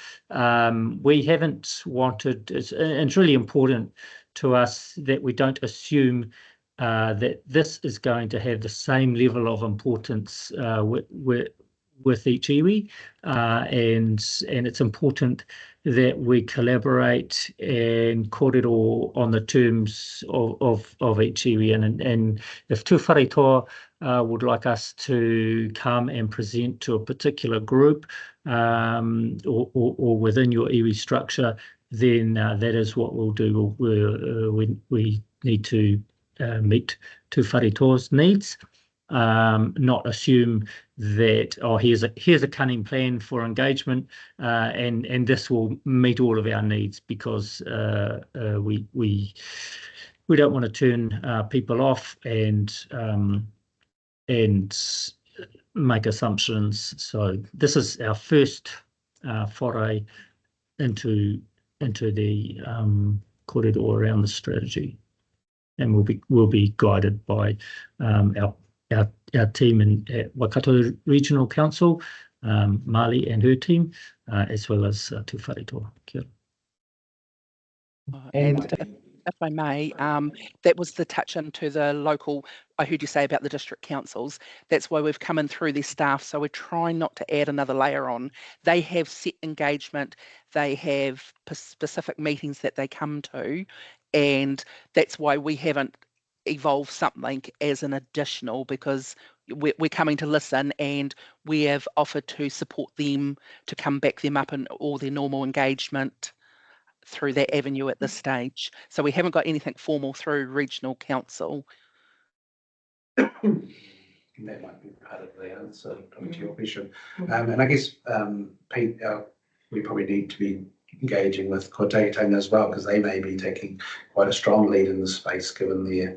We haven't wanted, and it's really important to us that we don't assume that this is going to have the same level of importance with each iwi, and it's important that we collaborate and kōrero on the terms of each iwi. And if Tūwharetoa would like us to come and present to a particular group or within your iwi structure, then that is what we'll do. We need to meet Tūwharetoa's needs. Not assume that here's a cunning plan for engagement and this will meet all of our needs, because we don't want to turn people off and make assumptions. So this is our first foray into the kōrero around the strategy, and we'll be guided by our team at Waikato Regional Council, Mali and her team, as well as Tūwharetoa. Kia ora. And if I may, that was the touch into the local, I heard you say about the district councils. That's why we've come in through their staff. So we're trying not to add another layer on. They have set engagement. They have specific meetings that they come to. And that's why we haven't evolved something as an additional, because we're coming to listen, and we have offered to support them to come back them up in all their normal engagement through that avenue at this stage. So we haven't got anything formal through regional council. That might be part of the answer to your question. And I guess, Pete, we probably need to be engaging with Karakia as well, because they may be taking quite a strong lead in the space given their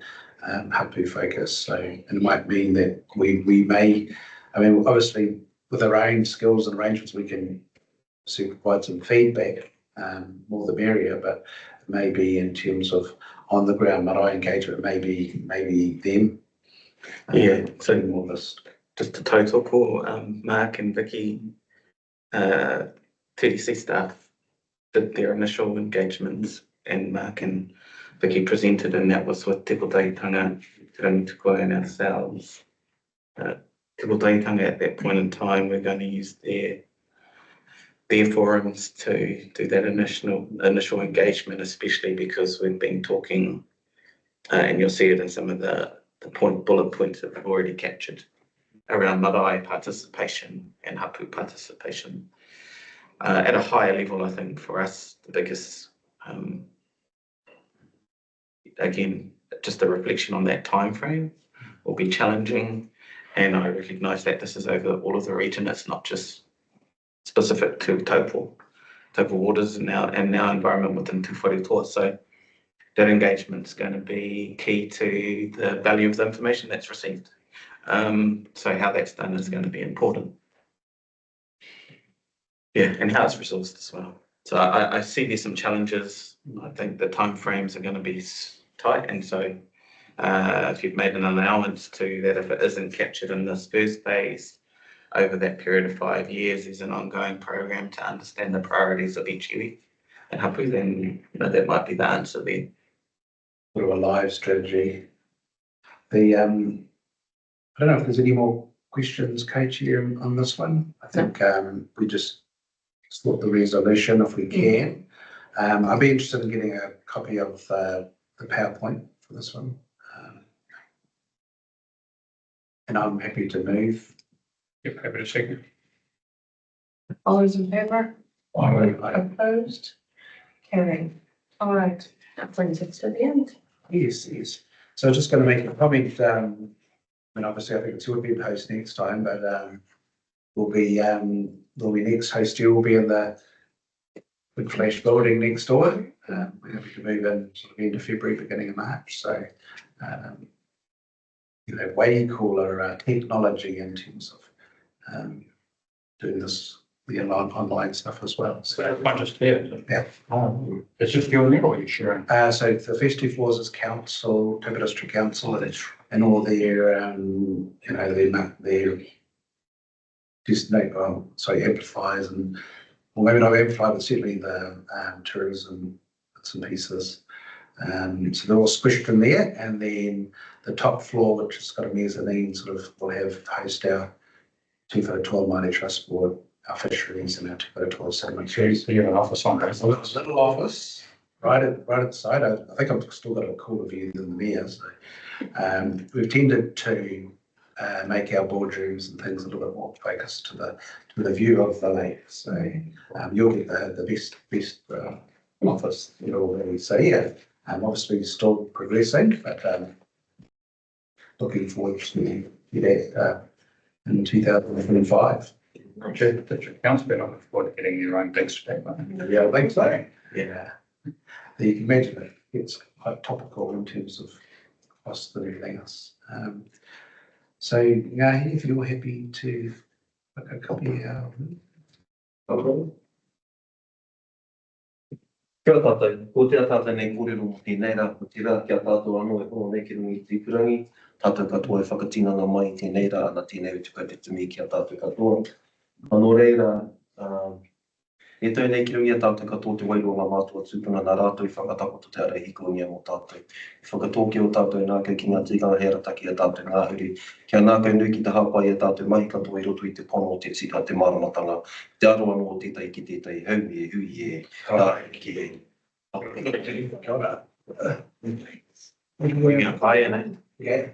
hapu focus. So it might mean that we may, I mean, obviously with our own skills and arrangements, we can provide some feedback, more the merrier, but maybe in terms of on the ground marae engagement, maybe them. Yeah, so more list. Just a total for Mark and Vicky, TDC staff did their initial engagements, and Mark and Vicky presented, and that was with Te Pōtaitanga, Te Rangitukoe and ourselves. Te Pōtaitanga at that point in time, we're going to use their forums to do that initial engagement, especially because we've been talking, and you'll see it in some of the bullet points that we've already captured around marae participation and hapu participation. At a higher level, I think for us, the biggest, again, just a reflection on that time frame will be challenging. And I recognise that this is over all of the region. It's not just specific to Taupo waters and our environment within Tūwharetoa. So that engagement is going to be key to the value of the information that's received. So how that's done is going to be important. Yeah, and how it's resourced as well. So I see there's some challenges. I think the timeframes are going to be tight, and so if you've made an allowance to that, if it isn't captured in this first phase over that period of 5 years, there's an ongoing program to understand the priorities of each iwi and hapu, then that might be the answer there. Sort of a live strategy. I don't know if there's any more questions, co-chair, on this one. I think we just sort the resolution if we can. I'd be interested in getting a copy of the PowerPoint for this one. And I'm happy to move. Yep, happy to second. All those in favour? Aye. Opposed? Carried. All right, that brings us to the end. Yes. So just going to make a comment. I mean, obviously, I think it's your big host next time, but we'll be next host. You will be in the Big Flash building next door. We're happy to move in sort of end of February, beginning of March. So way cooler technology in terms of doing this, the online stuff as well. So it's not just here. Yeah. It's just you and me, or you sharing? So the first two floors is council, Tūwharetoa District Council, and all their, their just amplifiers and, well, maybe not amplifier, but certainly the tourism bits and pieces. So they're all squished in there, and then the top floor, which has got a mezzanine, will host our Tūwharetoa Māori Trust Board, our fisheries, and our Tūwharetoa settlement. So you have an office on there. So it's a little office right at the side. I think I've still got a cooler view than the mayor. So we've tended to make our boardrooms and things a little bit more focused to the view of the lake. So you'll get the best office already. So yeah, obviously still progressing, but looking forward to that in 2025. District Council, but I'm looking forward to getting your own big statement. Yeah, I think so. Yeah. You can imagine it gets quite topical in terms of cost and everything else. So, yeah, if you're happy to look a copy out. Kia ora tātou, ko te tātou nei kōrero mo tēnei rā, ko te rā kia tātou anō e hono nei ki rungi tīpurangi, tātou katoa e whakatinanga mai tēnei rā, ana tēnei utu kau te tumi kia tātou katoa. Anō reira, e tau nei ki rungi a tātou katoa te wairoa mātua tūpuna nā rātou I whakatapoto te ara hikonia mō tātou. I whakatōke o tātou nā kau ki ngā tikanga hera taki a tātou ngā huri, kia nā kau nui ki te hāpai a tātou mai katoa I roto I te pono o te tika te maramatanga, te aro anō o tētai ki tētai haui e hui e, rā ki e. Kia ora. Yeah.